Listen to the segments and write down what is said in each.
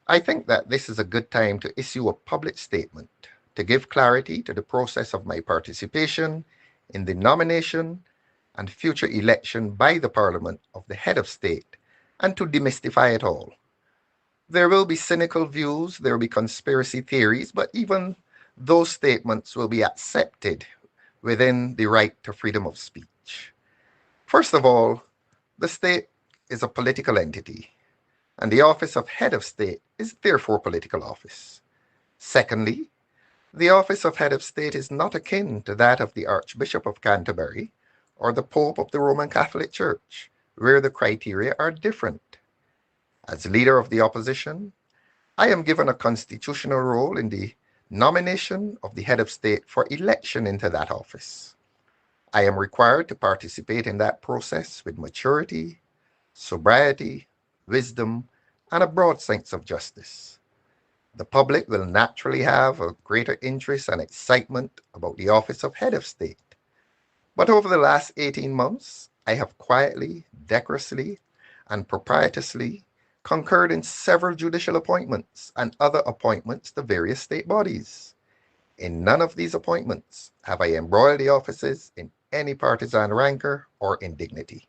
I think that this is a good time to issue a public statement to give clarity to the process of my participation in the nomination and future election by the Parliament of the head of state and to demystify it all. There will be cynical views, there will be conspiracy theories, but even those statements will be accepted within the right to freedom of speech. First of all, the state is a political entity, and the office of head of state is therefore a political office. Secondly, the office of head of state is not akin to that of the Archbishop of Canterbury or the Pope of the Roman Catholic Church, where the criteria are different. As leader of the opposition, I am given a constitutional role in the nomination of the head of state for election into that office. I am required to participate in that process with maturity, sobriety, wisdom, and a broad sense of justice. The public will naturally have a greater interest and excitement about the office of head of state. But over the last 18 months, I have quietly, decorously, and proprietously concurred in several judicial appointments and other appointments to various state bodies. In none of these appointments have I embroiled the offices in any partisan rancor or indignity.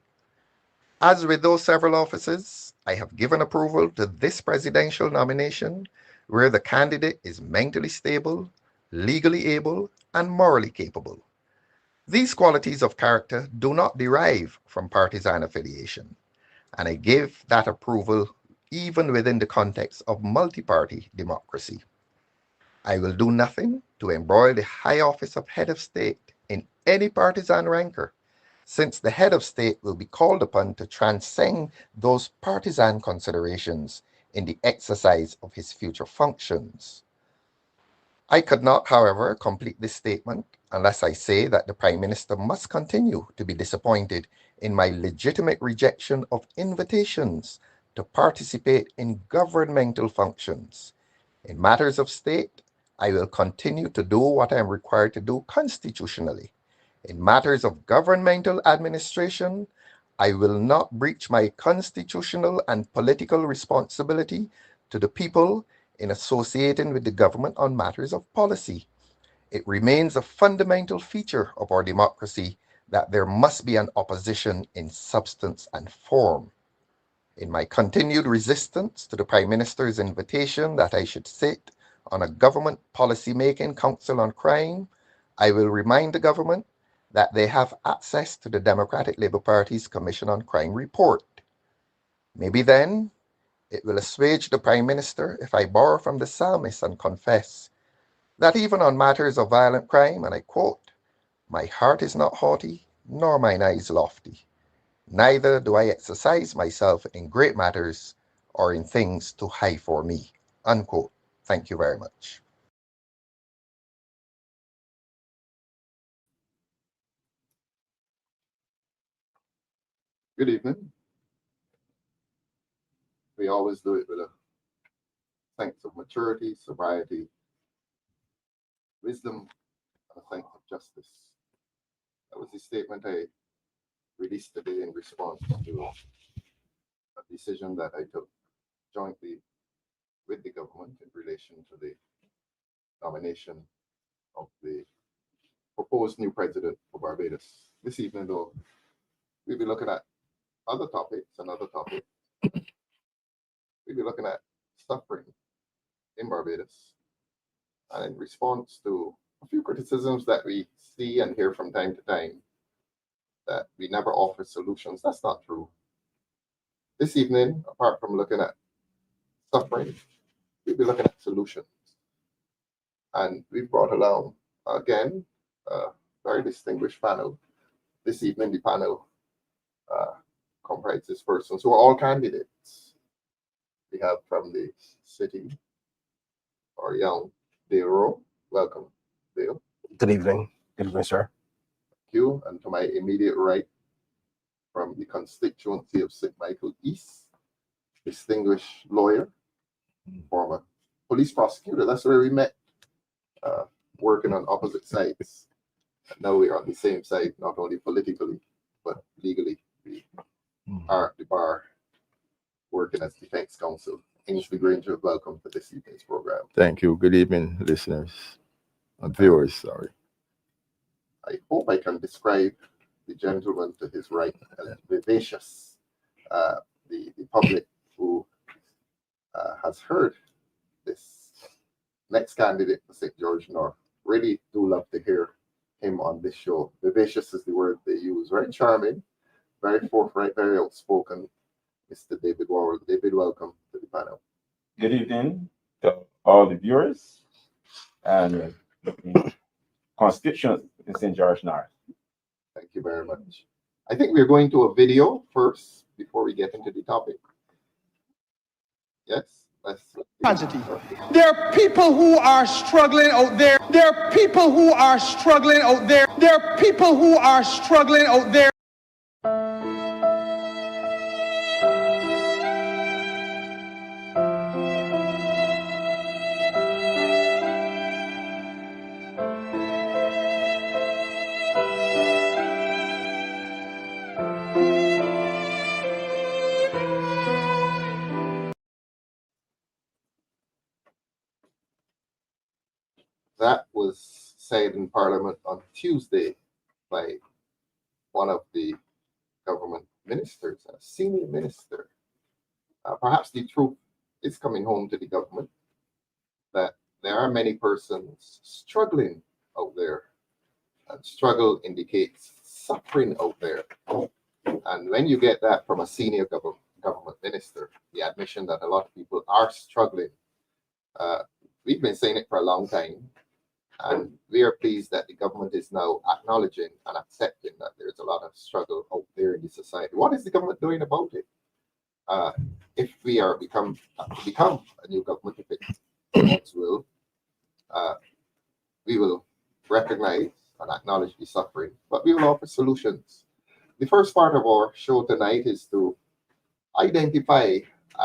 As with those several offices, I have given approval to this presidential nomination where the candidate is mentally stable, legally able, and morally capable. These qualities of character do not derive from partisan affiliation, and I give that approval even within the context of multi-party democracy. I will do nothing to embroil the high office of head of state in any partisan rancor, since the head of state will be called upon to transcend those partisan considerations in the exercise of his future functions. I could not, however, complete this statement unless I say that the Prime Minister must continue to be disappointed in my legitimate rejection of invitations to participate in governmental functions. In matters of state, I will continue to do what I am required to do constitutionally. In matters of governmental administration, I will not breach my constitutional and political responsibility to the people in associating with the government on matters of policy. It remains a fundamental feature of our democracy that there must be an opposition in substance and form. In my continued resistance to the Prime Minister's invitation that I should sit on a government policy-making council on crime, I will remind the government that they have access to the Democratic Labour Party's Commission on Crime report. Maybe then it will assuage the Prime Minister if I borrow from the psalmist and confess that even on matters of violent crime, and I quote, my heart is not haughty, nor mine eyes lofty. Neither do I exercise myself in great matters or in things too high for me. Unquote. Thank you very much. Good evening. We always do it with a sense of maturity, sobriety, wisdom, and a sense of justice. That was the statement I released today in response to a decision that I took jointly with the government in relation to the nomination of the proposed new president for Barbados. This evening, though, we'll be looking at other topics, another topic. We'll be looking at suffering in Barbados and in response to a few criticisms that we see and hear from time to time that we never offer solutions. That's not true. This evening, apart from looking at suffering, we'll be looking at solutions. And we've brought along, again, a very distinguished panel. This evening, the panel comprises persons who are all candidates. We have from the city, our young Dale Rowe. Welcome, Dale. Good evening. Good evening, sir. Thank you. And to my immediate right, from the constituency of St. Michael East, distinguished lawyer, former police prosecutor. That's where we met, working on opposite sides. And now we are on the same side, not only politically, but legally. We are at the bar working as defense counsel Ensley Grainger, welcome to this evening's program. Thank you. Good evening, listeners and viewers. Sorry. I hope I can describe the gentleman to his right as vivacious. The public who has heard this next candidate for St. George North really do love to hear him on this show. Vivacious is the word they use. Very charming, very forthright, very outspoken. Mr. David Warren. David, welcome to the panel. Good evening to all the viewers and the constituents in St. George North. Thank you very much. I think we're going to a video first before we get into the topic. Yes, let's. Tragedy. There are people who are struggling out there. There are people who are struggling out there. There are people who are struggling out there. That was said in Parliament on Tuesday by one of the government ministers, a senior minister. Perhaps the truth is coming home to the government that there are many persons struggling out there, and struggle indicates suffering out there. And when you get that from a senior government minister, the admission that a lot of people are struggling, we've been saying it for a long time. And we are pleased that the government is now acknowledging and accepting that there's a lot of struggle out there in the society. What is the government doing about it? If we are become a new government, if it will, we will recognize and acknowledge the suffering, but we will offer solutions. The first part of our show tonight is to identify,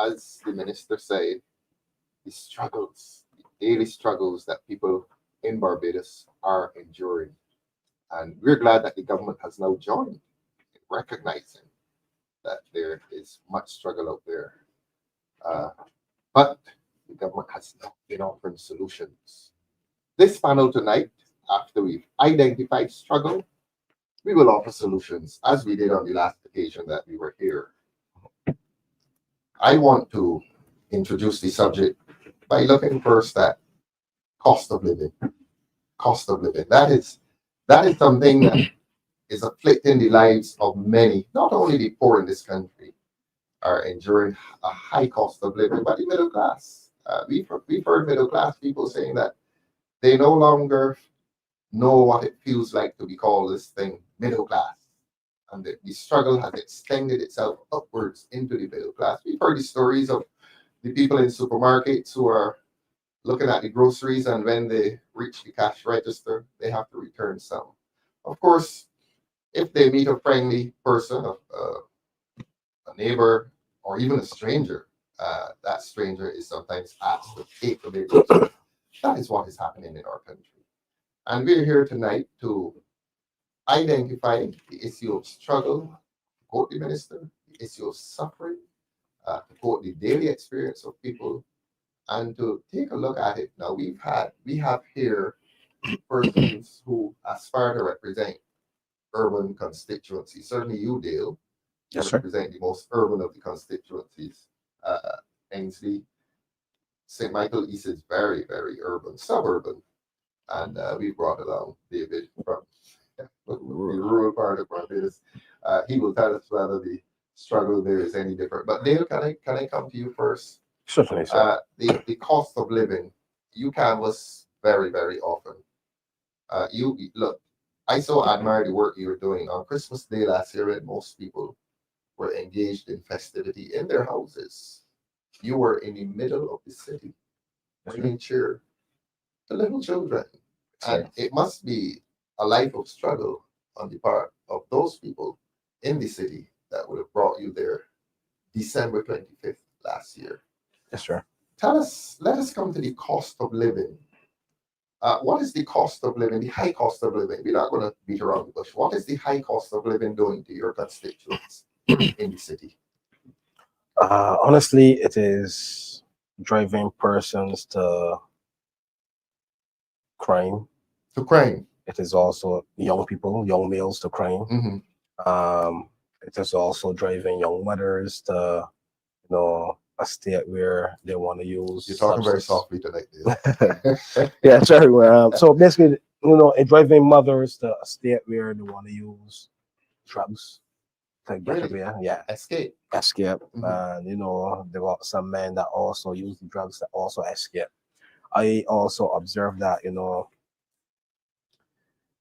as the minister said, the struggles, the daily struggles that people in Barbados are enduring. And we're glad that the government has now joined in recognizing that there is much struggle out there. But the government has not been offering solutions. This panel tonight, after we've identified struggle, we will offer solutions, as we did on the last occasion that we were here. I want to introduce the subject by looking first at cost of living. Cost of living. That is something that is afflicting the lives of many, not only the poor in this country are enduring a high cost of living, but the middle class. We've heard middle class people saying that they no longer know what it feels like to be called this thing middle class. And the struggle has extended itself upwards into the middle class. We've heard the stories of the people in supermarkets who are looking at the groceries, and when they reach the cash register, they have to return some. Of course, if they meet a friendly person, a neighbor, or even a stranger, that stranger is sometimes asked to take the bill. That is what is happening in our country. And we're here tonight to identify the issue of struggle, to quote the minister, the issue of suffering, to quote the daily experience of people, and to take a look at it. Now, we have here persons who aspire to represent urban constituencies. Certainly you, Dale, you represent the most urban of the constituencies. Ensley, St. Michael East is very, very urban, suburban. And we brought along David from the rural part of Barbados. He will tell us whether the struggle there is any different. But Dale, can I come to you first? Certainly, sir. The cost of living, you canvass very, very often. You look, I so admire the work you were doing on Christmas Day last year, and most people were engaged in festivity in their houses. You were in the middle of the city, bringing cheer to little children. And it must be a life of struggle on the part of those people in the city that would have brought you there December 25th last year. Yes, sir. Let us come to the cost of living. What is the cost of living, the high cost of living? We're not going to beat around the bush. What is the high cost of living doing to your constituents in the city? Honestly, it is driving persons to crime. To crime. It is also young people, young males to crime. Mm-hmm. It is also driving young mothers to, a state where they want to use. You're talking very substance. softly tonight. Yeah, sorry. So basically, it driving mothers to a state where they want to use drugs to get Really? away. Yeah, Escape. escape. Mhm. And there are some men that also use the drugs that also escape. I also observed that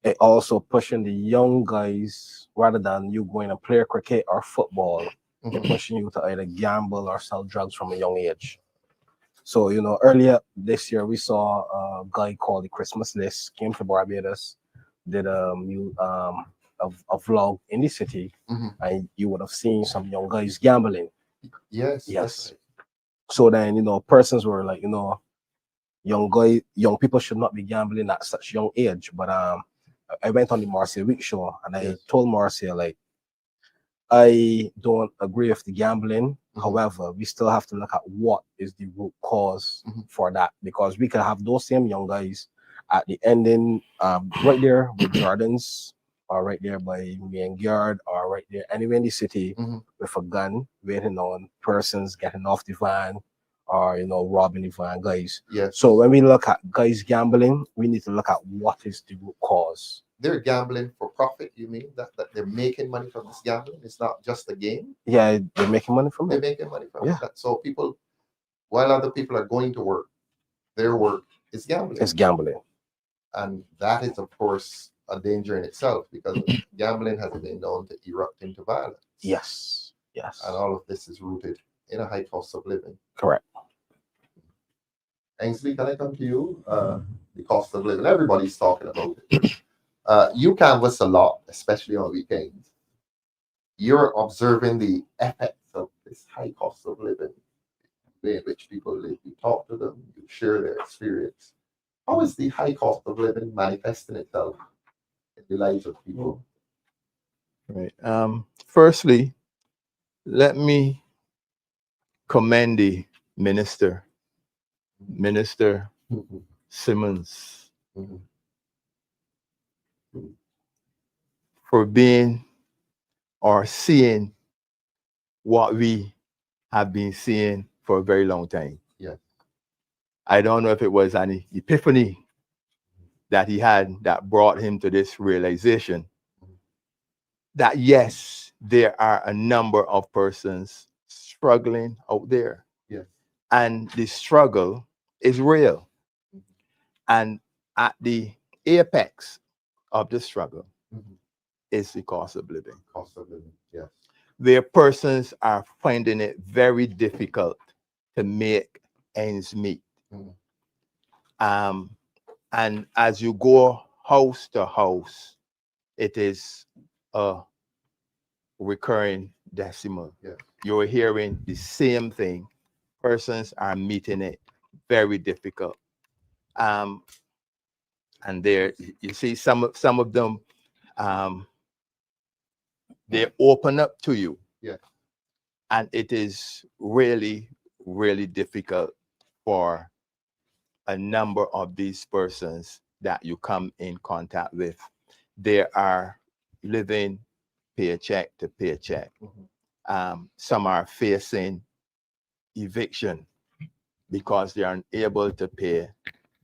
it also pushing the young guys rather than you going to play cricket or football. They're pushing you to either gamble or sell drugs from a young age. So earlier this year we saw a guy called the Christmas List came to Barbados, did a vlog in the city, and you would have seen some young guys gambling. Yes. Yes. That's right. So then persons were like young people should not be gambling at such young age. But I went on the Marcia Week show and I told Marcia, like, I don't agree with the gambling. However, we still have to look at what is the root cause for that, because we can have those same young guys at the ending, right there with Jordans, or right there by main yard, or right there anywhere in the city with a gun, waiting on persons getting off the van, or robbing the van guys. Yes. So when we look at guys gambling, we need to look at what is the root cause. They're gambling for profit, you mean? That they're making money from this gambling? It's not just a game? Yeah, they're making money from They're it. making money from it. So people, while other people are going to work, their work is gambling. It's gambling. And that is, of course, a danger in itself, because gambling has been known to erupt into violence. Yes. Yes. And all of this is rooted in a high cost of living. Correct. Ensley, can I come to you? The cost of living. Everybody's talking about it. You canvass a lot, especially on weekends. You're observing the effects of this high cost of living, the way in which people live. You talk to them, you share their experience. How is the high cost of living manifesting itself in the lives of people? Right. Firstly, let me commend the Minister Simmons, for being or seeing what we have been seeing for a very long time. Yes. I don't know if it was an epiphany that he had that brought him to this realization that yes, there are a number of persons struggling out there. Yes. And the struggle is real. And at the apex of the struggle is the cost of living. Cost of living, yes. Where persons are finding it very difficult to make ends meet. And as you go house to house, it is a recurring decimal. Yeah. You're hearing the same thing. Persons are meeting it very difficult. And there, you see some of them, they open up to you. Yeah. And it is really, really difficult for a number of these persons that you come in contact with. They are living paycheck to paycheck. Some are facing eviction because they are unable to pay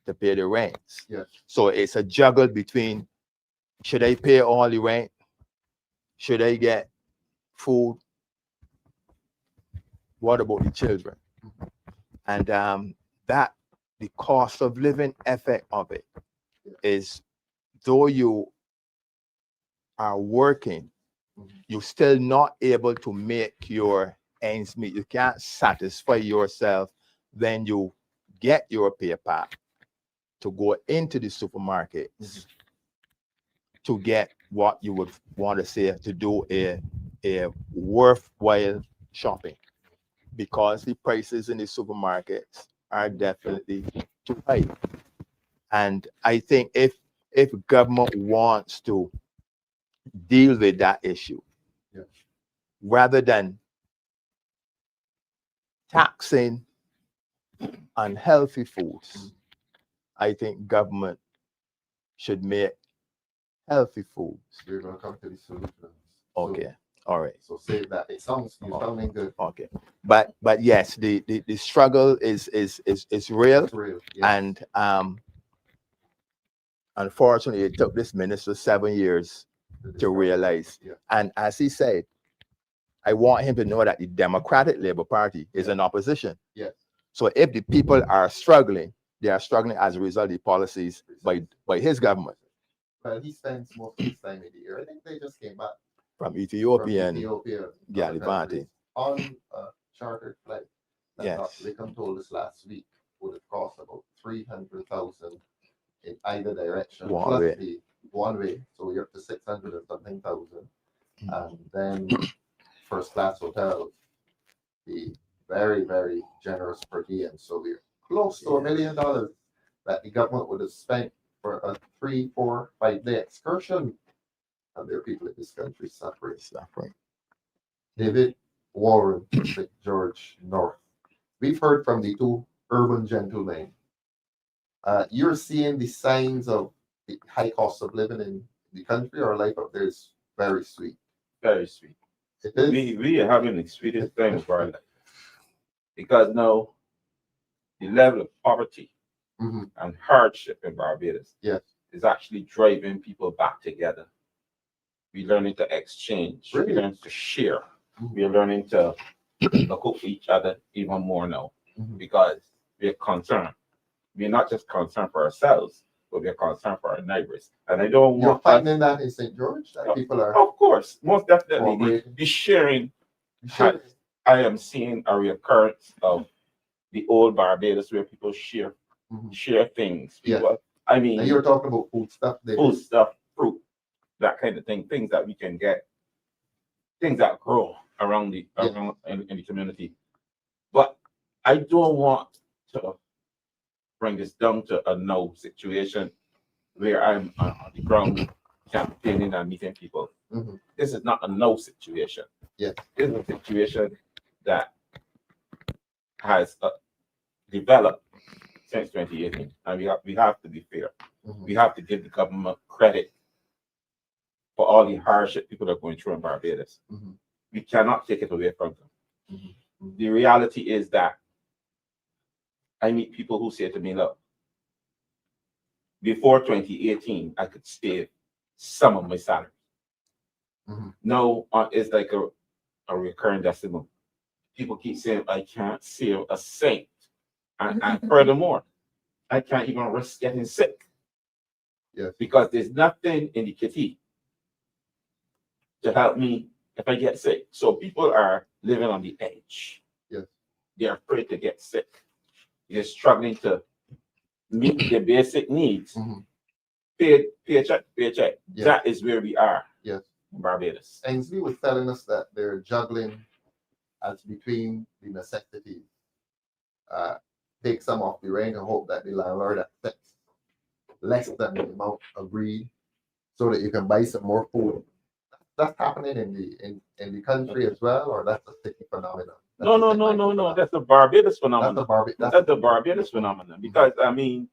the rents. Yes. So it's a juggle between, should I pay all the rent? Should I get food? What about the children? And that the cost of living effect of it is, though you are working, you're still not able to make your ends meet. You can't satisfy yourself when you get your pay pack to go into the supermarket to get what you would want to say to do a worthwhile shopping, because the prices in the supermarkets are definitely too high. And I think if government wants to deal with that issue, rather than taxing unhealthy foods, I think government should make healthy foods. We're gonna come to the solutions. Okay, all right. So save that. You're sounding good. Okay, but yes, the struggle is real, It's real. Yeah. and unfortunately, it took this minister 7 years to realize. Yeah. And as he said, I want him to know that the Democratic Labour Party is in opposition. Yes. So if the people are struggling, they are struggling as a result of the policies by his government. Well, he spends most of his time in the year. I think they just came back From Ethiopia from and Ethiopia Gallipoli. on a chartered flight. That Yes. Wickham told us last week would have cost about 300,000 in either direction. One plus way. the one way. So you're up to 600 and something thousand. And then first class hotels, the very, very generous per diem. So we're close to $1 million that the government would have spent for a 3, 4, 5 day excursion. And there are people in this country suffering. David Walrond, St. George North. We've heard from the two urban gentlemen. You're seeing the signs of the high cost of living in the country, or life up there is very sweet. Very sweet. It is. We are having the sweetest time of our life. Because now the level of poverty Mhm. and hardship in Barbados Yes. is actually driving people back together. We're learning to exchange. Really? We're learning to share. Mhm. We're learning to look up each other even more now Mhm. because we're concerned. We're not just concerned for ourselves, but we're concerned for our neighbors. And I don't You're want us, finding that in St. George, that people are of course, most definitely, cooperating. the sharing. Sure. I am seeing a recurrence of the old Barbados where people share Mhm. things. Yeah. People, I mean, And you're talking about food stuff. food stuff, fruit, that kind of thing, things that we can get, things that grow around in the community. But I don't want to bring this down to a no situation where I'm on the ground campaigning and meeting people. Mhm. This is not a no situation. Yes. This is a situation that has developed since 2018, and we have to be fair. Mhm. We have to give the government credit for all the hardship people are going through in Barbados. Mhm. We cannot take it away from them. Mhm. The reality is that I meet people who say to me, look, before 2018, I could save some of my salary. Mhm. Now it's like a recurring decimal. People keep saying, I can't save a cent. And furthermore, I can't even risk getting sick. Yes. Because there's nothing in the kitty to help me if I get sick. So people are living on the edge. Yes. They're afraid to get sick. They're struggling to meet their basic needs. Mhm. Paycheck. Yes. That is where we are Yes. in Barbados. Ensley was telling us that they're juggling as between the necessities. Take some off the rent and hope that the landlord accepts less than the amount agreed so that you can buy some more food. That's happening in the country as well, or that's a city phenomenon? No. That's a Barbados That's phenomenon. a That's a Barbados phenomenon. Because I mean,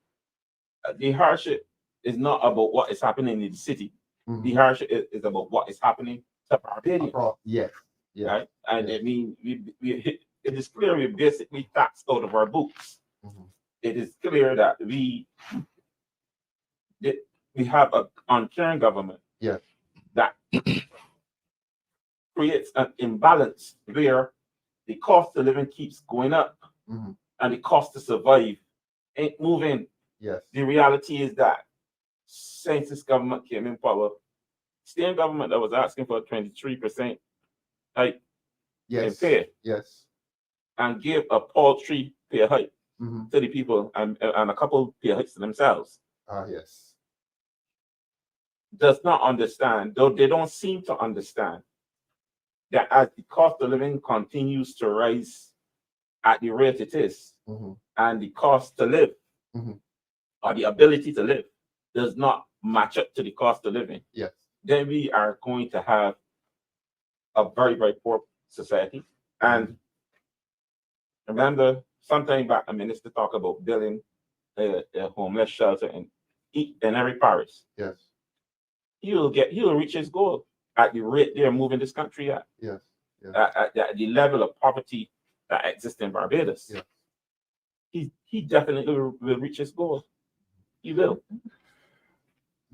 the hardship is not about what is happening in the city. Mhm. The hardship is about what is happening to Barbadians. Yes. Yes. Right? And Yes. I mean, it is clear we basically taxed out of our boots. Mhm. It is clear that we have an uncaring government. Yes. That creates an imbalance where the cost of living keeps going up Mhm. and the cost to survive ain't moving. Yes. The reality is that since this government came in power, same government that was asking for a 23% hike in Yes. pay Yes. and gave a paltry pay hike Mhm. to the people and a couple pay hikes to themselves, Yes. does not understand, though they don't seem to understand, that as the cost of living continues to rise at the rate it is, Mhm. and the cost to live Mhm. or the ability to live does not match up to the cost of living, Yes. then we are going to have a very, very poor society. And remember, sometime back, a minister talked about building a homeless shelter in every parish. Yes. He'll reach his goal at the rate they're moving this country at. Yes. Yes. At the level of poverty that exists in Barbados. Yes. He definitely will reach his goal. He will.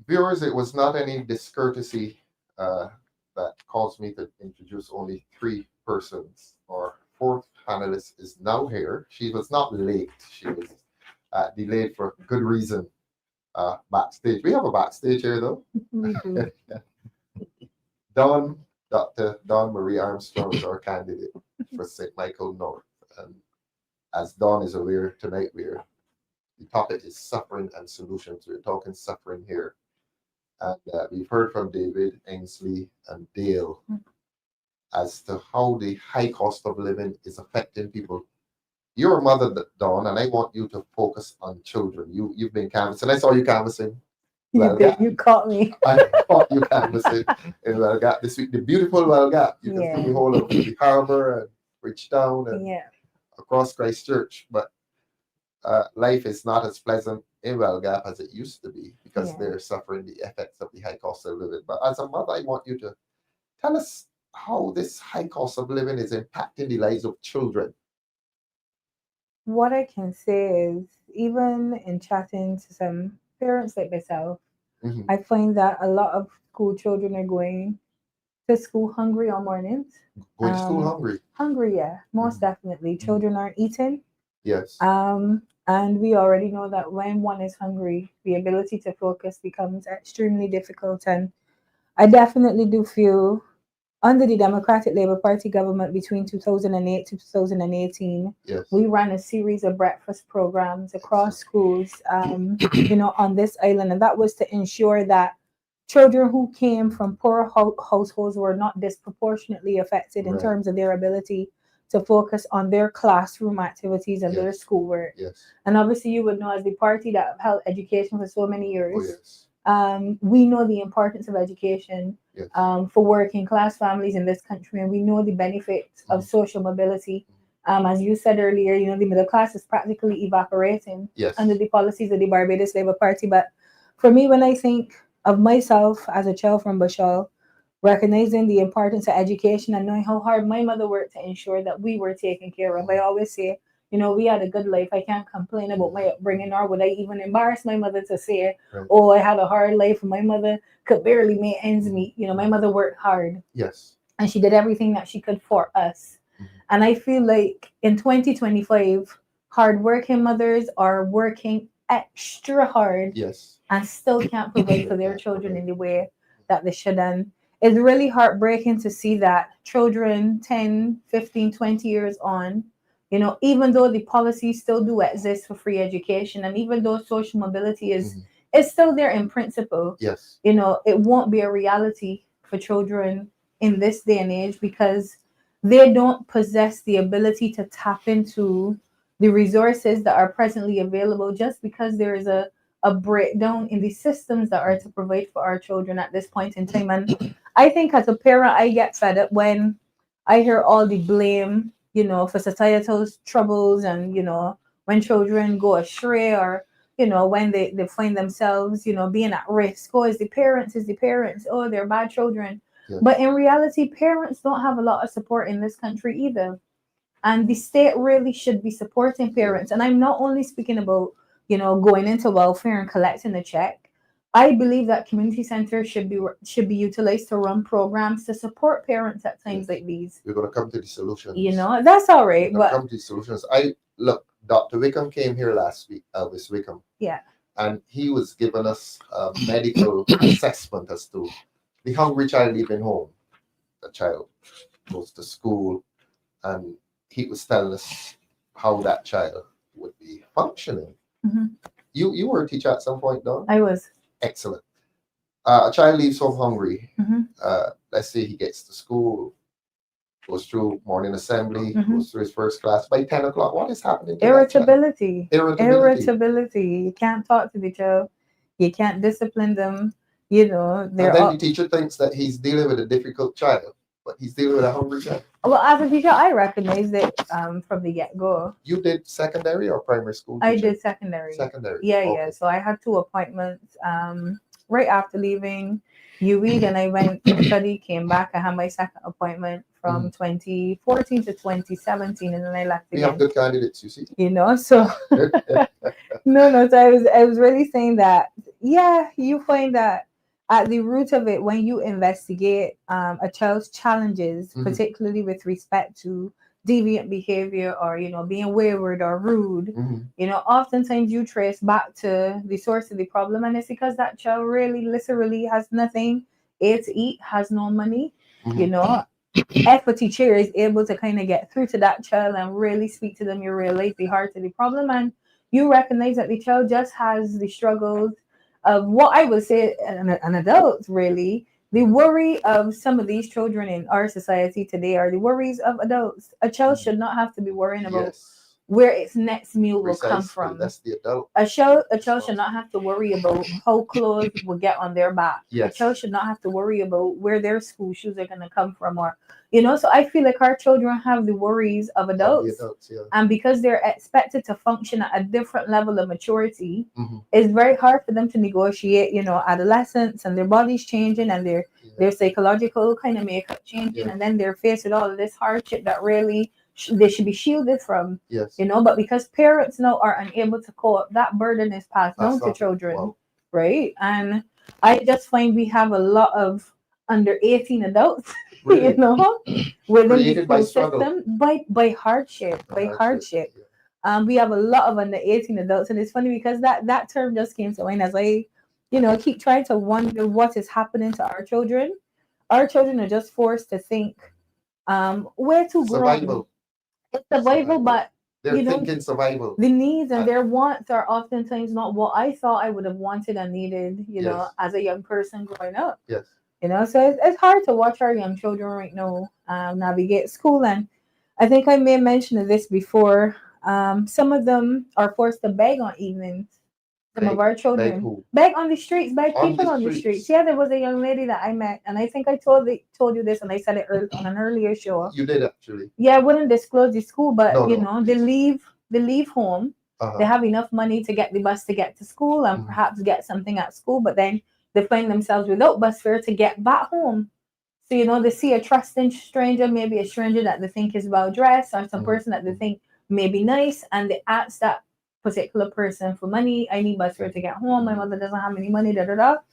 Viewers, it was not any discourtesy that caused me to introduce only 3 persons. Our 4th panelist is now here. She was not late. She was delayed for good reason. Backstage. We have a backstage here, though. We do. Dr. Dawn Marie Armstrong is our candidate for St. Michael North. And as Dawn is aware, tonight the topic is suffering and solutions. We're talking suffering here. And we've heard from David, Ensley, and Dale as to how the high cost of living is affecting people. You're a mother, Dawn, and I want you to focus on children. You've been canvassing. I saw you canvassing. You caught me. I caught you canvassing in Welgap this week. The beautiful Welgap. You can see the whole of the harbour and Bridgetown and across Christchurch. But life is not as pleasant in Welgap as it used to be because they're suffering the effects of the high cost of living. But as a mother, I want you to tell us how this high cost of living is impacting the lives of children. What I can say is, even in chatting to some parents like myself, I find that a lot of school children are going to school hungry on mornings. Going to school hungry? Hungry, yeah, most definitely. Children aren't eating. Yes. And we already know that when one is hungry, the ability to focus becomes extremely difficult. And I definitely do feel under the Democratic Labour Party government between 2008 to 2018, we ran a series of breakfast programs across schools, on this island. And that was to ensure that children who came from poor households were not disproportionately affected in terms of their ability to focus on their classroom activities and their schoolwork. And obviously, you would know, as the party that upheld education for so many years, we know the importance of education for working class families in this country, and we know the benefits of social mobility. As you said earlier, the middle class is practically evaporating under the policies of the Barbados Labour Party. But for me, when I think of myself as a child from Bushell, recognizing the importance of education and knowing how hard my mother worked to ensure that we were taken care of, I always say, we had a good life. I can't complain about my upbringing, nor would I even embarrass my mother to say, oh, I had a hard life and my mother could barely make ends meet. My mother worked hard. And she did everything that she could for us. And I feel like in 2025, hardworking mothers are working extra hard and still can't provide for their children in the way that they should. And it's really heartbreaking to see that children 10, 15, 20 years on, even though the policies still do exist for free education, and even though social mobility is still there in principle, it won't be a reality for children in this day and age because they don't possess the ability to tap into the resources that are presently available, just because there is a breakdown in the systems that are to provide for our children at this point in time. And I think as a parent, I get fed up when I hear all the blame, for societal troubles, and, when children go astray, or, when they find themselves, being at risk. Oh, it's the parents. Oh, they're bad children. But in reality, parents don't have a lot of support in this country either. And the state really should be supporting parents. And I'm not only speaking about, going into welfare and collecting a check. I believe that community centers should be utilized to run programs to support parents at times like these. We're going to come to the solutions. That's all right. But come to the solutions. Dr. Wickham came here last week, Elvis Wickham. And he was giving us a medical assessment as to the hungry child leaving home. The child goes to school, and he was telling us how that child would be functioning. You were a teacher at some point, Dawn? I was. Excellent. A child leaves home hungry. Let's say he gets to school, goes through morning assembly, goes through his first class. By 10 o'clock, what is happening to Irritability. You can't talk to the child. You can't discipline them. And then the teacher thinks that he's dealing with a difficult child. but he's dealing with a hungry child. Well, as a teacher, I recognized it from the get-go. You did secondary or primary school? I teaching? did secondary. Secondary. Yeah, okay. yeah. So I had 2 appointments right after leaving UE. Then I went to study, came back. I had my second appointment from 2014 to 2017, and then I left We again. have good candidates, you see. You know, so no. So I was really saying that, yeah, you find that at the root of it, when you investigate a child's challenges, particularly with respect to deviant behavior or, you know, being wayward or rude, you know, oftentimes you trace back to the source of the problem, and it's because that child really literally has nothing to eat, has no money, you know. If a teacher is able to kind of get through to that child and really speak to them, you realize the heart of the problem, and you recognize that the child just has the struggles of what I would say an adult, really. The worry of some of these children in our society today are the worries of adults. A child should not have to be worrying about where its next meal will come from. That's the adult. A child should not have to worry about how clothes will get on their back. Yes. A child should not have to worry about where their school shoes are going to come from, or, you know. So I feel like our children have the worries of adults, and because they're expected to function at a different level of maturity, it's very hard for them to negotiate, you know, adolescence and their bodies changing and their psychological kind of makeup changing, and then they're faced with all of this hardship that really they should be shielded from, you know. But because parents now are unable to cope, that burden is passed down to children, right? And I just find we have a lot of under 18 adults, you know, within the school system by hardship. We have a lot of under 18 adults, and it's funny because that term just came to mind as I, you know, keep trying to wonder what is happening to our children. Our children are just forced to think, where to grow. It's survival, but they're thinking survival. The needs and their wants are oftentimes not what I thought I would have wanted and needed, you know, as a young person growing up. Yes. You know, so it's hard to watch our young children right now navigate school. And I think I may have mentioned this before. Some of them are forced to beg on evenings. Some of our children beg on the streets, beg people on the streets. Yeah, there was a young lady that I met, and I think I told you this, and I said it on an earlier show. You did actually. Yeah, I wouldn't disclose the school, but you know, they leave home. They have enough money to get the bus to get to school and perhaps get something at school, but then they find themselves without bus fare to get back home. So, you know, they see a trusting stranger, maybe a stranger that they think is well dressed, or some person that they think may be nice, and they ask that particular person for money. I need bus fare to get home. My mother doesn't have any money.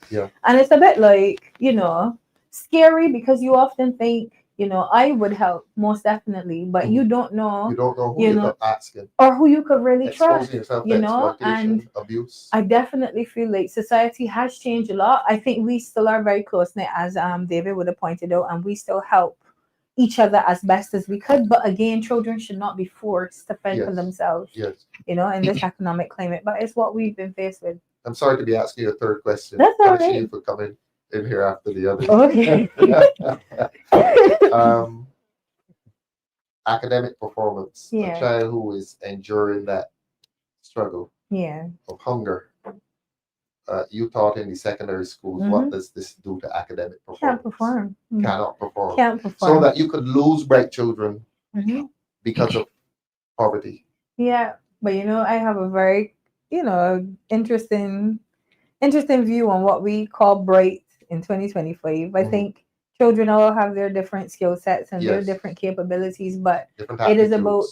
Yeah. And it's a bit like, you know, scary, because you often think, you know, I would help most definitely, but you don't know. You don't know who you're asking, or who you could really trust. Yourself you know, and abuse. I definitely feel like society has changed a lot. I think we still are very close knit, as David would have pointed out, and we still help each other as best as we could. But again, children should not be forced to fend for themselves. Yes. You know, in this economic climate. But it's what we've been faced with. I'm sorry to be asking you a third question. That's all right. You for coming in here after the other. Okay. Academic performance. A child who is enduring that struggle of hunger. You taught in the secondary schools. What does this do to academic performance? Can't perform. Cannot perform. Can't perform. So that you could lose bright children because of poverty. Yeah, but you know, I have a very, you know, interesting view on what we call bright in 2025. I think children all have their different skill sets and their different capabilities, but it is about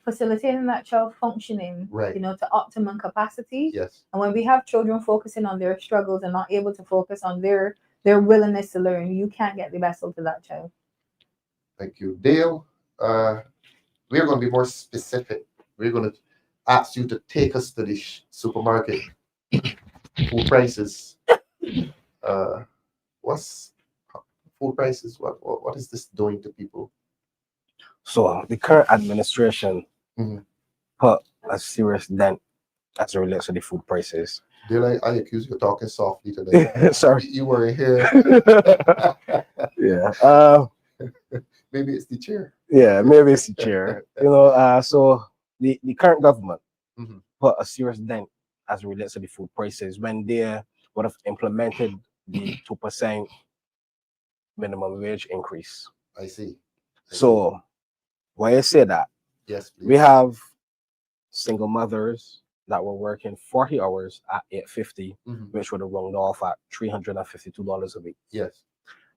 facilitating that child functioning, you know, to optimum capacity. Yes. And when we have children focusing on their struggles and not able to focus on their willingness to learn, you can't get the best out of that child. Thank you. Dale, we're going to be more specific. We're going to ask you to take us to the supermarket. Food prices. What's food prices? What is this doing to people? So the current administration put a serious dent as it relates to the food prices. Dale, I accuse you of talking softly today. Sorry. You were here. Yeah. Maybe it's the chair. Yeah, maybe it's the chair. You know, so the current government put a serious dent as it relates to the food prices when they would have implemented the 2% minimum wage increase. I see. So when I say that, Yes, please. we have single mothers that were working 40 hours at $8.50, Mhm. which would have rounded off at $352 a week. Yes.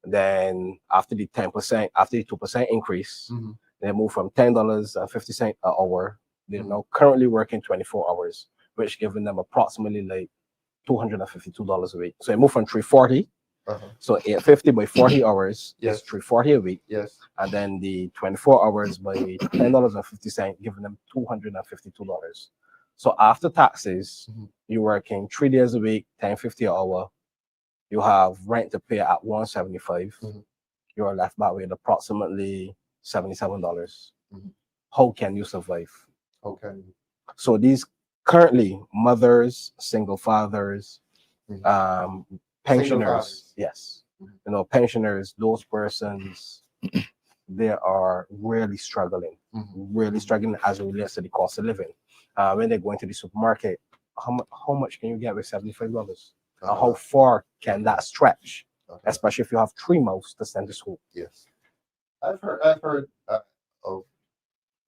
Then after the 10%, after the 2% increase, Mhm. they moved from $10.50 an hour. They're Mhm. now currently working 24 hours, which giving them approximately like $252 a week. So it moved from 340, Uh-huh. so 850 by 40 hours Yes. is 340 a week. Yes. And then the 24 hours by $10.50, giving them $252. So after taxes, Mhm. you're working 3 days a week, $10.50 an hour. You have rent to pay at $175. Mhm. You're left back with approximately $77. Mhm. How can you survive? Okay. So these currently mothers, single fathers, Mhm. pensioners, fathers. yes, Mhm. you know, pensioners, those persons, they are really struggling, as it relates to the cost of living. When they go into the supermarket, how much can you get with $75? How far can that stretch? Okay. Especially if you have 3 mouths to send to school. Yes. I've heard of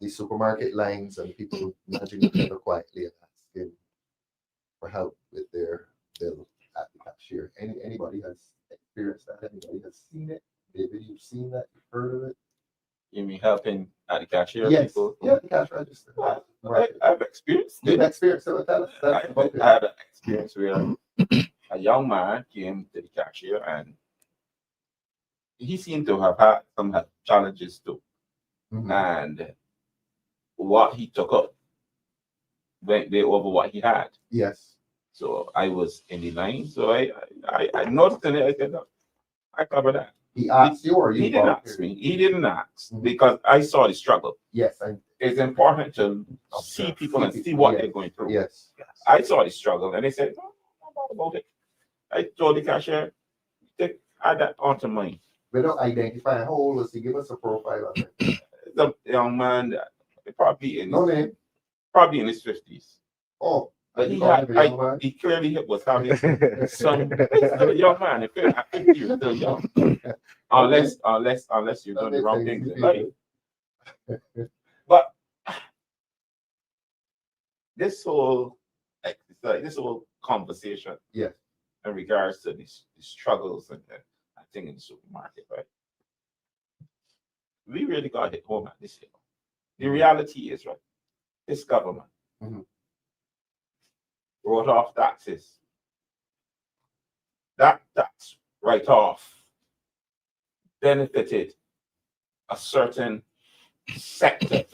the supermarket lines and people nudging each other quietly and asking for help with their bill at the cashier. Anybody has experienced that? Anybody has seen it? David, you've seen that? You've heard of it? You mean helping at the cashier Yes. people? Yeah, the cash register. I've experienced You've it. experienced it. Tell us about it. I had an experience where a young man came to the cashier and he seemed to have had some health challenges too. Mhm. And what he took up went way over what he had. Yes. So I was in the line. So I noticed in it, I said, "No, I cover that." He asked you or you He didn't ask volunteered? me. He didn't ask Mhm. because I saw the struggle. Yes. It's important to see people and see what they're going through. Yes. I saw the struggle and they said, "No, not about it." I told the cashier, add that onto mine. Without identifying how old was he? Give us a profile of it. The young man, probably No name. probably in his 50s. Oh, But you calling him a young man? he clearly was having some. He's still a young man. If you're at 50, you're still young. Unless you're doing the wrong things in life. But this whole exercise, this whole conversation, Yes. in regards to these struggles and I think in the supermarket, right? We really got to hit home at this here. The reality is, right, this government Mhm. wrote off taxes. That tax write-off benefited a certain sector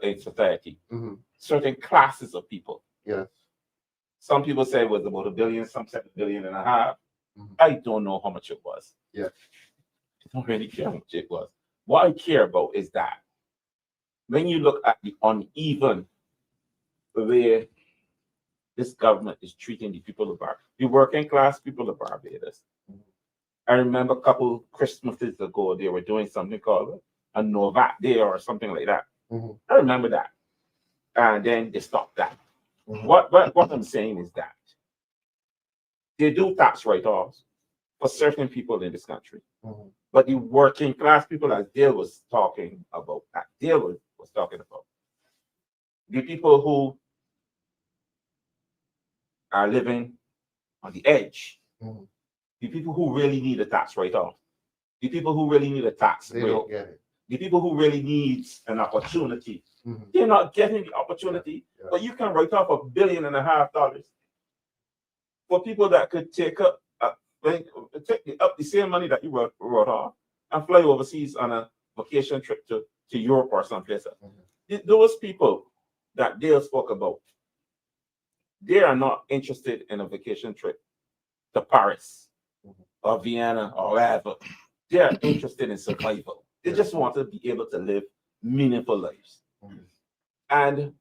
in society, Mhm. certain classes of people. Yes. Some people say it was about $1 billion, some said $1.5 billion. Mhm. I don't know how much it was. Yeah. I don't really care how much it was. What I care about is that when you look at the uneven way this government is treating the people of Barbados, the working class people of Barbados. I remember a couple Christmases ago, they were doing something called a Novat Day or something like that. Mhm. I remember that. And then they stopped that. Mhm. What I'm saying is that they do tax write-offs for certain people in this country. Mhm. But the working class people, as Dale was talking about, the people who are living on the edge, Mhm. the people who really need a tax write-off, the people who really need a tax They break, don't get it. the people who really need an opportunity, Mhm. they're not getting the opportunity. Yeah. But you can write off $1.5 billion for people that could take up the same money that you wrote off and fly overseas on a vacation trip to Europe or someplace else. Mhm. Those people that Dale spoke about, they are not interested in a vacation trip to Paris or Vienna or wherever. They are interested in survival. They just want to be able to live meaningful lives. Mhm. And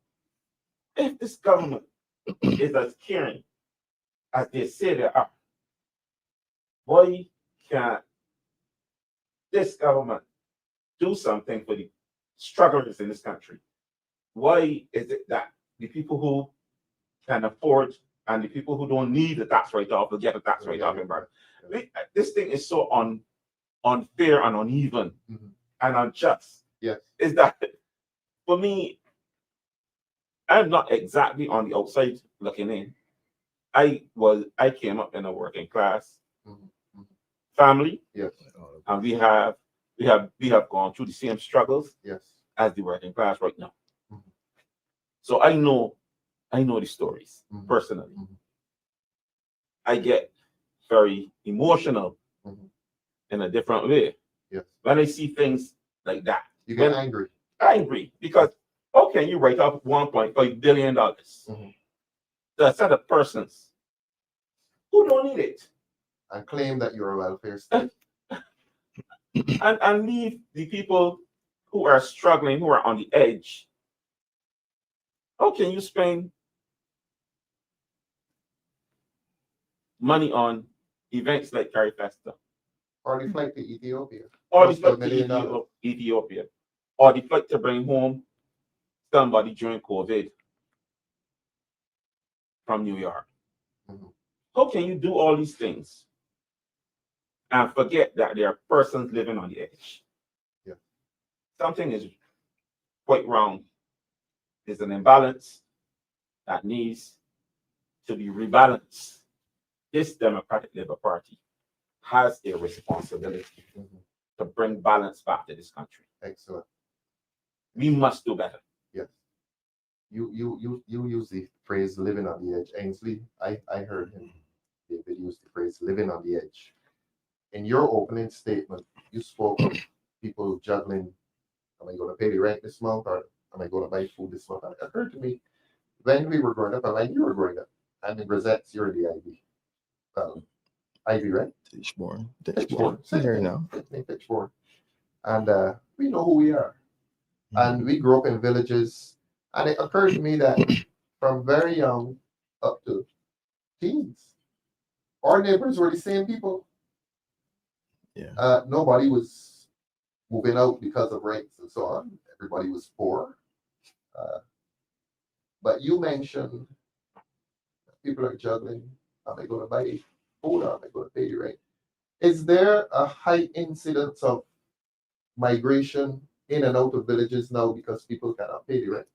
if this government is as caring as they say they are, why can't this government do something for the strugglers in this country? Why is it that the people who can afford and the people who don't need a tax write-off will get a tax write-off in Barbados? This thing is so unfair and uneven. Mhm. and unjust Yes. is that for me, I'm not exactly on the outside looking in. I came up in a working class family, Yes. and we have gone through the same struggles Yes. as the working class right now. Mhm. So I know the stories Mhm. personally. Mhm. I get very emotional Mhm. in a different way Yes. when I see things like that. You get When angry. angry because how can you write off $1.5 billion Mhm. to a set of persons who don't need it And claim that you're a welfare state. and leave the people who are struggling, who are on the edge? How can you spend money on events like Carry Festa Or the flight to Ethiopia. or the Close to flight $1 to million. Ethiopia or the flight to bring home somebody during COVID from New York? Mhm. How can you do all these things and forget that there are persons living on the edge? Yeah. Something is quite wrong. There's an imbalance that needs to be rebalanced. This Democratic Labour Party has a responsibility Mhm. to bring balance back to this country. Excellent. We must do better. Yes. You use the phrase living on the edge. Ensley, I heard him. David used the phrase living on the edge. In your opening statement, you spoke of people juggling, am I going to pay the rent this month or am I going to buy food this month? And it occurred to me when we were growing up and when you were growing up, and in Rosettes, you're in the Ivy. Ivy, right? Fishborn. Here now. Fishborn. And we know who we are. And we grew up in villages. And it occurred to me that from very young up to teens, our neighbors were the same people. Yeah. Nobody was moving out because of rents and so on. Everybody was poor. But you mentioned people are juggling. Am I going to buy food or am I going to pay the rent? Is there a high incidence of migration in and out of villages now because people cannot pay the rent?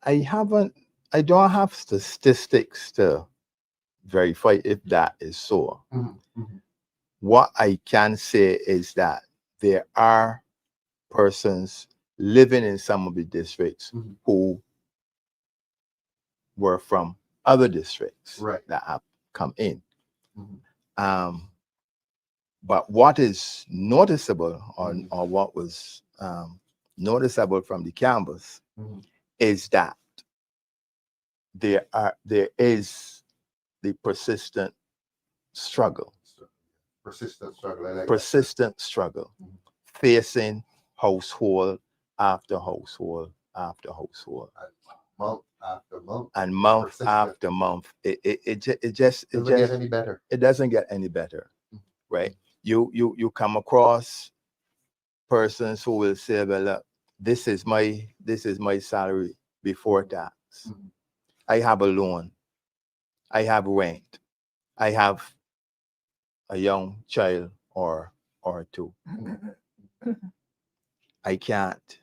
I don't have statistics to verify if that is so. Mm-hmm. Mm-hmm. What I can say is that there are persons living in some of the districts Mhm. who were from other districts Right. that have come in. Mhm. But what is noticeable Mhm. or what was noticeable from the canvas Mhm. is that there is the persistent struggle. Persistent struggle. I like that. Persistent struggle, Mhm. facing household after household after household, Month after month. and month Persistent. after month. It just Doesn't get any better. it doesn't get any better, Mhm. right? You come across persons who will say, well, look, this is my salary before tax. Mhm. I have a loan, I have rent, I have a young child or two. I can't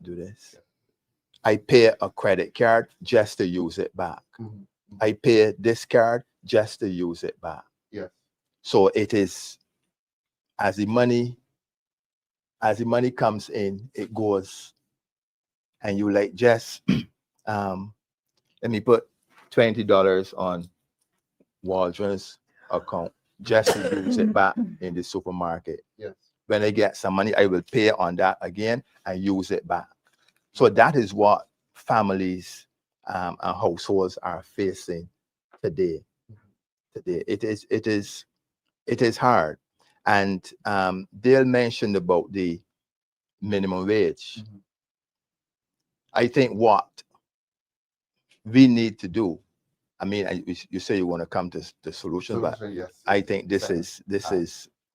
do this. I pay a credit card just to use it back. Mhm. I pay this card just to use it back. Yes. So it is, as the money comes in, it goes, and you like just let me put $20 on Waldron's account just to use it back in the supermarket. Yes. When I get some money, I will pay on that again and use it back. So that is what families and households are facing today. Today, it is hard. And Dale mentioned about the minimum wage. Mhm. I think what we need to do, I mean, you say you want to come to the solution, but Yes. I think this Second.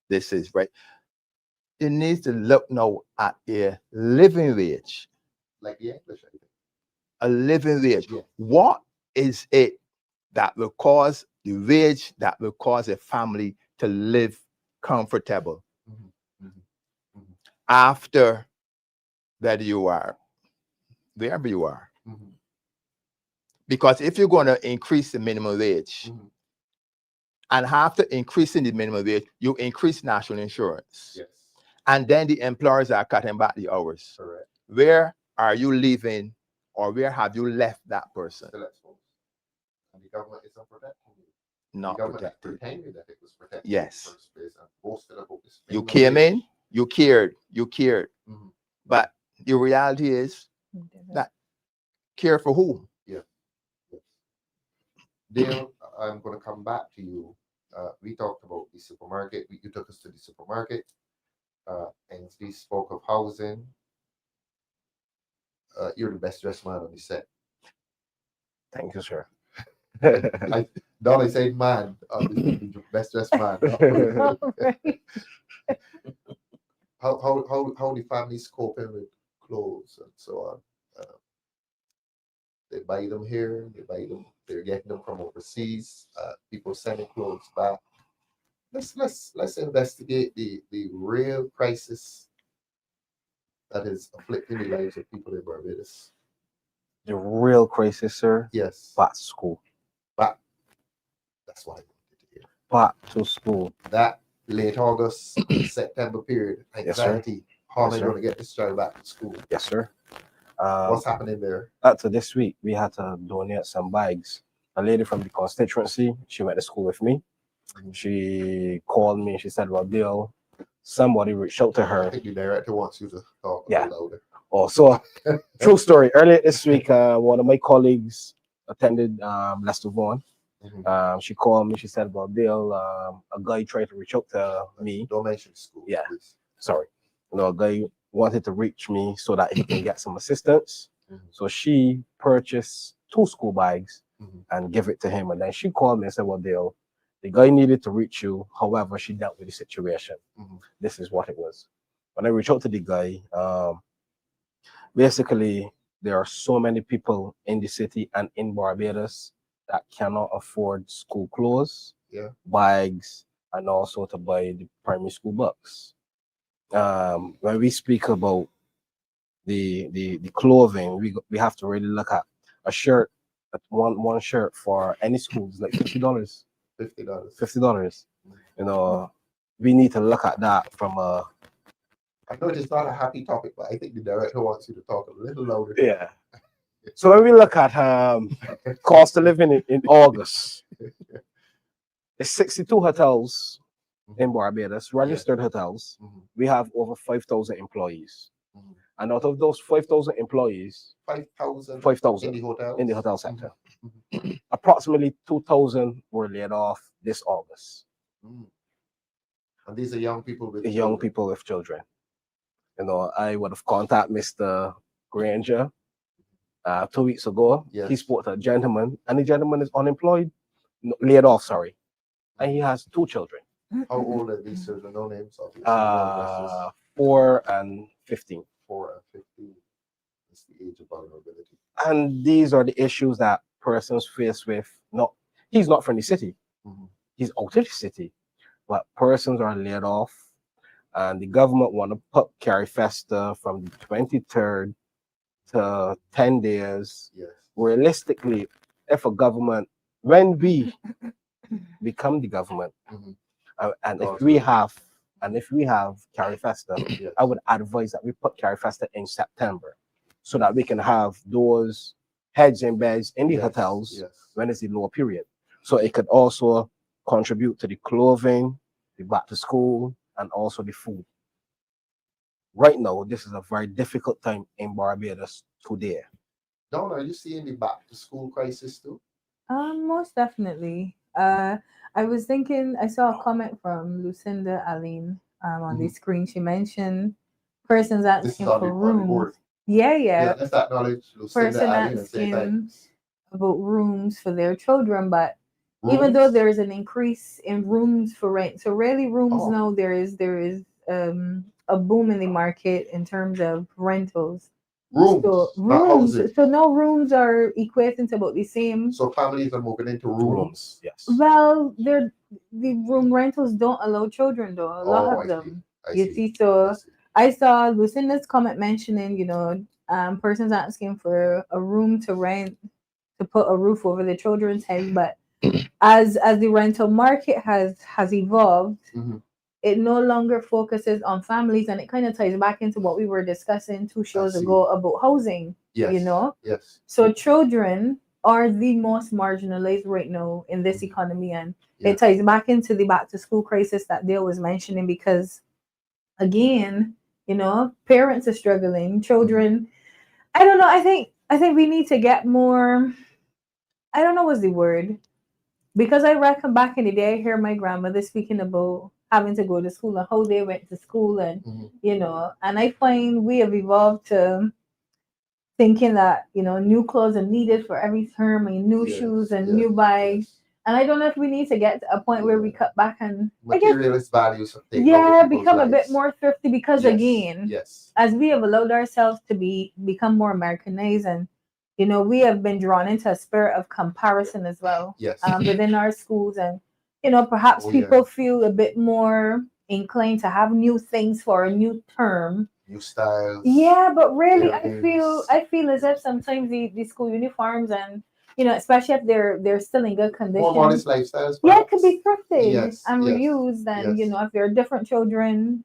is right. It needs to look now at a living wage. Like the English, I think. A living wage. Yes. What is it that will cause the wage that will cause a family to live comfortable. Mhm. After that, you are wherever you are. Mhm. Because if you're going to increase the minimum wage, Mhm. and after increasing the minimum wage, you increase national insurance. Yes, And then the employers are cutting back the hours. correct. Where are you leaving, or where have you left that person? Still exposed. And the government isn't protecting you. Not The government protected. pretended that it was protected Yes. in the first place and boasted about this. You minimum came wage. in, you cared, Mhm. but the reality is that care for who? Yes. Dale, I'm going to come back to you. We talked about the supermarket. You took us to the supermarket. Ensley spoke of housing. You're the best dressed man on the set. Thank you, sir. Dolly said man, the best dressed man. How the families coping with clothes and so on. They buy them here, they're getting them from overseas, people sending clothes back. Let's investigate the real crisis that is afflicting the lives of people in Barbados. The real crisis, sir. Yes. Back to school. Back. That's what I wanted to hear. Back to school. That late August, September period, Yes, sir. anxiety. How am Yes, I sir. going to get this child back to school? Yes, sir. What's happening there? After this week, we had to donate some bags. A lady from the constituency, she went to school with me. She called me. She said, well, Bill, somebody reached out to I her. think the director wants you to talk a Yeah. little louder. Oh, so true story. Earlier this week, one of my colleagues attended Lester Vaughan. She called me. She said, well, Bill, a guy tried to reach out to me. Don't mention school. Yeah. Please. Sorry. A guy wanted to reach me so that he can get some assistance. So she purchased 2 school bags and give it to him. And then she called me and said, well, Dale, the guy needed to reach you. However, she dealt with the situation. This is what it was. When I reached out to the guy, basically, there are so many people in the city and in Barbados that cannot afford school clothes, bags, and also to buy the primary school books. When we speak about the clothing, we have to really look at a shirt, one shirt for any school is like $50. $50. We need to look at that from a. I know it's not a happy topic, but I think the director wants you to talk a little louder. Yeah. So when we look at cost of living in August, there's 62 hotels in Barbados, registered hotels. We have over 5,000 employees. And out of those 5,000 employees, 5,000 in the hotel sector. Approximately 2,000 were laid off this August. And these are young people with people with children. I would have contacted Mr. Grainger 2 weeks ago. He spoke to a gentleman, and the gentleman is unemployed, laid off, sorry. And he has 2 children. How old are these children? No names, obviously. 4 and 15. 4 and 15. It's the age of vulnerability. And these are the issues that persons face with. He's not from the city. He's out of the city. But persons are laid off. And the government want to put Carrie Festa from the 23rd to 10 days. Realistically, if a government, when we become the government, and if we have Carrie Festa, I would advise that we put Carrie Festa in September, so that we can have those heads and beds in the hotels when it's the lower period. So it could also contribute to the clothing, the back to school, and also the food. Right now, this is a very difficult time in Barbados today. Dawn, are you seeing the back to school crisis too? Most definitely. I was thinking, I saw a comment from Lucinda Aline on the screen. She mentioned persons asking for rooms. Yeah. Let's acknowledge Lucinda Person Aline and say asking thanks. about rooms for their children, but even though there is an increase in rooms for rent, so really rooms now there is a boom in the market in terms of rentals. Rooms, So not rooms. houses. So now rooms are equating to about the same. So families are moving into rooms. Yes. Well, the room rentals don't allow children though. A lot Oh, of I see. them. I You see. see, so I see. I saw Lucinda's comment mentioning, persons asking for a room to rent to put a roof over the children's heads. But as the rental market has evolved, Mhm. it no longer focuses on families, and it kind of ties back into what we were discussing 2 shows see. ago about housing. Yes. You know, Yes. so children are the most marginalized right now in this economy, and Yeah. it ties back into the back to school crisis that Dale was mentioning, because again, parents are struggling, children. I don't know. I think we need to get more. I don't know what's the word, because I reckon back in the day, I hear my grandmother speaking about having to go to school and how they went to school, and and I find we have evolved to thinking that new clothes are needed for every term, and new Yes, shoes and yes, new bags. yes. And I don't know if we need to get to a point where we cut back and I guess Materialist values have taken over people's become a bit lives. more thrifty, because Yes, again, yes. as we have allowed ourselves to become more Americanized, and we have been drawn into a spirit of comparison as well. Yes. Within our schools, and perhaps Oh, people yeah. feel a bit more inclined to have new things for a new term. New styles. Yeah, but really, I earrings. feel as if sometimes the school uniforms, and especially if they're still in good More condition. modest lifestyles. Yeah, it perhaps. could be thrifted Yes, and yes, reused, and yes. if there are different children,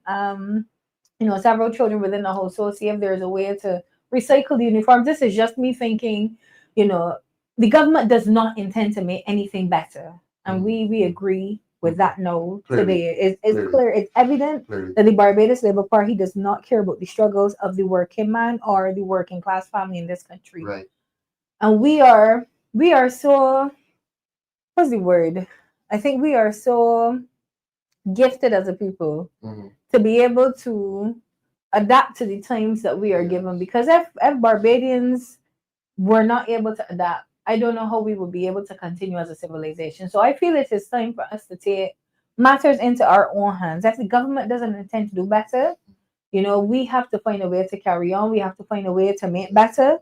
several children within the household, see if there's a way to recycle the uniforms. This is just me thinking, the government does not intend to make anything better, and we agree with that now today. It's clear, it's evident that the Barbados Labour Party does not care about the struggles of the working man or the working class family in this country. Right. And we are so, what's the word? I think we are so gifted as a people to be able to adapt to the times that we are given. Because if Barbadians were not able to adapt, I don't know how we will be able to continue as a civilization. So I feel it is time for us to take matters into our own hands. If the government doesn't intend to do better, we have to find a way to carry on. We have to find a way to make better.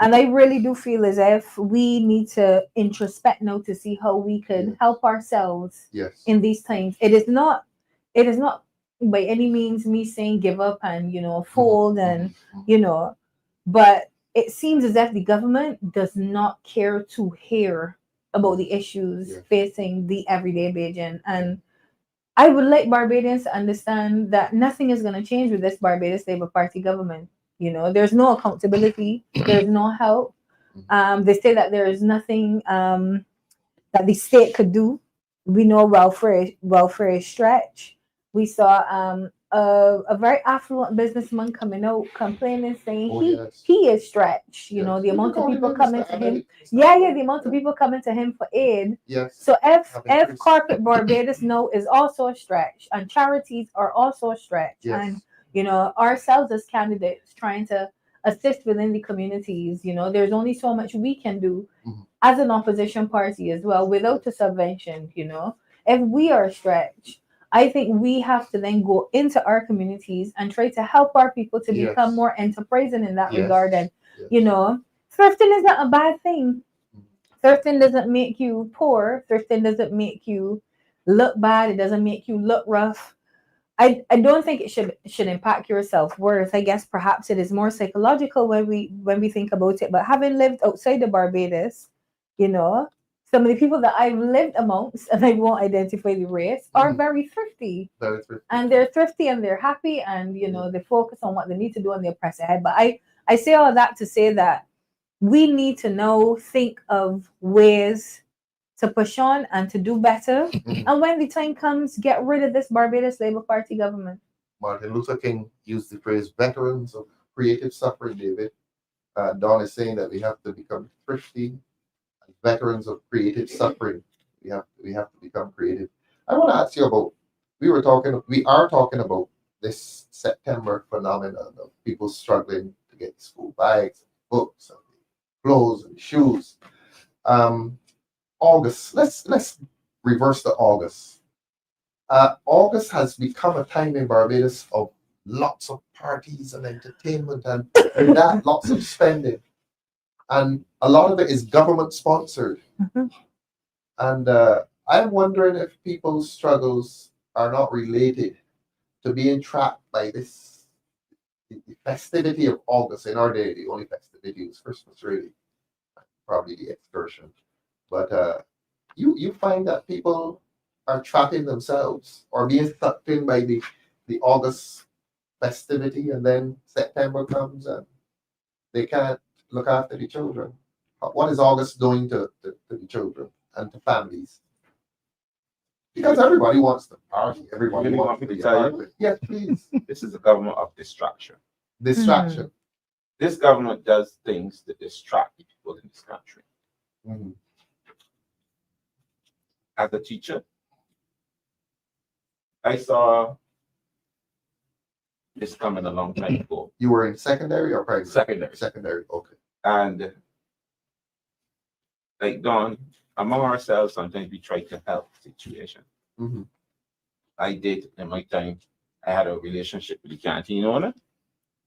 And I really do feel as if we need to introspect now to see how we could help ourselves in these times. It is not by any means me saying give up and fold and but it seems as if the government does not care to hear about the issues facing the everyday Bajan. And I would like Barbadians to understand that nothing is going to change with this Barbados Labour Party government. There's no accountability, there's no help. They say that there is nothing that the state could do. We know welfare is stretched. We saw a very affluent businessman coming out complaining, saying he is stretched. The amount of people coming to him. The amount of people coming to him for aid. Yes. So if corporate Barbados now is also stretched, and charities are also stretched, and ourselves as candidates trying to assist within the communities, there's only so much we can do as an opposition party as well without a subvention. If we are stretched, I think we have to then go into our communities and try to help our people to become more enterprising in that regard. And thrifting is not a bad thing. Thrifting doesn't make you poor. Thrifting doesn't make you look bad. It doesn't make you look rough. I don't think it should impact your self-worth. I guess perhaps it is more psychological when we think about it. But having lived outside of Barbados, some of the people that I've lived amongst, and I won't identify the race, are very thrifty. Very thrifty. And they're thrifty and they're happy, and they focus on what they need to do and they press ahead. But I say all that to say that we need to now think of ways to push on and to do better. And when the time comes, get rid of this Barbados Labour Party government. Martin Luther King used the phrase veterans of creative suffering, David. Don is saying that we have to become thrifty, veterans of creative suffering. We have to become creative. I want to ask you about, we are talking about this September phenomenon of people struggling to get school bags, books, and clothes and shoes. August. Let's reverse to August. August has become a time in Barbados of lots of parties and entertainment, and with that, lots of spending. And a lot of it is government sponsored. And I'm wondering if people's struggles are not related to being trapped by this the festivity of August. In our day, the only festivity was Christmas, really, probably the excursion. But you find that people are trapping themselves or being sucked in by the August festivity, and then September comes and they can't look after the children. What is August doing to the children and to families? Because everybody wants to party, everybody Really wants want me to to be tell you? part of it. Yes, please. This is a government of distraction. Distraction. This government does things to distract the people in this country. Mhm. As a teacher, I saw this coming a long time ago. You were in secondary or primary? Secondary. Secondary, okay. And like Don, among ourselves, sometimes we try to help the situation. Mhm. I did in my time. I had a relationship with the canteen owner,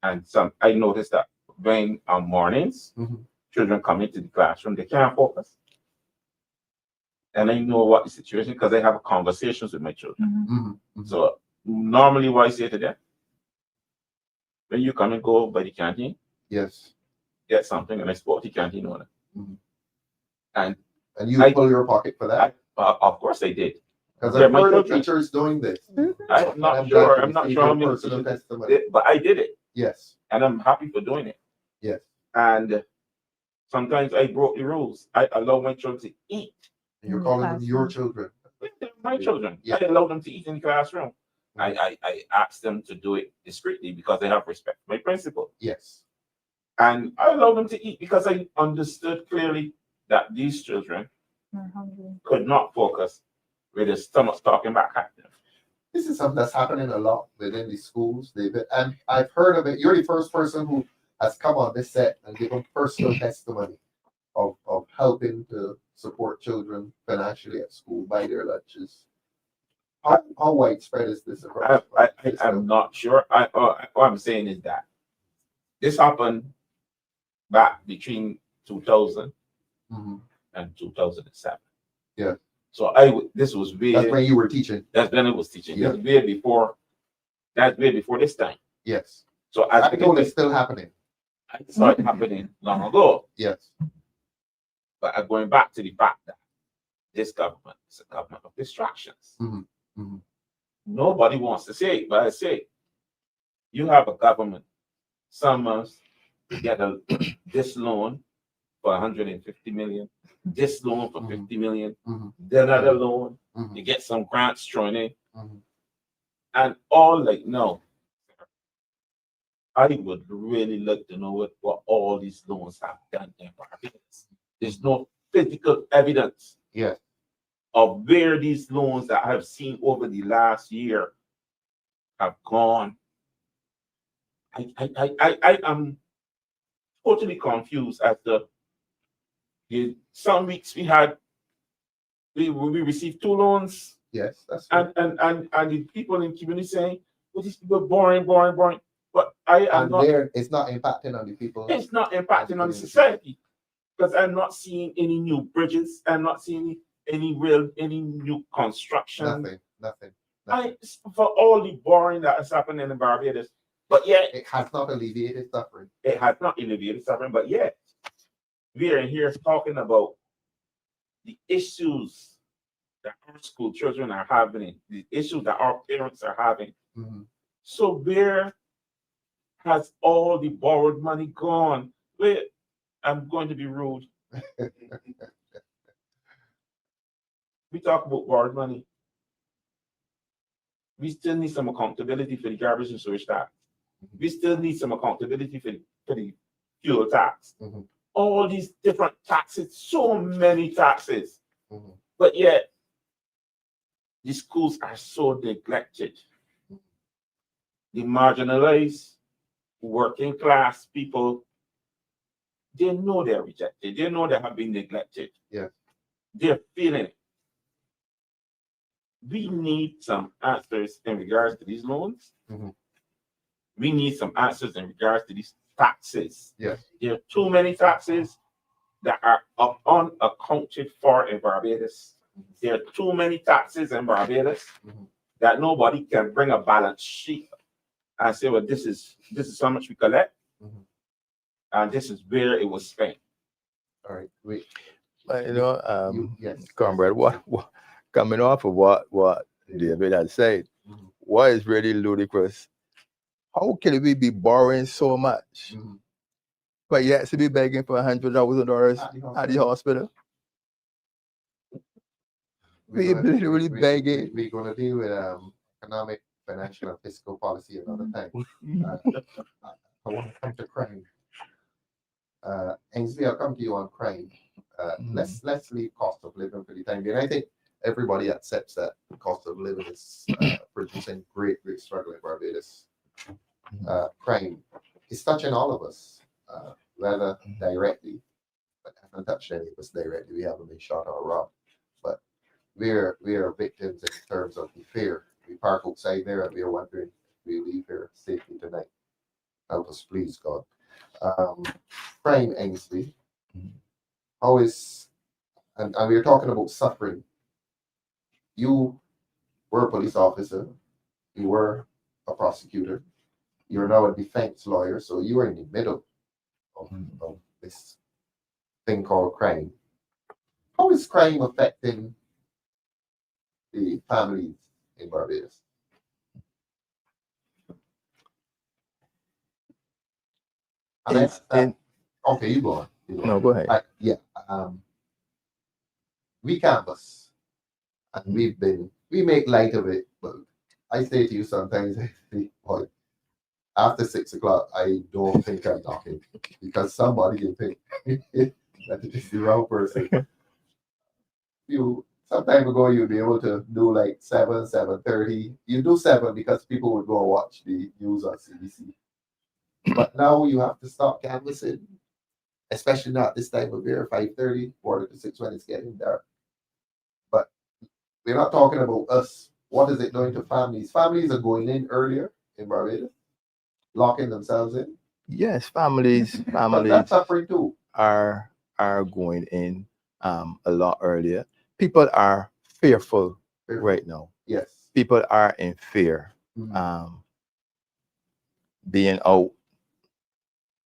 and I noticed that when on mornings, Mhm. children come into the classroom, they can't focus. And I know what the situation because I have conversations with my children. Mhm. Mhm. So normally, what I say to them, when you come and go by the canteen, Yes. get something, and I spoke to the canteen owner. Mhm. And you pull your pocket for that? Of course I did. Because Yeah, I've my heard of children. teachers doing this. I'm not I'm sure. glad I'm to not receive sure how your many personal teachers testimony. did, but I did it, Yes. and I'm happy for doing it. Yes. And sometimes I broke the rules. I allow my children to eat. And you're In the calling them your classroom. children. They're my children. Yeah. I allow them to eat in the classroom. Mhm. I ask them to do it discreetly because they have respect for my principal. Yes. And I allow them to eat because I understood clearly that these children They're hungry. could not focus with their stomachs talking back at them. This is something that's happening a lot within the schools, David. And I've heard of it. You're the first person who has come on this set and given personal testimony of helping to support children financially at school, buy their lunches. How widespread is this across? I'm not sure. What I'm saying is that this happened back between 2000 Mhm. and 2007. Yeah. So this was way. That's when you were teaching. That's when I was teaching. Yeah. This was way before. That's way before this time. Yes. So as I know it's still happening. it started happening long ago. Yes. But I'm going back to the fact that this government is a government of distractions. Mhm. Mhm. Nobody wants to say it, but I say, you have a government. Some months you get this loan for 150 million, this loan for 50 million, Mhm. then another loan. Mhm. You get some grants thrown in, Mhm. and all like no. I would really like to know what all these loans have done in Barbados. There's no physical evidence Yes. of where these loans that I have seen over the last year have gone. I am totally confused as to some weeks we received 2 loans, Yes. That's true. and the people in the community saying, well, these people boring. But I am And not. there, it's not impacting on the people. It's not impacting on the society because I'm not seeing any new bridges. I'm not seeing any new construction. Nothing. For all the boring that is happening in Barbados, but yet It has not alleviated suffering. it has not alleviated suffering. But yet we are here talking about the issues that our school children are having, the issues that our parents are having. Mhm. So where has all the borrowed money gone? Where I'm going to be rude. We talk about borrowed money. We still need some accountability for the garbage and sewage tax. We still need some accountability for the fuel tax. Mhm. All these different taxes, so many taxes. Mhm. But yet, the schools are so neglected. The marginalized, working class people, they know they're rejected. They know they have been neglected. Yeah. They're feeling it. We need some answers in regards to these loans. Mhm. we need some answers in regards to these taxes. Yes. There are too many taxes that are unaccounted for in Barbados. There are too many taxes in Barbados that nobody can bring a balance sheet and say, well, this is how much we collect, and this is where it was spent. All right. Wait. But Yes. comrade, what coming off of what David had said, what is really ludicrous? How can we be borrowing so much, but yet to be begging for $100,000 at the hospital? We literally begging. We're going to deal with economic, financial, and fiscal policy another time. I want to come to crime. Ensley, I'll come to you on crime. Let's leave cost of living for the time being. I think everybody accepts that the cost of living is producing great struggle in Barbados. Crime is touching all of us, whether directly, but haven't touched any of us directly. We haven't been shot or robbed, but we are victims in terms of the fear. We park outside there and we are wondering if we leave here safely tonight. Help us, please, God. Crime, Ensley. How is, and we are talking about suffering. You were a police officer. You were a prosecutor. You're now a defense lawyer, so you are in the middle of this thing called crime. How is crime affecting the families in Barbados? Okay, you go on. No, go ahead. We canvass, and we make light of it, but I say to you sometimes, boy, after 6 o'clock, I don't think I'm knocking because somebody will think that it is the wrong person. Some time ago, you'd be able to do like 7:30. You do 7 because people would go and watch the news on CBC. But now you have to stop canvassing, especially not this time of year, 5:30, 4 to 6 when it's getting dark. But we're not talking about us. What is it doing to families? Families are going in earlier in Barbados, locking themselves in. Yes, families But that's suffering too. are going in a lot earlier. People are fearful right now. Yes. People are in fear. Being out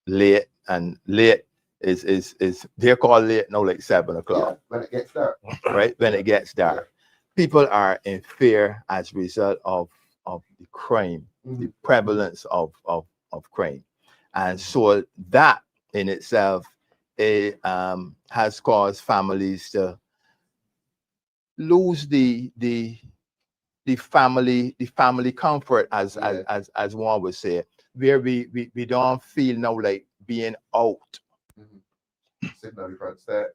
late, and late is they're called late now, like 7 o'clock. Yeah, when it gets dark. Right? When it gets dark. People are in fear as a result of the crime, the prevalence of crime. And so that in itself has caused families to lose the family comfort, as one would say, where we don't feel now like being out. Sitting on the front steps.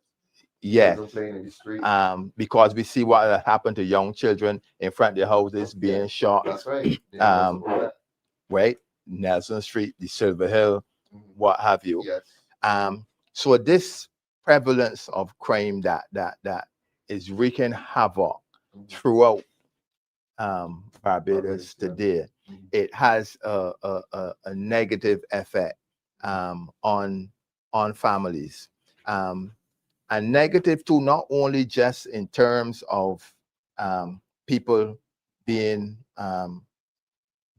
Yeah. Playing in the street. Because we see what happened to young children in front of their houses being shot. That's right. Right? Nelson Street, the Silver Hill, what have you. Yes. So this prevalence of crime that is wreaking havoc throughout Barbados today, it has a negative effect on families. And negative too, not only just in terms of people being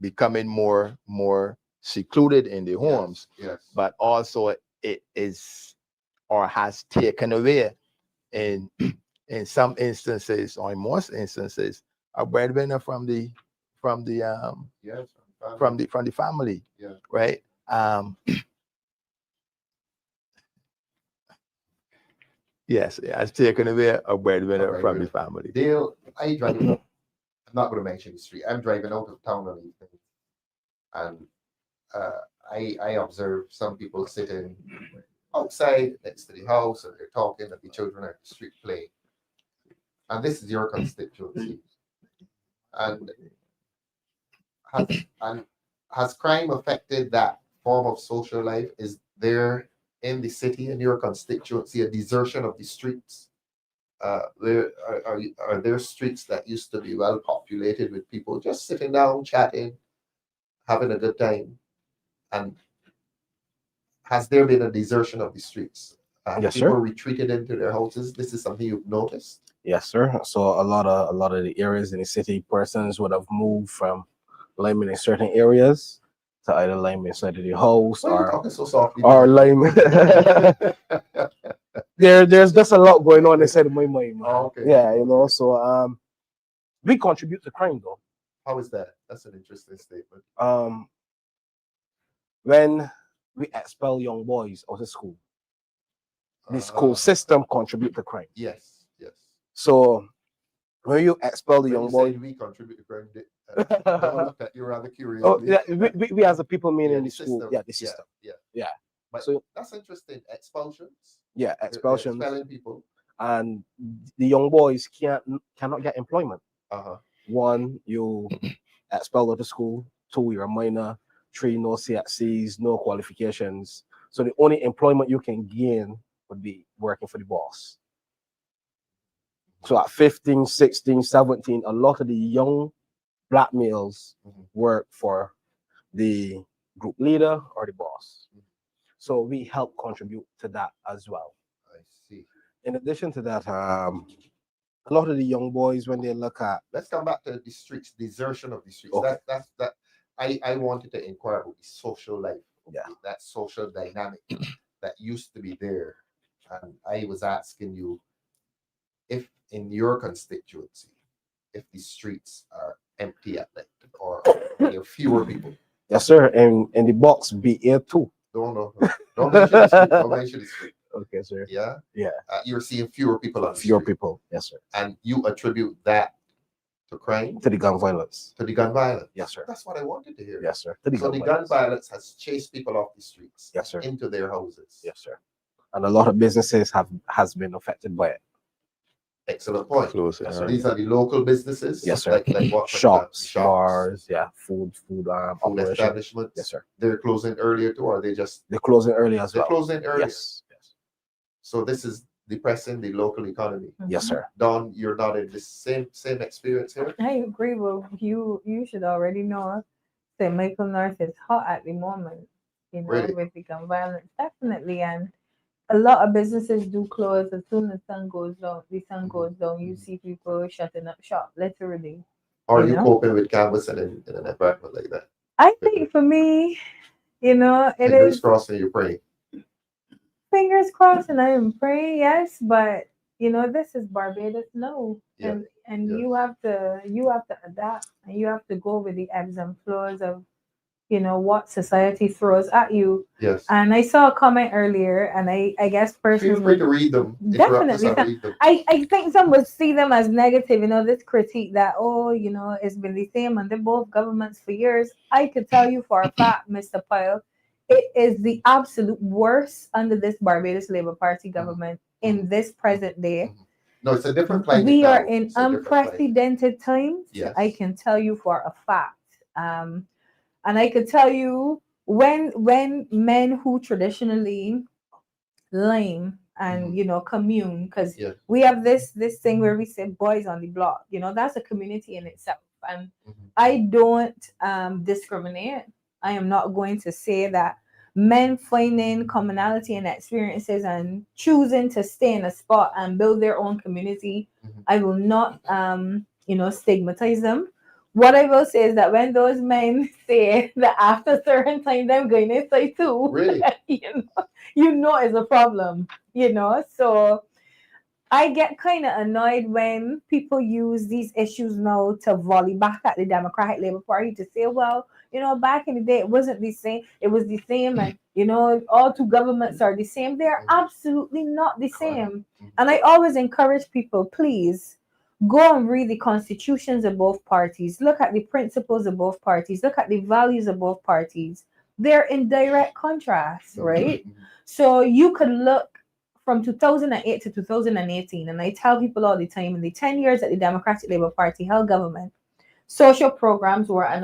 becoming more secluded in their homes, but also it is or has taken away in some instances, or in most instances, a breadwinner from the family, right? Yes, it has taken away a breadwinner from the family. Dale, I drive. I'm not going to mention the street. I'm driving out of town on evening, and I observe some people sitting outside next to the house, and they're talking, and the children are at the street playing. And this is your constituency. And has crime affected that form of social life? Is there in the city, in your constituency, a desertion of the streets? Are there streets that used to be well populated with people just sitting down, chatting, having a good time? And has there been a desertion of the streets? Yes, People sir. retreated into their houses. This is something you've noticed. Yes, sir. So a lot of the areas in the city, persons would have moved from living in certain areas to either live inside of the house Why are you talking so softly? or live. There's just a lot going on inside of my mind. Man. Oh, okay. Yeah, you know. So we contribute to crime though. How is that? That's an interesting statement. When we expel young boys out of school, the school system contribute to crime. Yes, yes. So when you expel the When young you boy, said we contribute to crime. Don't look at you rather curious. oh yeah, we as a people mean Yeah, in the the school, system. yeah, the system, Yeah. yeah. But So that's interesting. Expulsions. yeah, They're expulsions, expelling people. and the young boys cannot get employment. Uh-huh. One, you expelled out of school. Two, you're a minor. Three, no CXCs, no qualifications. So the only employment you can gain would be working for the boss. So at 15, 16, 17, a lot of the young black males work for the group leader or the boss. So we help contribute to that as well. I see. In addition to that, a lot of the young boys, when they look at, Let's come back to the streets, desertion of the streets. Okay. That I wanted to inquire about the social life, Yeah. that social dynamic that used to be there. And I was asking you if in your constituency, if the streets are empty at night or there are fewer people. yes, sir, and in the box BA2. Don't mention the street. Don't mention the street. Okay, sir. Yeah. Yeah. You're seeing fewer people on the Fewer street. people, yes, sir. And you attribute that to crime, To the gun violence. to the gun violence. Yes, sir. That's what I wanted to hear. Yes, sir. To the So gun the gun violence. violence has chased people off the streets Yes, sir. into their houses. Yes, sir. And a lot of businesses has been affected by it. Excellent point. Close it. Yes, So sir. these are the local businesses. Yes, sir. Like what? Shops, Shops, bars, yeah, food food operation. establishments. Yes, sir. They're closing earlier too, or they just They're closing early as they're well. closing earlier. Yes, yes, So this is depressing the local economy. yes, sir. Don, you're not in the same experience here. I agree with you. You should already know that Michael North is hot at the moment, you know, Really? with the gun violence. Definitely. And a lot of businesses do close as soon as sun goes down. The sun goes down, you see people shutting up shop, literally. Are You you know? coping with canvassing in an environment like that? I think for me, you know, it Fingers is crossed and you're praying. fingers crossed and I am praying, yes, but you know, this is Barbados, no. Yeah, And yeah. you have to adapt and you have to go with the ebbs and flows of, you know, what society throws at you. Yes. And I saw a comment earlier, and I guess persons Feel free would to read them. Interrupt us definitely. and read them. I think some would see them as negative, you know, this critique that, oh, you know, it's been the same under both governments for years. I could tell you for a fact, Mr. Pyle, it is the absolute worst under this Barbados Labour Party government in this present day. No, it's a different climate. We now. are in It's a different climate. unprecedented times. Yes. I can tell you for a fact. And I could tell you when men who traditionally lame and you know commune, because Yeah. we have this thing where we say boys on the block, you know, that's a community in itself. And I don't discriminate. I am not going to say that men finding commonality and experiences and choosing to stay in a spot and build their own community, I will not you know, stigmatize them. What I will say is that when those men say that after a certain time them going inside too, Really? you know it's a problem, you know. So I get kind of annoyed when people use these issues now to volley back at the Democratic Labour Party to say, well, you know, back in the day it wasn't the same, it was the same, and you know, all two governments are the same. They're absolutely not the same. And I always encourage people, please go and read the constitutions of both parties. Look at the principles of both parties. Look at the values of both parties. They're in direct contrast, right? So you could look from 2008 to 2018, and I tell people all the time, in the 10 years that the Democratic Labour Party held government, social programs were at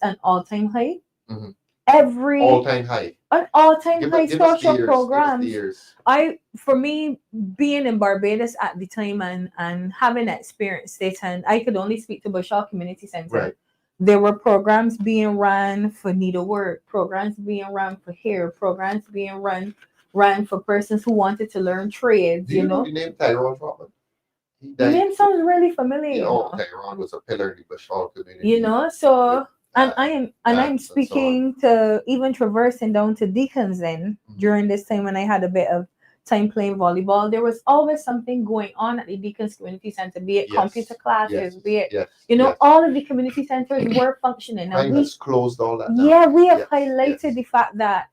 an all-time high. Every All-time high. an all-time Give high us the social years, programs. give us the years. For me, being in Barbados at the time and having experienced it, and I could only speak to Bushall Community Center. Right. there were programs being run for needlework, programs being run for hair, programs being run for persons who wanted to learn trades. Do you know the name Tyrone Chapman? The name sounds really familiar. You know, Tyrone was a pillar in the Bashal community. You know, so and I'm so speaking to even traversing down to Deacons then during this time when I had a bit of time playing volleyball. There was always something going on at the Deacons Community Center, be it computer classes, be it all of the community centers were functioning. Now we closed all that down. Yeah, we have highlighted the fact that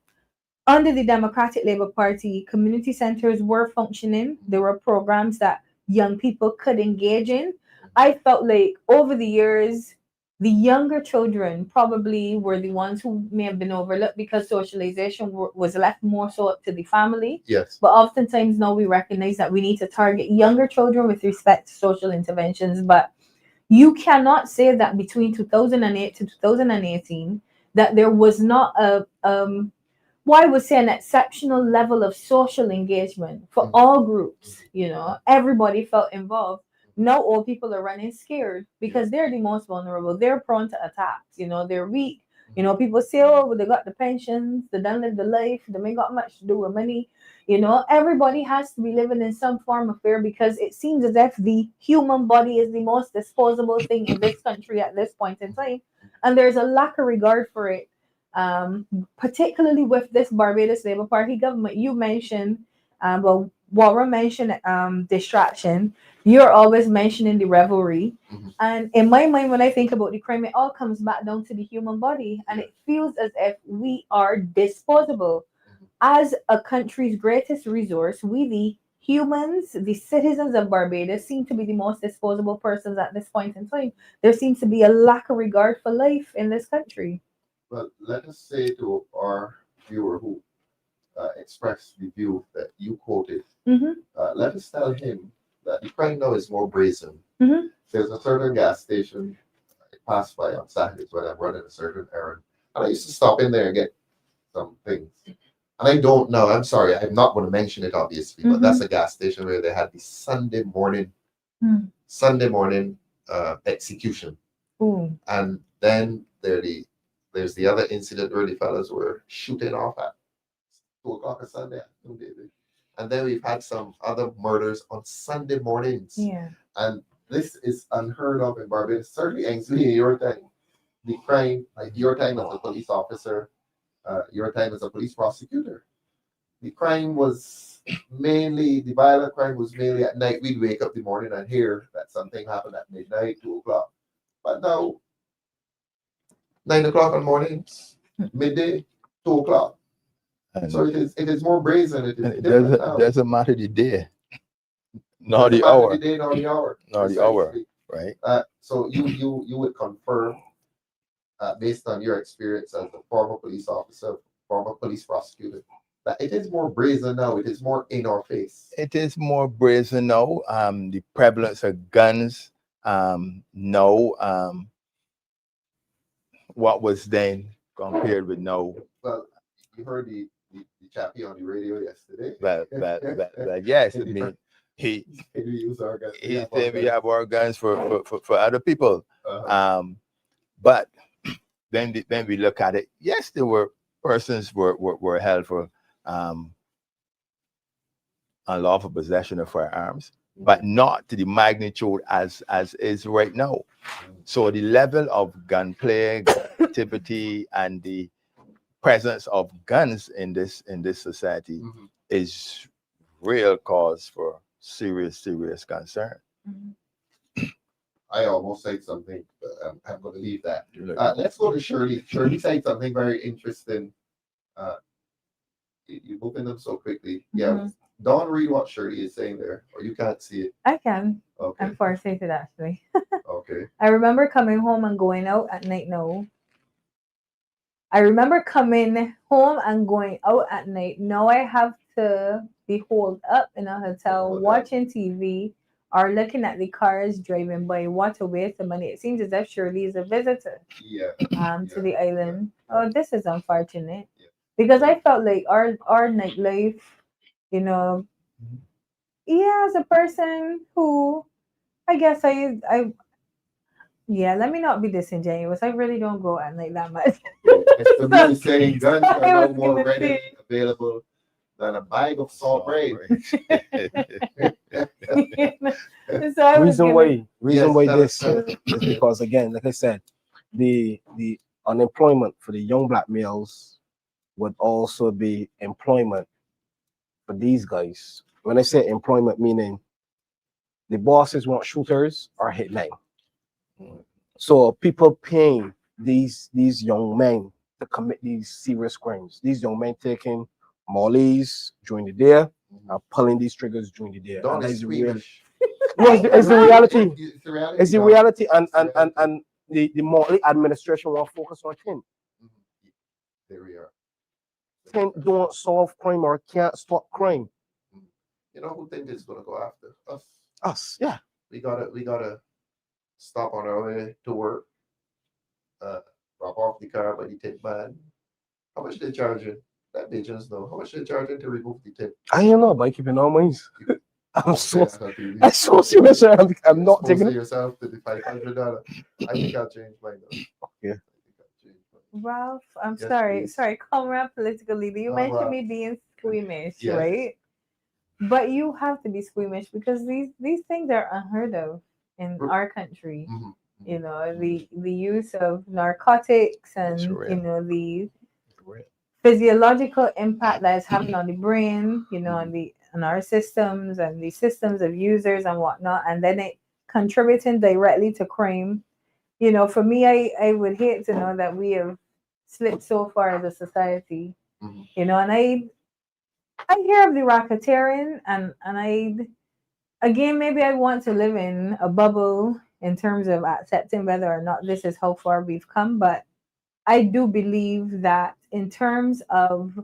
under the Democratic Labour Party, community centers were functioning. There were programs that young people could engage in. I felt like over the years, the younger children probably were the ones who may have been overlooked because socialization was left more so up to the family. Yes. But oftentimes now we recognize that we need to target younger children with respect to social interventions. But you cannot say that between 2008 to 2018 that there was not I would say an exceptional level of social engagement for all groups. You know, everybody felt involved. Now old people are running scared because they're the most vulnerable. They're prone to attacks. You know, they're weak. You know, people say, oh, they got the pensions, they don't live the life, they ain't got much to do with money. You know, everybody has to be living in some form of fear because it seems as if the human body is the most disposable thing in this country at this point in time. And there's a lack of regard for it. Particularly with this Barbados Labour Party government. You mentioned, Walrond mentioned distraction. You're always mentioning the revelry. And in my mind, when I think about the crime, it all comes back down to the human body. And it feels as if we are disposable. As a country's greatest resource, we, the humans, the citizens of Barbados, seem to be the most disposable persons at this point in time. There seems to be a lack of regard for life in this country. Well, let us say to our viewer who expressed the view that you quoted, let us tell him that the crime now is more brazen. There's a certain gas station I pass by on Saturdays when I'm running a certain errand, and I used to stop in there and get some things. And I don't know, I'm sorry, I'm not going to mention it obviously, but that's a gas station where they had the Sunday morning execution. And then there's the other incident where the fellas were shooting off at 2 o'clock on Sunday afternoon, David. And then we've had some other murders on Sunday mornings. And this is unheard of in Barbados. Certainly, Ensley, in your time, the crime, like your time as a police officer, your time as a police prosecutor, the crime was mainly, the violent crime was mainly at night. We'd wake up the morning and hear that something happened at midnight, 2 o'clock. But now, 9 o'clock in the morning, midday, 2 o'clock. So it is more brazen. It doesn't matter the day, nor the hour. The day, nor the hour. Nor the hour, right? So you would confirm, based on your experience as a former police officer, former police prosecutor, that it is more brazen now. It is more in our face. It is more brazen now. The prevalence of guns now. What was then compared with now? Well, you heard the chappie on the radio yesterday. But yes, I mean, he use our guns. He said we have our guns for other people. But then we look at it. Yes, there were persons were held for unlawful possession of firearms, but not to the magnitude as is right now. So the level of gunplay, activity, and the presence of guns in this society is real cause for serious concern. I almost said something, but I'm going to leave that. Let's go to Shirley. Shirley said something very interesting. You're moving them so quickly. Yeah. Don't read what Shirley is saying there, or you can't see it. I can. Okay. I'm farsighted actually. Okay. I remember coming home and going out at night. No. I remember coming home and going out at night. Now I have to be holed up in a hotel watching TV or looking at the cars driving by. What a waste of money. It seems as if Shirley is a visitor to the island. Oh, this is unfortunate. Because I felt like our nightlife, you know, as a person who I guess Yeah, let me not be disingenuous. I really don't go at night that much. It's the So, me saying guns are I no was more gonna readily say- available than a bag of salt brain. So I was reason gonna- why Yes, why tell us, this tell us. is because, again, like I said, the unemployment for the young black males would also be employment for these guys. When I say employment, meaning the bosses want shooters or hitmen. So people paying these young men to commit these serious crimes. These young men taking mollies during the day and pulling these triggers during the day. Don And that is is the real. squeamish. No, it's the reality. It's the reality. It's the Don. reality, and It's the reality. and the Morley administration will focus on him. There we are. Him don't solve crime or can't stop crime. You know who think it's gonna go after us? Us, yeah. We gotta stop on our way to work. Drop off the car by the tip man. How much they charging? That they just know. How much they charging to remove the tip? I don't know, but I keep it on mine. I'm so I'm I'm so serious. I'm not taking it. yourself to the $500. I think I'll change mine though. Yeah. I think I'll change mine. Ralph, I'm Yes, sorry. please. Sorry, comrade political leader. You mentioned Ralph. me being squeamish, Yes. right? But you have to be squeamish because these things are unheard of in our country. Mhm. You know, the use of narcotics and That's real. you know the physiological impact that is having on the brain, you know, on our systems and the systems of users and whatnot, and then it contributing directly to crime. You know, for me, I would hate to know that we have slipped so far as a society. Mhm. You know, and I hear of the racketeering, and I again maybe I want to live in a bubble in terms of accepting whether or not this is how far we've come, but I do believe that in terms of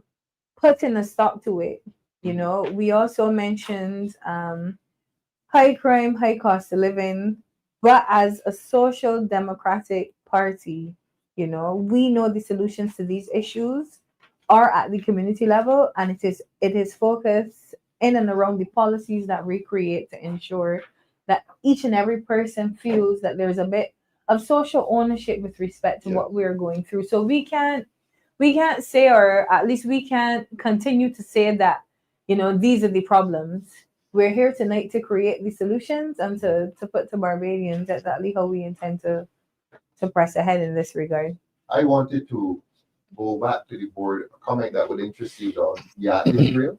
putting a stop to it, you know, we also mentioned high crime, high cost of living, but as a social democratic party, you know, we know the solutions to these issues are at the community level, and it is focused in and around the policies that we create to ensure that each and every person feels that there's a bit of social ownership with respect to what we're going through. So we can't say, or at least we can't continue to say that, you know, these are the problems. We're here tonight to create the solutions and to put to Barbadians exactly how we intend to press ahead in this regard. I wanted to go back to the board, a comment that would interest you, Don. Yeah, Israel.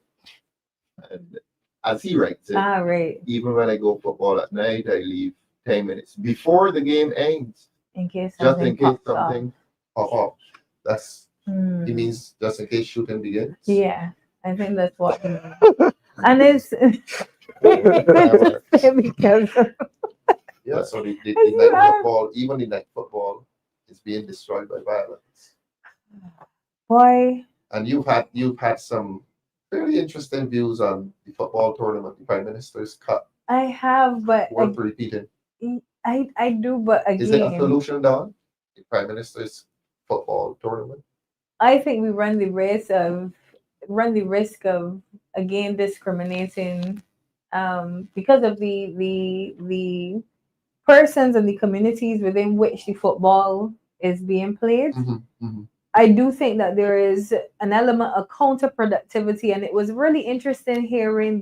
And as he writes it, Right. even when I go football at night, I leave 10 minutes before the game ends, In case just in something case pops off. something pop up. That's Hmm. he means just in case shooting begins. Yeah, I think that's what he means. And it's because Yeah, so the As you night are. football, even the night football, is being destroyed by violence. boy, And you've had some very interesting views on the football tournament, the Prime Minister's Cup. I have, but Worth repeating. I do, but Is it a again, solution, Don? The Prime Minister's football tournament? I think we run the risk of again discriminating because of the persons and the communities within which the football is being played. I do think that there is an element of counterproductivity, and it was really interesting hearing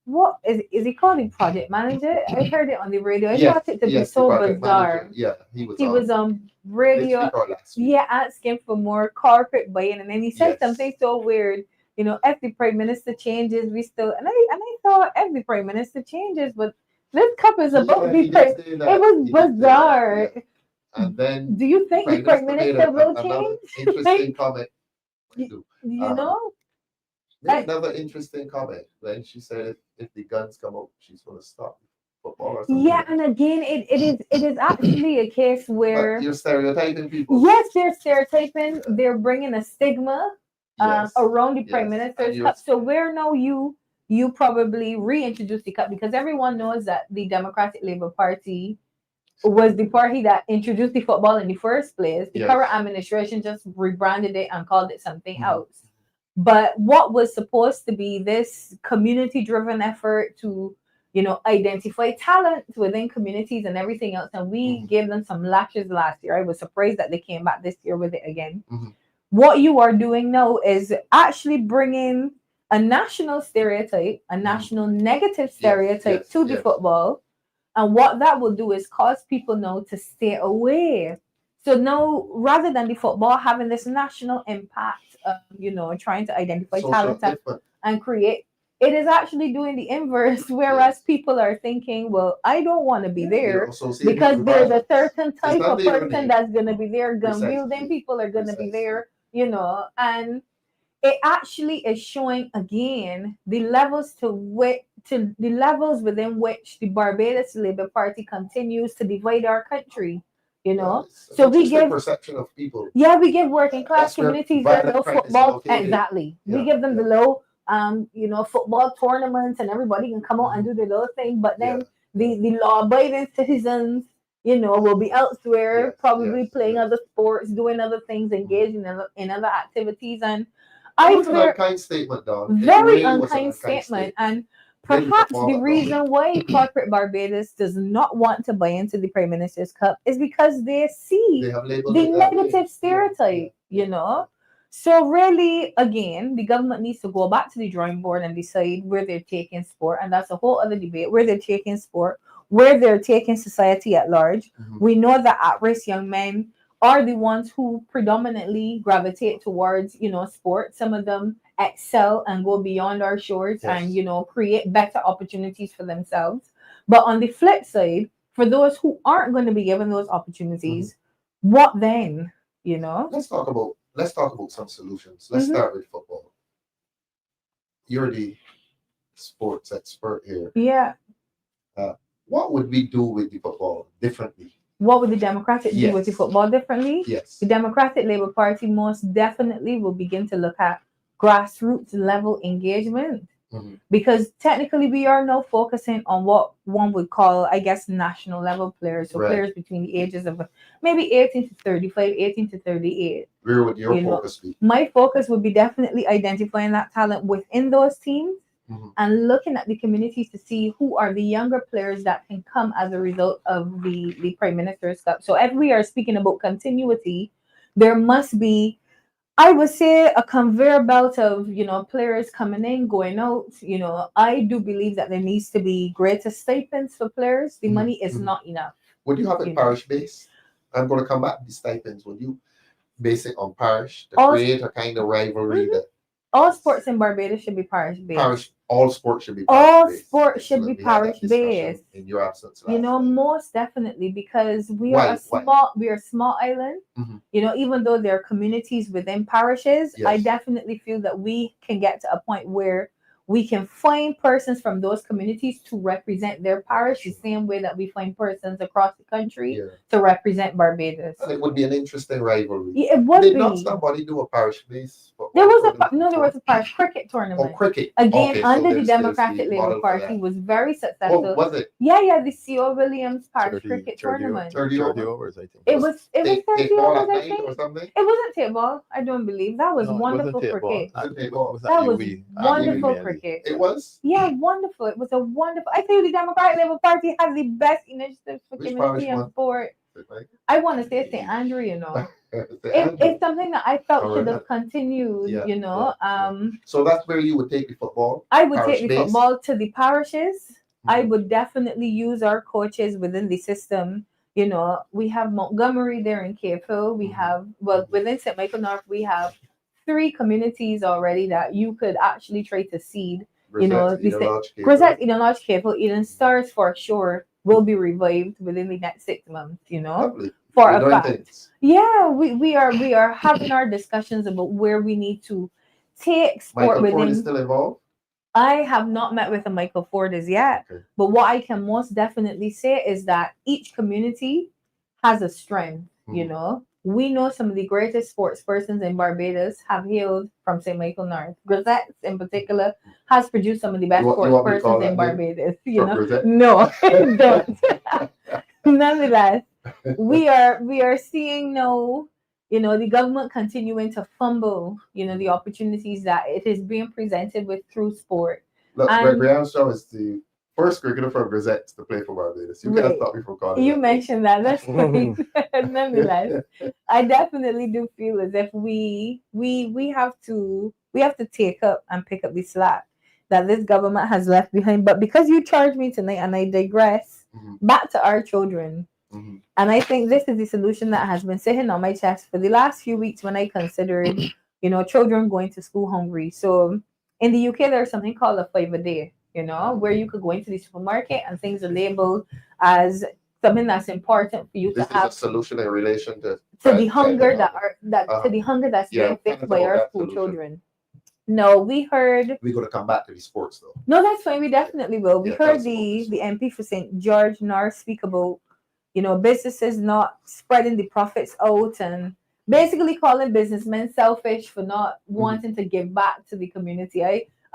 what is he called, the project manager? I heard it on the radio. I thought it to be so the project bizarre. manager. Yeah, he He was on this radio. week or last week. Yeah, asking for more corporate buy-in, and then he said Yes. something so weird. You know, if the prime minister changes, we still. And I thought if the prime minister changes, but this cup is about he the prime. did say that. It was He did say that, bizarre. yeah. And then Do you think the prime minister will change? Interesting comment. You know, Made another interesting comment when she said if the guns come out, she's going to stop football or something. yeah, and again, it is actually a case where But you're stereotyping people. yes, they're stereotyping. They're bringing a stigma Yes. around the prime Yes. minister's And cup. So where now you probably reintroduce the cup, because everyone knows that the Democratic Labour Party was the party that introduced the football in the first place. The Yes. current administration just rebranded it and called it something else. But what was supposed to be this community-driven effort to, identify talent within communities and everything else. And we gave them some lashes last year. I was surprised that they came back this year with it again. What you are doing now is actually bringing a national stereotype, a national negative stereotype to the football. And what that will do is cause people now to stay away. So now, rather than the football having this national impact, trying to identify talent and create, it is actually doing the inverse. Whereas people are thinking, well, I don't want to be there because there's a certain type of person that's going to be there. Gun wielding people are going to be there, and it actually is showing again the levels the levels within which the Barbados Labour Party continues to divide our country. So we give perception of people. Yeah, we give working class communities their low football. Exactly. Yeah, we give them the low football tournaments, and everybody can come out and do their little thing. But then the law-abiding citizens, will be elsewhere, probably playing other sports, doing other things, engaging in other activities. And It was an unkind statement, Don. Very unkind statement. And perhaps the reason why corporate Barbados does not want to buy into the Prime Minister's Cup is because they see the negative stereotype, So really, again, the government needs to go back to the drawing board and decide where they're taking sport. And that's a whole other debate, where they're taking sport, where they're taking society at large. We know that at-risk young men are the ones who predominantly gravitate towards, sport. Some of them excel and go beyond our shores and, create better opportunities for themselves. But on the flip side, for those who aren't going to be given those opportunities, what then, Let's talk about some solutions. Let's start with football. You're the sports expert here. Yeah. What would we do with the football differently? What would the Democratic do with the football differently? Yes. The Democratic Labour Party most definitely will begin to look at grassroots level engagement. Because technically we are now focusing on what one would call, I guess, national level players. So players between the ages of maybe 18 to 35, 18 to 38. Where would your focus be? My focus would be definitely identifying that talent within those teams and looking at the communities to see who are the younger players that can come as a result of the Prime Minister's Cup. So if we are speaking about continuity, there must be, I would say, a conveyor belt of, players coming in, going out. I do believe that there needs to be greater stipends for players. The money is not enough. Would you have it parish based? I'm going to come back to the stipends. Would you base it on parish to create a kind of rivalry that all sports in Barbados should be parish based? All sports should be parish based. All sports should be parish based. In your absence, most definitely, because we are a small island. Even though there are communities within parishes, I definitely feel that we can get to a point where we can find persons from those communities to represent their parish the same way that we find persons across the country to represent Barbados. And it would be an interesting rivalry. It would be. Did not somebody do a parish base? There was a parish cricket tournament. Oh, cricket. Again, under the Democratic Labour Party was very successful. Oh, was it? Yeah, the C.O. Williams parish cricket tournament. 30 overs, I think. It was 30 overs, I think. Or something? It wasn't table, I don't believe. That was wonderful cricket. That was wonderful cricket. It was? Yeah, wonderful. It was a wonderful. I think the Democratic Labour Party has the best initiatives for community and sport. I want to say St. Andrew, it's something that I felt should have continued, So that's where you would take the football? I would take the football to the parishes. I would definitely use our coaches within the system. We have Montgomery there in Cape Hill. We have, within St. Michael North, we have 3 communities already that you could actually try to seed. Grisette, Eden Lodge, Cape Hill, Eden Stars for sure will be revived within the next 6 months, for a fact. Yeah, we are having our discussions about where we need to take sport Michael Ford is still involved? I have not met with a Michael Ford as yet, but what I can most definitely say is that each community has a strength, We know some of the greatest sports persons in Barbados have hailed from St. Michael North. Grisette, in particular, has produced some of the best sports persons in Barbados. No, don't. Nonetheless, we are seeing now, the government continuing to fumble, the opportunities that it is being presented with through sport. Look, Gregory Armstrong is the first cricketer from Grisettes to play for Barbados. You Right. can't stop me from calling You that. mentioned that. That's fine. Nonetheless, I definitely do feel as if we have to take up and pick up the slack that this government has left behind. But because you charged me tonight, and I digress back to our children, and I think this is the solution that has been sitting on my chest for the last few weeks when I considered, children going to school hungry. So in the UK, there's something called a 5 a day. Where you could go into the supermarket and things are labeled as something that's important for you This to is have a solution in relation to the hunger to the hunger that's being fixed by our school children. No, we heard. We're going to come back to the sports though. No, that's fine. We definitely will. We Yeah, heard that's the MP for St. George North speak about businesses not spreading the profits out and basically calling businessmen selfish for not wanting to give back to the community.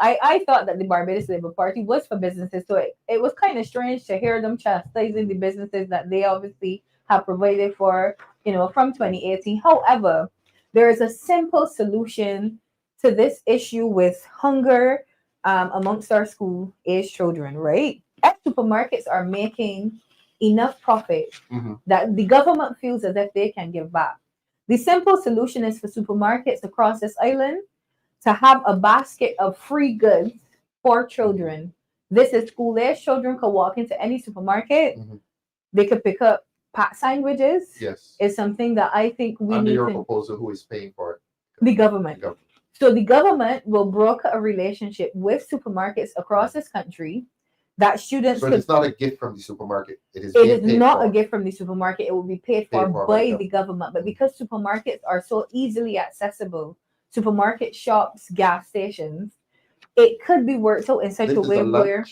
I thought that the Barbados Labour Party was for businesses, so it was kind of strange to hear them chastising the businesses that they obviously have provided for, from 2018. However, there is a simple solution to this issue with hunger amongst our school-age children, right? If supermarkets are making enough profit that the government feels as if they can give back, the simple solution is for supermarkets across this island to have a basket of free goods for children. This is school-age children could walk into any supermarket. They could pick up packed sandwiches. Yes. It's something that I think we Under need your to. proposal, who is paying for it? The government. So the government will broker a relationship with supermarkets across this country that students. So it's not a gift from the supermarket. It is not a gift from the supermarket. It will be paid for by the government. But because supermarkets are so easily accessible, supermarket shops, gas stations, it could be worked out in such a way where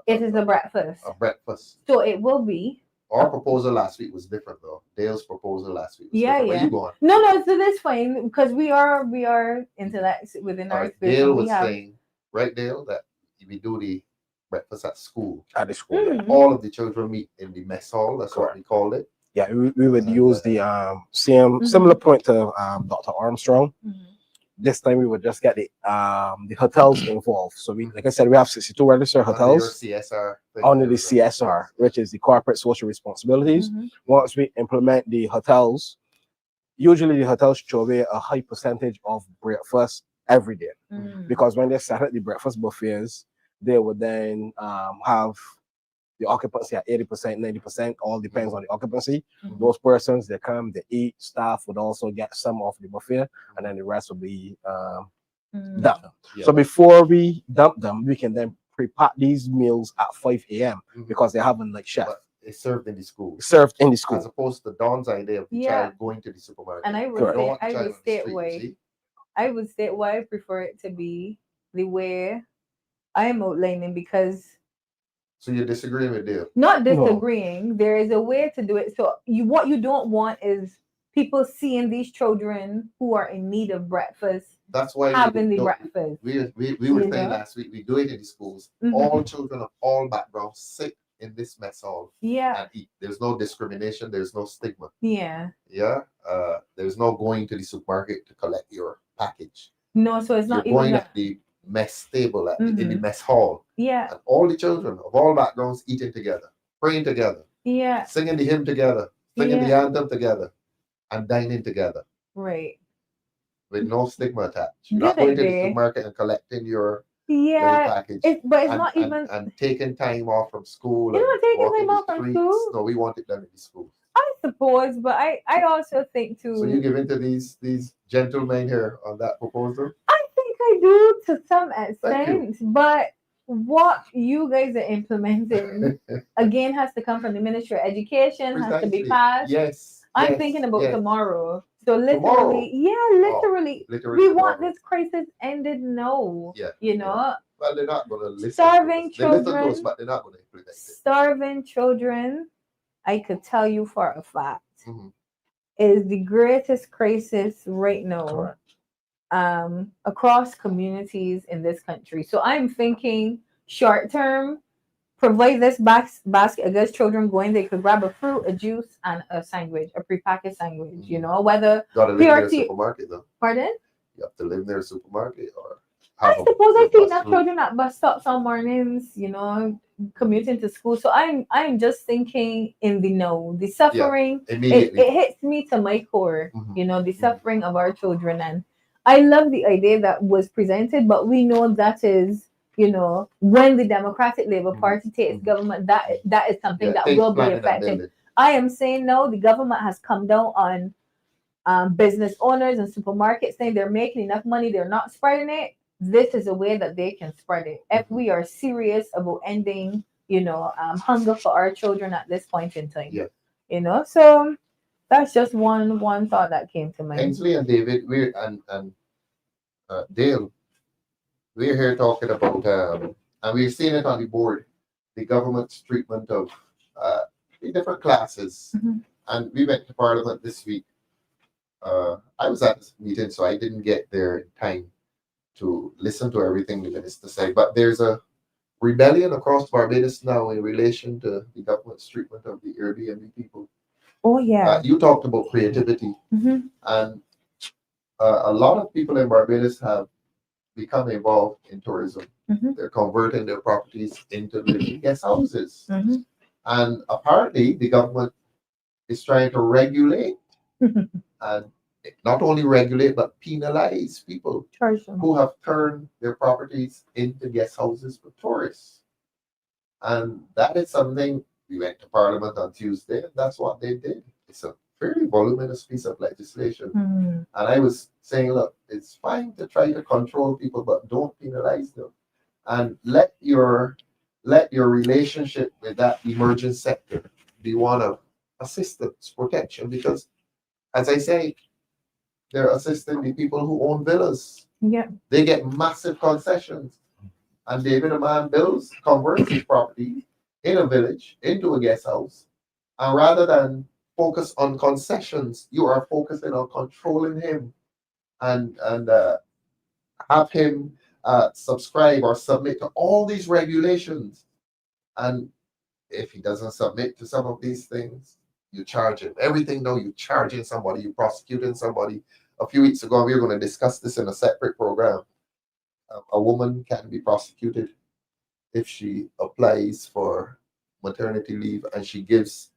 it is a breakfast. A breakfast. So it will be. Our proposal last week was different though. Dale's proposal last week was different. Where you going? No, so that's fine because we are intellects within our space. Dale was saying, right, Dale, that we do the breakfast at school. At the school. All of the children meet in the mess hall. That's what we called it. Yeah, we would use the similar point to Dr. Armstrong. This time we would just get the hotels involved. So we, like I said, we have 62 registered hotels under the CSR, which is the corporate social responsibilities. Once we implement the hotels, usually the hotels show away a high percentage of breakfast every day, because when they set at the breakfast buffets, they would then have the occupancy at 80%, 90%, all depends on the occupancy. Those persons, they come, they eat, staff would also get some of the buffet, and then the rest will be dumped. So before we dump them, we can then prepare these meals at 5 a.m. because they haven't like chef. But it's served in the school. Served in the school. As opposed to Dawn's idea of the child going to the supermarket. And I would state why I prefer it to be the way I am outlining, because. So you're disagreeing with Dale? Not disagreeing. No. There is a way to do it. So what you don't want is people seeing these children who are in need of breakfast. That's why having the breakfast. We were saying last week, we do it in the schools. All children of all backgrounds sit in this mess hall and eat. There's no discrimination. There's no stigma. There's no going to the supermarket to collect your package. No, so it's not You're going at the mess table in the mess hall. And all the children of all backgrounds eating together, praying together, singing the hymn together, singing the anthem together, and dining together. Right. With no stigma attached. You're not going to the supermarket and collecting your package. But it's not even and taking time off from school. You're not taking time off from school. No, we want it done in the school. I suppose, but I also think too. So you give in to these gentlemen here on that proposal? I think I do to some extent, but what you guys are implementing again has to come from the Ministry of Education, has to be passed. I'm thinking about tomorrow. So literally, we want this crisis ended now. You know. Well, they're not going to listen. Starving children. They listen to us, but they're not going to implement it. Starving children, I could tell you for a fact, is the greatest crisis right now. Across communities in this country. So I'm thinking short term, provide this basket of goods, children going, they could grab a fruit, a juice, and a sandwich, a prepackaged sandwich, you know, whether you gotta live near a supermarket though. Pardon? You have to live near a supermarket or I suppose I see enough children at bus stops on mornings, you know, commuting to school. So I'm just thinking in the know, the suffering. Immediately. It hits me to my core. Mhm. You know, the suffering of our children, and I love the idea that was presented, but we know that is, you know, when the Democratic Labour Mhm. Party takes Mhm. government, that is something that takes will be planning and effective. building. I am saying no, the government has come down on business owners and supermarkets saying they're making enough money, they're not spreading it. This is a way that they can spread it. If we are serious about ending, you know, hunger for our children at this point in time. Yeah. You know, so that's just one thought that came to mind. Ensley and David, and Dale, we're here talking about, and we've seen it on the board, the government's treatment of the different classes. Mhm. And we went to Parliament this week. I was at this meeting, so I didn't get there in time to listen to everything the minister said. But there's a rebellion across Barbados now in relation to the government's treatment of the Airbnb people. Oh yeah. You talked about creativity, Mhm. and a lot of people in Barbados have become involved in tourism. Mhm. They're converting their properties into living guest houses. Mhm. And apparently, the government is trying to regulate and not only regulate but penalize people Charge them. who have turned their properties into guest houses for tourists. And that is something we went to Parliament on Tuesday, and that's what they did. It's a very voluminous piece of legislation. Mhm. And I was saying, look, it's fine to try to control people, but don't penalize them. And let your relationship with that emerging sector be one of assistance, protection, because as I say, they're assisting the people who own villas. Yeah. They get massive concessions. And David, a man converts his property in a village into a guest house. And rather than focus on concessions, you are focusing on controlling him and have him subscribe or submit to all these regulations. And if he doesn't submit to some of these things, you charge him. Everything now, you charging somebody, you prosecuting somebody. A few weeks ago, we were going to discuss this in a separate program. A woman can be prosecuted if she applies for maternity leave and she gives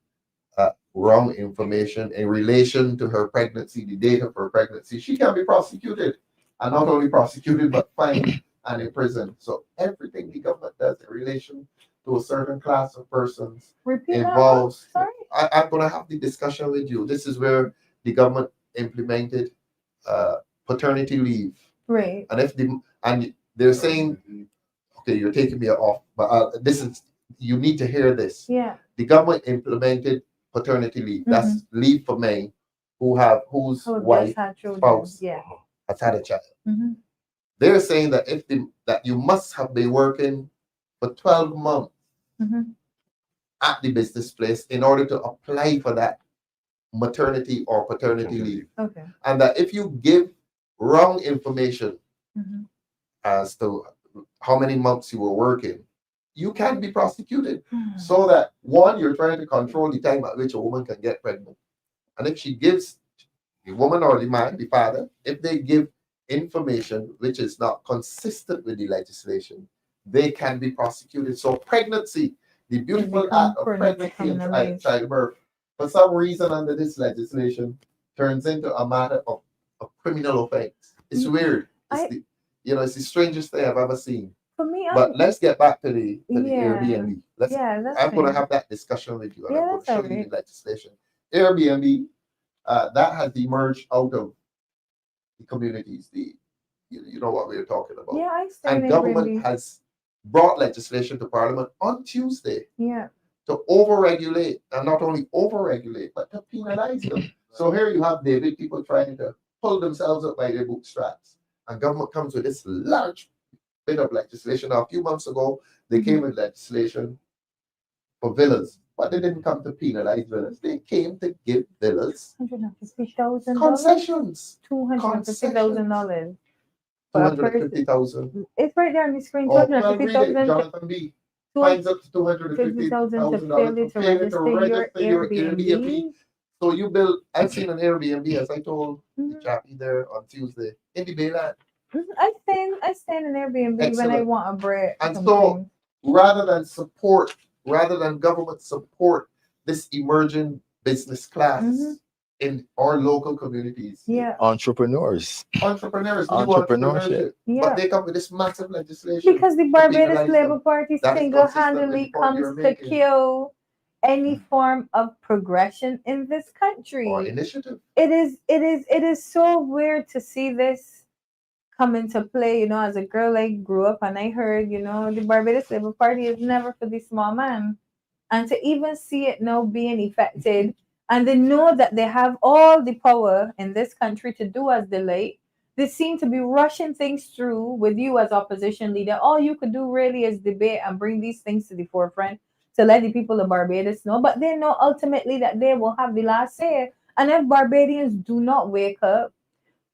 wrong information in relation to her pregnancy, the date of her pregnancy. She can be prosecuted, and not only prosecuted, but fined and imprisoned. So everything the government does in relation to a certain class of persons involves. I'm going to have the discussion with you. This is where the government implemented paternity leave. Right. And they're saying, okay, you're taking me off, but you need to hear this. Yeah. The government implemented paternity leave. That's leave for men whose wife, spouse has had a child. They're saying that that you must have been working for 12 months at the business place in order to apply for that maternity or paternity leave. Okay. And that if you give wrong information as to how many months you were working, you can be prosecuted. So that one, you're trying to control the time at which a woman can get pregnant. And if she gives, the woman or the man, the father, if they give information which is not consistent with the legislation, they can be prosecuted. So pregnancy, the beautiful act of pregnancy and childbirth, for some reason under this legislation, turns into a matter of a criminal offense. It's weird. It's the strangest thing I've ever seen. For me, but let's get back to the Airbnb. I'm going to have that discussion with you, and I'm going to show you the legislation. Airbnb, that has emerged out of the communities. You know what we're talking about. Yeah, I understand. And government has brought legislation to Parliament on Tuesday. Yeah. To overregulate, and not only overregulate, but to penalize them. So here you have David, people trying to pull themselves up by their bootstraps, and government comes with this large bit of legislation. Now, a few months ago, they came with legislation for villas, but they didn't come to penalize villas. They came to give villas $150,000 concessions. $250,000. $250,000. It's right there on the screen. $250,000. Jonathan B. Fines up to $250,000 to register your Airbnb. So you build. I've seen an Airbnb, as I told the chappie there on Tuesday, in the Bayland. I stay in an Airbnb when I want a break. And so rather than government support this emerging business class in our local communities. Yeah. Entrepreneurs. Entrepreneurs, new Entrepreneurship. entrepreneurship. But they come with this massive legislation. Because the Barbados Labour Party That is single-handedly consistent with the point comes you're to making. kill any form of progression in this country. Or initiative. It is so weird to see this come into play. You know, as a girl, I grew up and I heard, you know, the Barbados Labour Party is never for the small man. And to even see it now being effected, and they know that they have all the power in this country to do as they like, they seem to be rushing things through with you as opposition leader. All you could do really is debate and bring these things to the forefront to let the people of Barbados know. But they know ultimately that they will have the last say. And if Barbadians do not wake up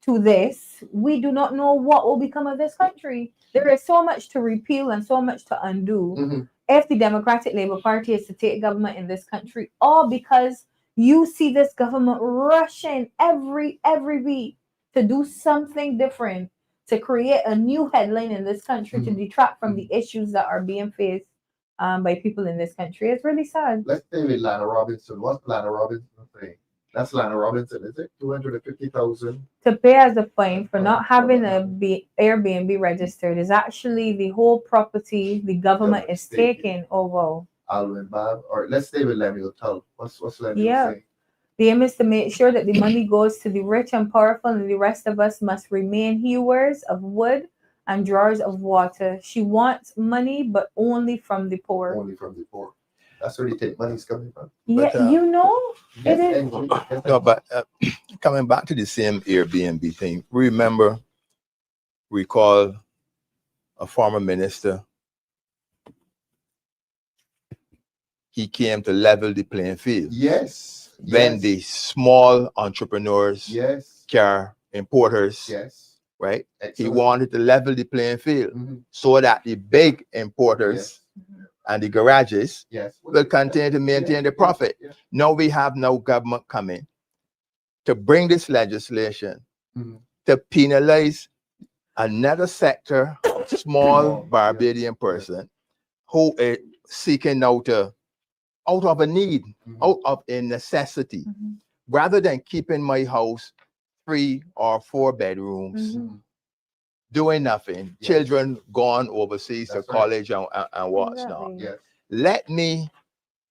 to this, we do not know what will become of this country. There is so much to repeal and so much to undo. If the Democratic Labour Party is to take government in this country, all because you see this government rushing every week to do something different, to create a new headline in this country, to detract from the issues that are being faced by people in this country. It's really sad. Let's stay with Lana Robinson. What's Lana Robinson saying? That's Lana Robinson, is it? 250,000 to pay as a fine for not having a Airbnb registered is actually the whole property the government is taking over. Alvin Bab, or let's stay with Lemuel Tull. What's Lemuel saying? The aim is to make sure that the money goes to the rich and powerful, and the rest of us must remain hewers of wood and drawers of water. She wants money, but only from the poor. Only from the poor. That's where you think money's coming from. Yeah, But, you know, it is. No, but coming back to the same Airbnb thing, recall a former minister. He came to level the playing field. Yes. When the small entrepreneurs, car importers, right? Excellent. He wanted to level the playing field so that the big importers and the garages will continue to maintain the profit. Now we have no government coming to bring this legislation to penalize another sector of small Barbadian person who is seeking out of a need, out of a necessity, rather than keeping my house 3 or 4 bedrooms, doing nothing, children gone overseas to college and what's not. Let me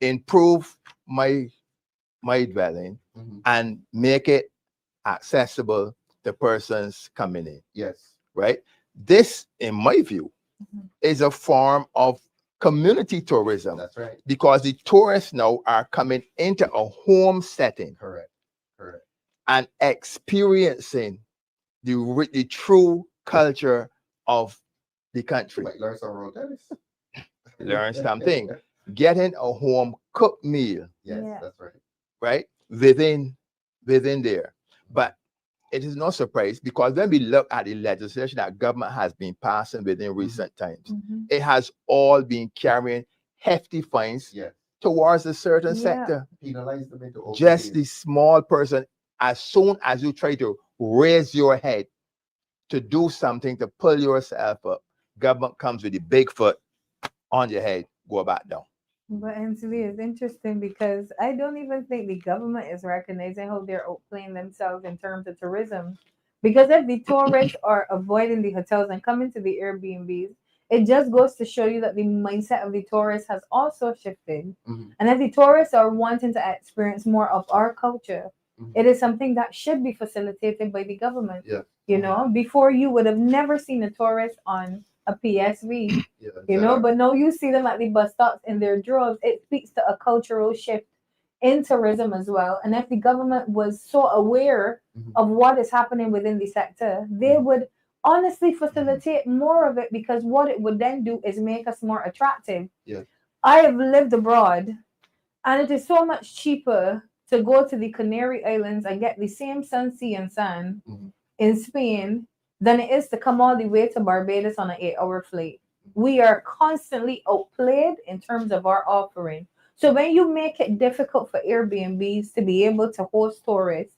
improve my dwelling and make it accessible to persons coming in. Right? This, in my view, is a form of community tourism. That's right. Because the tourists now are coming into a home setting. Correct. And experiencing the true culture of the country. Might learn some road tennis. Learn something. Getting a home cooked meal. Yes, that's right. Right? Within there. But it is no surprise, because when we look at the legislation that government has been passing within recent times, it has all been carrying hefty fines towards a certain sector. Penalize them into just the small person. As soon as you try to raise your head to do something to pull yourself up, government comes with the big foot on your head, go back down. But Ensley, is interesting because I don't even think the government is recognizing how they're outplaying themselves in terms of tourism. Because if the tourists are avoiding the hotels and coming to the Airbnbs, it just goes to show you that the mindset of the tourists has also shifted. And if the tourists are wanting to experience more of our culture, it is something that should be facilitated by the government. You know, before you would have never seen a tourist on a PSV, you know, but now you see them at the bus stops in their droves. It speaks to a cultural shift in tourism as well. And if the government was so aware of what is happening within the sector, they would honestly facilitate more of it, because what it would then do is make us more attractive. I have lived abroad, and it is so much cheaper to go to the Canary Islands and get the same sun, sea, and sand in Spain than it is to come all the way to Barbados on an 8-hour flight. We are constantly outplayed in terms of our offering. So when you make it difficult for Airbnbs to be able to host tourists,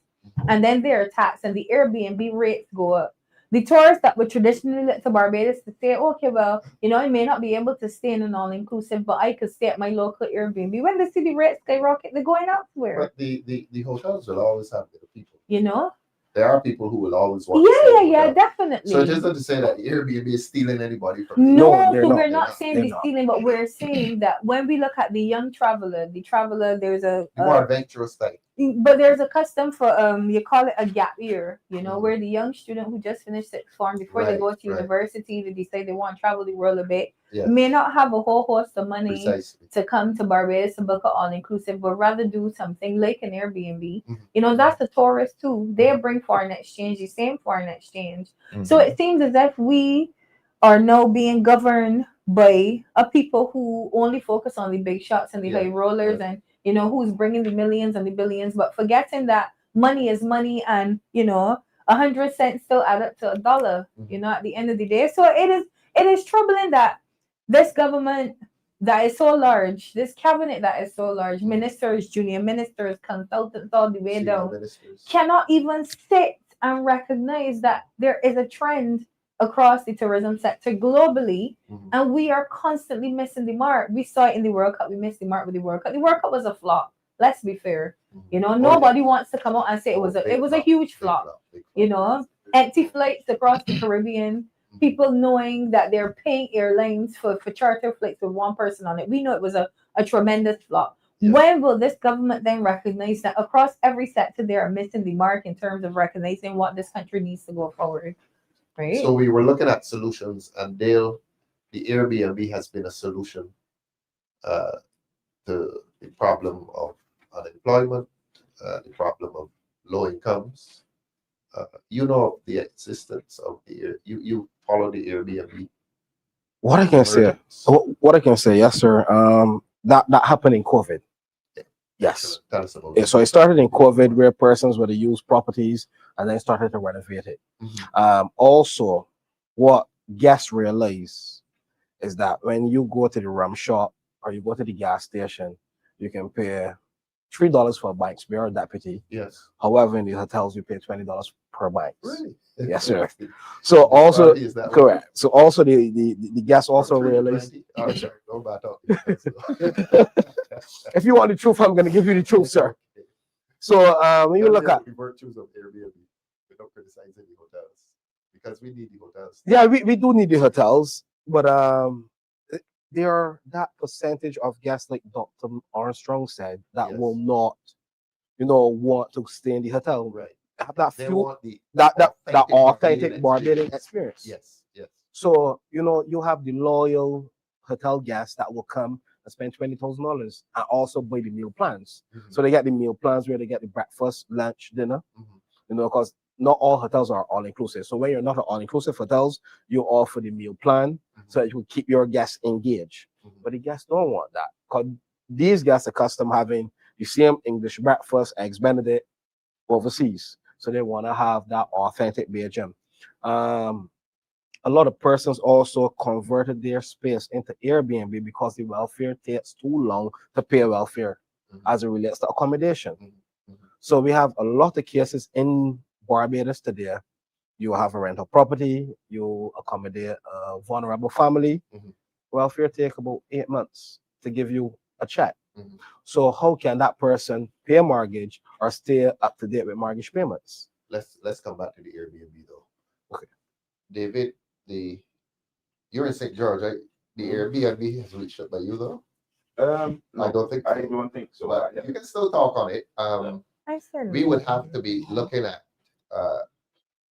and then they're taxed and the Airbnb rates go up, the tourists that would traditionally look to Barbados to say, okay, well, you know, I may not be able to stay in an all-inclusive, but I could stay at my local Airbnb. When they see the rates skyrocket, they're going elsewhere. But the hotels will always have the people. You know? There are people who will always want to stay in Yeah, hotels. definitely. So it isn't to say that Airbnb is stealing anybody from the No, they're so not. we're not saying They're the not. stealing, but we're saying that when we look at the young traveler, there's a more adventurous type. but there's a custom for you call it a gap year, you know, Mhm. where the young student who just finished sixth form before they Right, go to right. university, they decide they want to travel the world a bit, Yes. may not have a whole host of money Precisely. to come to Barbados to book an all-inclusive, but rather do something like an Airbnb. Mhm. You know, that's a tourist too. They bring foreign exchange, the same foreign exchange. So Mm-hmm. it seems as if we are now being governed by a people who only focus on the big shots and the Yeah, high rollers, and you know who's bringing the millions and the billions, but forgetting that money is money, and you know 100 cents still add up to $1. You know, at the end of the day, so it is troubling that this government that is so large, this cabinet that is so large, ministers, junior ministers, consultants, all the way Senior down, ministers. cannot even sit and recognize that there is a trend across the tourism sector globally, Mhm. and we are constantly missing the mark. We saw it in the World Cup. We missed the mark with the World Cup. The World Cup was a flop. Let's be fair. You know, Oh, nobody yeah. wants to come out and say it was Big a flop, huge big flop. big flop. You know, empty flights across the Caribbean. People knowing that they're paying airlines for charter flights with one person on it. We know it was a tremendous flop. Yeah. When will this government then recognize that across every sector they are missing the mark in terms of recognizing what this country needs to go forward? Right? So we were looking at solutions, and Dale, the Airbnb has been a solution to the problem of unemployment, the problem of low incomes. You know the existence of you follow the Airbnb. What I can say, emergence. what I can say, yes, sir. That happened in COVID. Yes. Tell us about Yeah, so it started in COVID where persons were to use properties and then started to renovate it. Also, what guests realize is that when you go to the rum shop or you go to the gas station, you can pay $3 for a bike spare or deputy. Yes. However, in the hotels, you pay $20 per bike. Really? Yes, sir. So also, Is that correct. So also the guests also realize. Oh, sorry. No matter. If you want the truth, I'm going to give you the truth, sir. So when you look at, the virtues of Airbnb, we don't criticize any hotels because we need the hotels. yeah, we do need the hotels, but there are that percentage of guests, like Dr. Armstrong said, that Yes. will not, want to stay in the hotel. Right. Have that They few, want the that Barbadian authentic Barbadian experience. Yes. Yes. So you have the loyal hotel guests that will come and spend $20,000 and also buy the meal plans. So they get the meal plans where they get the breakfast, lunch, dinner. Because not all hotels are all inclusive. So when you're not an all inclusive hotels, you offer the meal plan so that you will keep your guests engaged. But the guests don't want that because these guests are accustomed having the same English breakfast, eggs Benedict overseas. So they want to have that authentic BHM. A lot of persons also converted their space into Airbnb because the welfare takes too long to pay welfare as it relates to accommodation. So we have a lot of cases in Barbados today. You have a rental property, you accommodate a vulnerable family. Welfare take about 8 months to give you a check. So how can that person pay a mortgage or stay up to date with mortgage payments? Let's come back to the Airbnb though. Okay. David, you're in St. George, right? The Airbnb has reached out by you though? No, I don't think I don't think so. But you can still talk on it. We would have to be looking at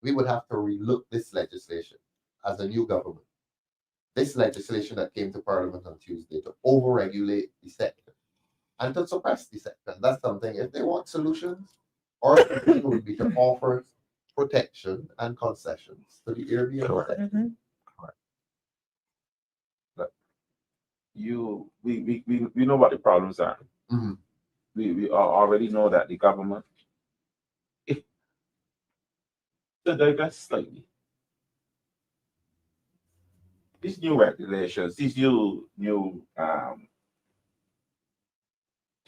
we would have to relook this legislation as a new government. This legislation that came to Parliament on Tuesday to overregulate the sector and to suppress the sector. That's something, if they want solutions, our solution would be to offer protection and concessions to the Airbnb sector. We know what the problems are. We already know that the government, to digress slightly, these new regulations, these new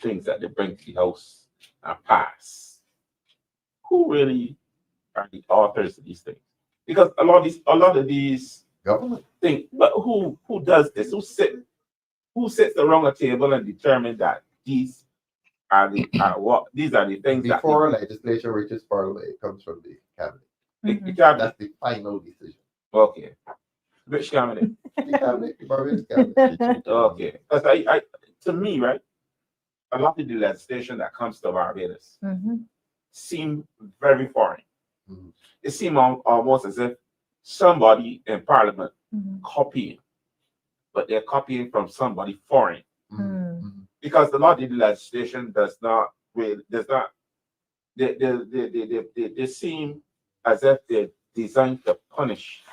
things that they bring to the house and pass, who really are the authors of these things? because a lot of these Government. things. But who does this? Who sits around a table and determine that these are the things Before legislation reaches parliament, it comes from the cabinet. the cabinet. That's the final decision. Okay. Which cabinet? The cabinet, the Barbados cabinet. Okay. Because I to me, right, a lot of the legislation that comes to Barbados seem very foreign. Mhm. It seems almost as if somebody in parliament copying, but they're copying from somebody foreign. Because a lot of the legislation they seem as if they're designed to punish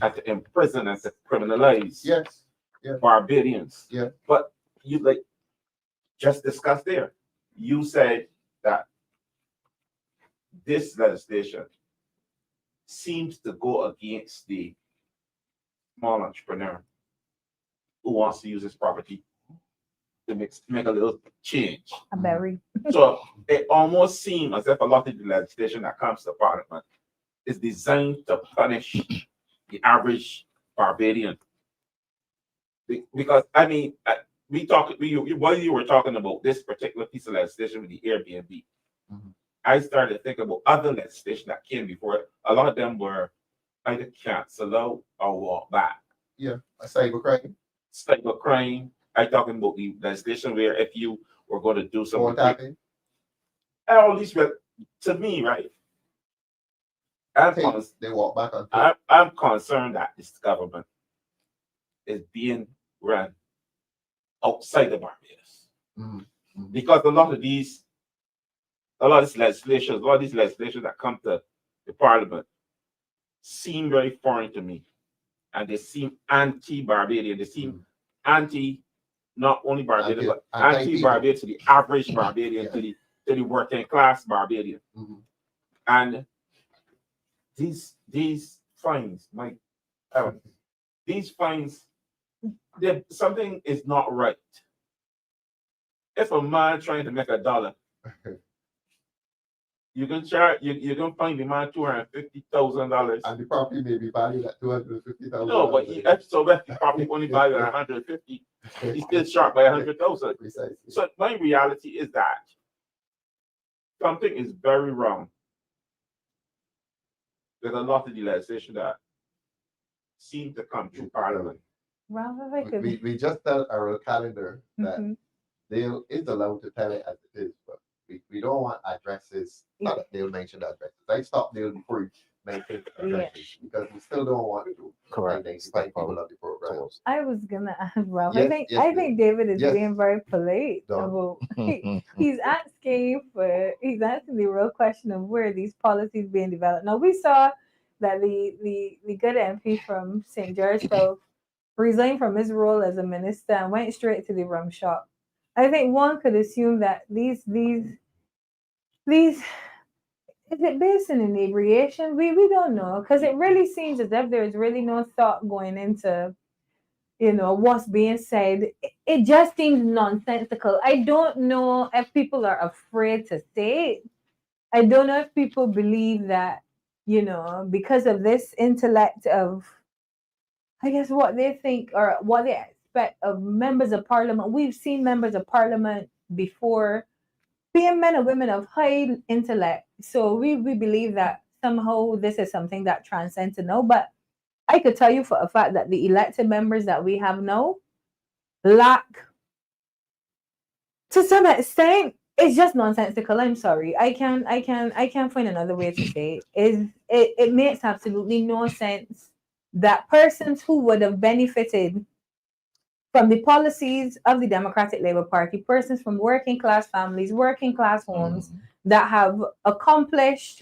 and to imprison and to criminalize Yes. Yeah. Barbadians. Yeah. But you just discussed there. You said that this legislation seems to go against the small entrepreneur who wants to use his property to make a little change. A berry. So it almost seems as if a lot of the legislation that comes to Parliament is designed to punish the average Barbadian. Because I mean, while you were talking about this particular piece of legislation with the Airbnb, I started to think about other legislation that came before it. A lot of them were either cancel out or walk back. Yeah. A cybercrime. Cybercrime. I'm talking about the legislation where if you were going to do Phone something, tapping. at least to me, right? They walk back on. I'm concerned that this government is being run outside of Barbados because a lot of these legislation that come to the Parliament seem very foreign to me, and they seem anti-Barbadian. They seem anti. Not only Barbadian, but anti-Barbadian to the average Barbadian, to the working class Barbadian. And these fines, these fines, something is not right. If a man trying to make $1, you can find the man $250,000. And the property may be valued at $250,000. No, but if the property only valued at 150, he's still short by 100,000. Precisely. So my reality is that something is very wrong with a lot of the legislation that seem to come through Parliament. We just tell our calendar that Dale is allowed to tell it as it is, but we don't want addresses. Not that Dale mentioned addresses. I stopped Dale before he mentioned addresses because we still don't want to identify people of the program. I was gonna ask Ralph. Yes, I think David is yes. being very polite Don't. about he's asking the real question of where these policies being developed. Now we saw that the good MP from St. George fell resigned from his role as a minister and went straight to the rum shop. I think one could assume that these is it based in inebriation? We don't know, because it really seems as if there's really no thought going into what's being said. It just seems nonsensical. I don't know if people are afraid to say it. I don't know if people believe that, because of this intellect of, I guess, what they think or what they expect of members of parliament. We've seen members of parliament before being men and women of high intellect. So we believe that somehow this is something that transcends to know. But I could tell you for a fact that the elected members that we have now lack, to some extent, it's just nonsensical. I'm sorry. I can't find another way to say it. It makes absolutely no sense that persons who would have benefited from the policies of the Democratic Labour Party, persons from working class families, working class homes that have accomplished,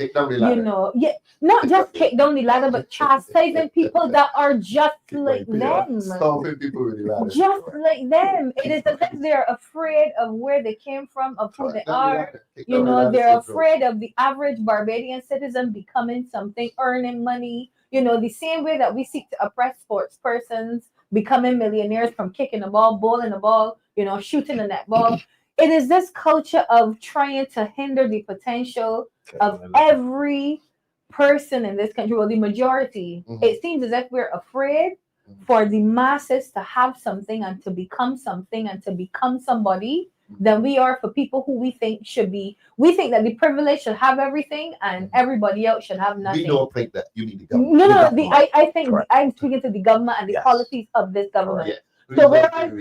not just kick down the ladder, but chastising people that are just like them. Stomping people with the ladder. Just like them. It is as if they're afraid of where they came from, of who they are. They're afraid of the average Barbadian citizen becoming something, earning money. The same way that we seek to oppress sports persons, becoming millionaires from kicking the ball, bowling the ball, shooting the netball. It is this culture of trying to hinder the potential of every person in this country, well, the majority, it seems as if we're afraid for the masses to have something and to become something and to become somebody than we are for people who we think should be. We think that the privileged should have everything and everybody else should have nothing. We don't think that you need the government. No. I think I'm speaking to the government and the policies of this government. Yes. So whereas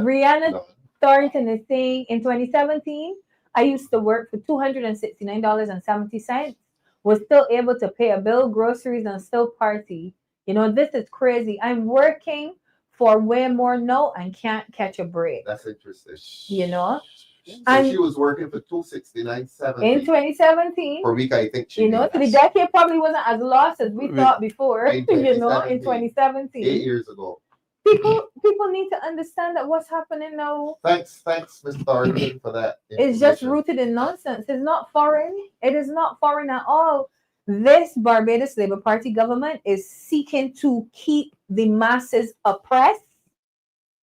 Rihanna Thornton is saying in 2017, I used to work for $269.70, was still able to pay a bill, groceries, and still party. You know, this is crazy. I'm working for way more now and can't catch a break. That's interesting. You know? So and she was working for $269.70 in 2017. Per week, I think. You know, so the decade probably wasn't as lost as we thought before. In 2017. 8 years ago. People need to understand that what's happening now. Thanks, Ms. Thornton, for that. It's just rooted in nonsense. It's not foreign. It is not foreign at all. This Barbados Labour Party government is seeking to keep the masses oppressed,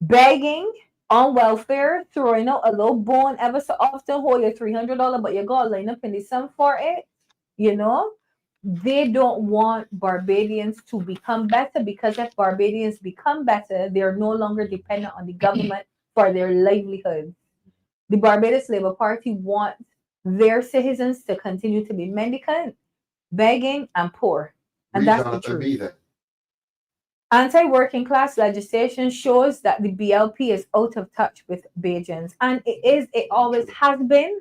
begging on welfare, throwing out a low bone ever so often, hold your $300, but you gotta line up in the sun for it. You know, they don't want Barbadians to become better, because if Barbadians become better, they are no longer dependent on the government for their livelihoods. The Barbados Labour Party wants their citizens to continue to be mendicant, begging, and poor. And that's the truth. Anti-working class legislation shows that the BLP is out of touch with Bajans. And it always has been.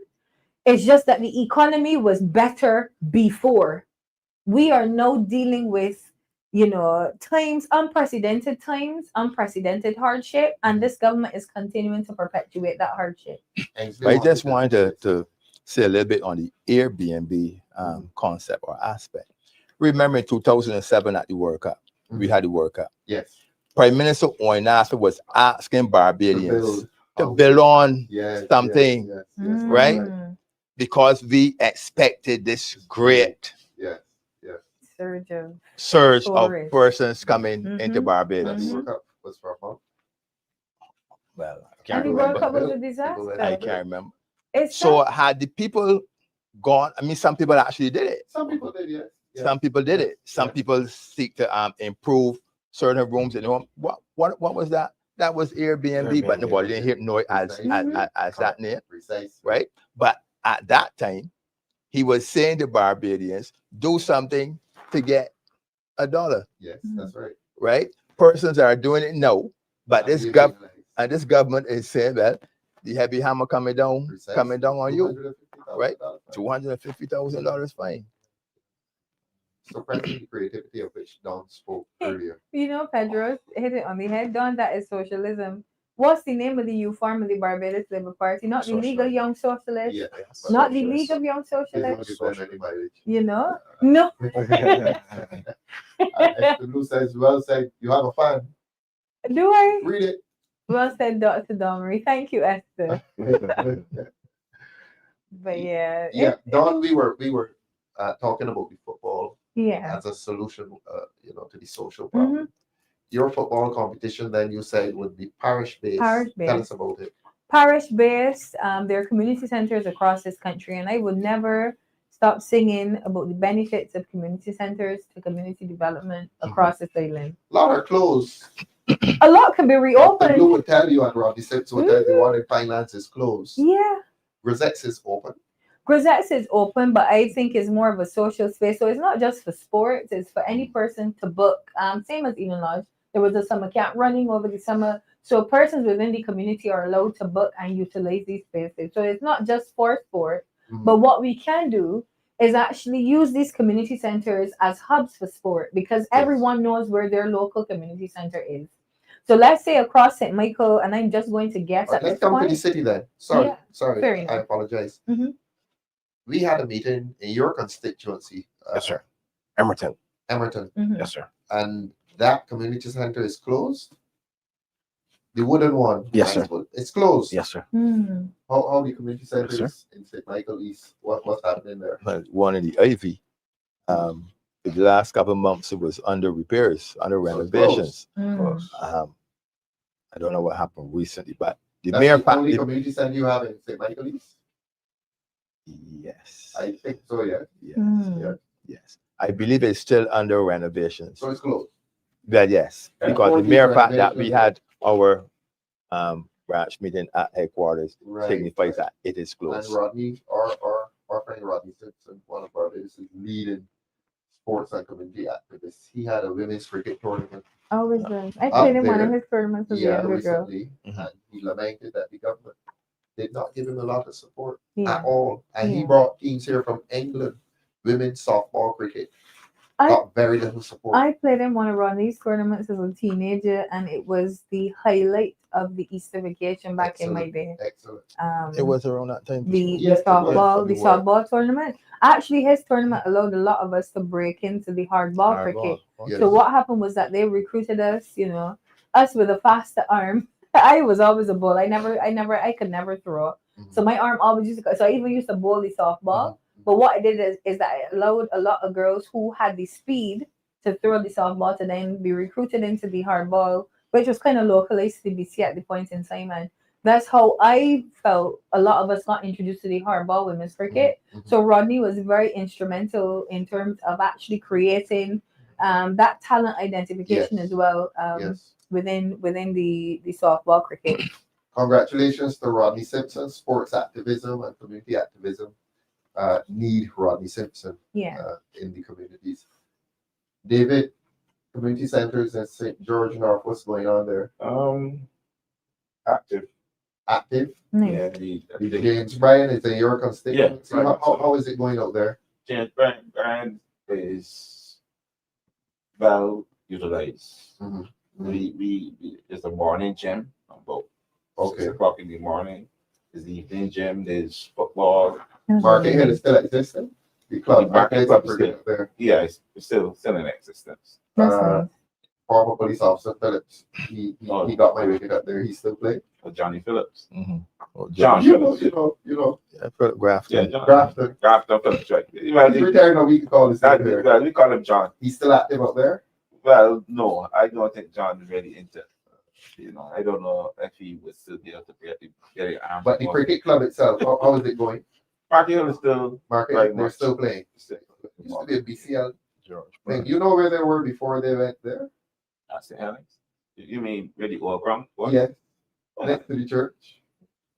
It's just that the economy was better before. We are now dealing with, you know, unprecedented times, unprecedented hardship, and this government is continuing to perpetuate that hardship. I just wanted to say a little bit on the Airbnb concept or aspect. Remember in 2007 at the World Cup, we had the World Cup. Yes. Prime Minister Oinasa was asking Barbadians to build on something, right? Because we expected this great surge of persons coming into Barbados. Well, I can't remember. I can't remember. So had the people gone, I mean, some people actually did it. Some people did, yes. Some people did it. Some people seek to improve certain rooms and what was that? That was Airbnb, but nobody didn't know it as that name, right? But at that time, he was saying to Barbadians, do something to get $1. Yes, that's right. Right? Persons are doing it now, but this government is saying that the heavy hammer coming down on you, right? $250,000 fine. Suppressing the creativity of which Don spoke earlier. You know, Pedro hit it on the head. Don, that is socialism. What's the name of the youth arm of the Barbados Labour Party? Not the League of Young Socialists. Yeah, not the League of Young Socialists. You know? No. Esther Lou says, well said, you have a fan. Do I? Read it. Well said, Dr. Domery. Thank you, Esther. But yeah. Yeah, Don, we were talking about the football as a solution, to the social problem. Your football competition, then you said, would be parish-based. Tell us about it. Parish-based. There are community centers across this country, and I would never stop singing about the benefits of community centers to community development across this island. A lot are closed. A lot can be reopened. Blue would tell you, and Robbie said, so the one in finance is closed. Yeah. Grisette's is open. Grisette's is open, but I think it's more of a social space. So it's not just for sports, it's for any person to book. Same as Eden Lodge. There was a summer camp running over the summer. So persons within the community are allowed to book and utilize these spaces. So it's not just for sport, but what we can do is actually use these community centers as hubs for sport, because everyone knows where their local community center is. So let's say across St. Michael, and I'm just going to guess at let's this come point. to the city then. Sorry, I apologize. We had a meeting in your constituency. Yes, sir. Emerton. Yes, sir. And that community center is closed. The wooden one. Yes, sir. It's closed. Yes, sir. How the community center is in St. Michael East? What's happening there? One in the Ivy. The last couple of months it was under repairs, under renovations. I don't know what happened recently, but That's the only community center you have in St. Michael East? Yes. I think so, yeah. Yes. Mm. Yeah. Yes. I believe it's still under renovations. So it's closed. But yes, And because the for mere these fact that we renovations, had our branch meeting at headquarters Right, signifies right. that it is And closed. Rodney, our friend Rodney Simpson, one of Barbados' leading sports and community activists, he had a women's cricket tournament Always does. I Up played in one of there, his tournaments as a younger girl. recently, Mhm. and he lamented that the government did not give him a lot of support Yeah. at all. And he Yeah. brought teams here from England, women's softball cricket, I got very little support. I played in one of Ronnie's tournaments as a teenager, and it was the highlight of the Easter vacation back in my day. Excellent. It was around that time. The Yes, it was. the softball tournament. Actually, his tournament allowed a lot of us to break into the hardball cricket. Yes. So what happened was that they recruited us, us with a faster arm. I was always a bull. I could never throw. So my arm always used to go. So I even used to bowl the softball. But what I did is that it allowed a lot of girls who had the speed to throw the softball to then be recruited into the hardball, which was kind of localized to BC at the point in time. And that's how I felt a lot of us got introduced to the hardball women's cricket. So Rodney was very instrumental in terms of actually creating that talent identification Yes. as well Yes. within the softball cricket. Congratulations to Rodney Simpson. Sports activism and community activism need Rodney Simpson Yeah. in the communities. David, community centers in St. George North, what's going on there? Active. Active? Nice. Yeah, The James Bryan is in your constituency. Yeah, right. How is it going out there? James Brand is well utilized. Mhm. We it's a morning gym about 6 o'clock in the morning. There's the evening gym. There's football. Market Hill is still existing. The club, Market Club Club is still there. Yeah, it's still in existence. That's Uh, nice. Former police officer Phillips, he got my wicket up there. He's still playing. Johnny Phillips. Oh, John You know, Phillips. you know. Yeah, Philip Grafton. Yeah, John. Grafton. Grafton Phillips, right. Well, He's retired now. We can call his name there. well, we call him John. He's still active up there. Well, no, I don't think John is really into. I don't know if he would still be able to get it. But the cricket club itself, how is it going? Market Hill is still Market, Very they're much. still playing. still Used to be a BCL George. thing. You know where they were before they went there? St. Helens. You mean really old ground? What? Yes, Oh, next to the church.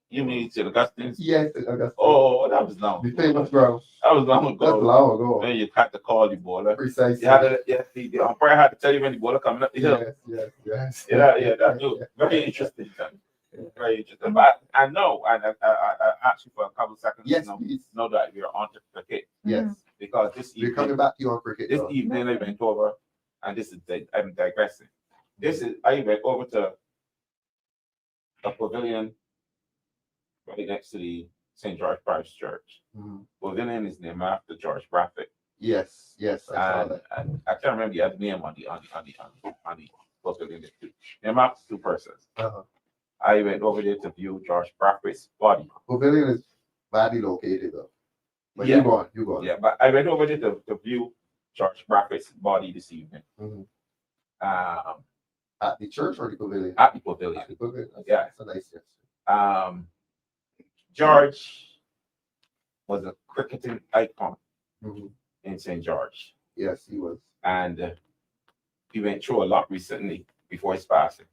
You mean St. Augustine's? Yes, Augusta. Oh, that was long. The famous ground. That was long That's ago. long ago. When you had to call the bowler. Precisely. You had to, the umpire had to tell you when the bowler coming up the hill. Yes. Yeah, that was very interesting. Very interesting. But I know, and I asked you for a couple seconds. Yes, to please. know that we're on to cricket Yes. because this We're coming evening, back to you on cricket. this though. evening I went over, and this is I'm digressing. I went over to a pavilion right next to the St. George Parish Church. Mhm. Pavilion is named after George Bradford. Yes, I saw that. And I can't remember the other name on the pavilion. Named after two persons. Uh-huh. I went over there to view George Bradford's body. Pavilion is badly located though. But Yeah. you go on. Yeah, but I went over there to view George Bradford's body this evening. Mhm. Um, At the church or the pavilion? at the pavilion. At the pavilion. Yeah. That's a nice gesture. George was a cricketing icon Mhm. in St. George, Yes, he was. and he went through a lot recently before his passing.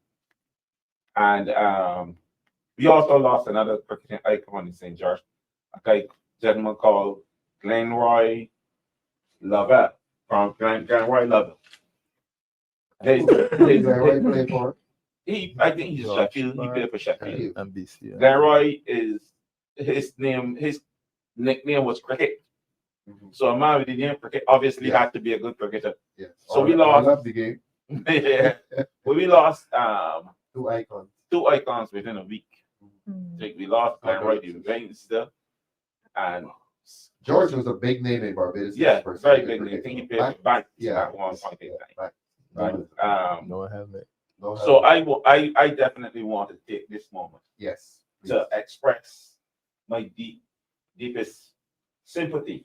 And we also lost another cricketing icon in St. George, a gentleman called Glenroy Lovell from Glenroy Lovell. Who's that right play for? I think he's Sheffield. He played for Sheffield. NBC. Glenroy is his nickname was Cricket. Mhm. So a man with the name Cricket obviously Yeah. had to be a good cricketer. Yes. So we I lost. love the game. Yeah. But we lost Two icons. two icons within a week. Mm. Like we lost Glenroy the Veinster, and George was a big name in Barbados. yeah, First very in big name. I cricket. think he played Back- for Bank Yeah. at one point in time. Back- Right. No helmet. no So help. I definitely want to take this moment Yes. to express my deepest sympathy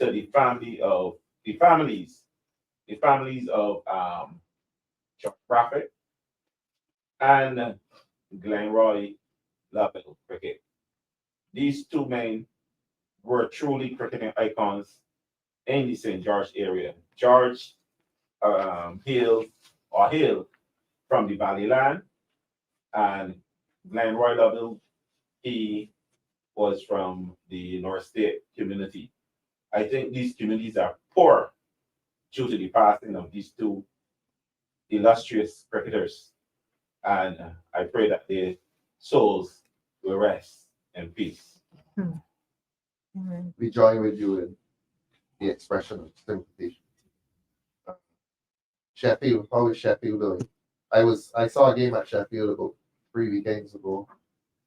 to the families of Chuck Prophet and Glenroy Lovell Cricket. These two men were truly cricketing icons in the St. George area. George hailed from the Valley Land, and Glenn Roy Lovell, he was from the North State community. I think these communities are poor due to the passing of these two illustrious cricketers. And I pray that their souls will rest in peace. Amen. We join with you in the expression of sympathy. Sheffield, how is Sheffield doing? I saw a game at Sheffield about 3 weekends ago.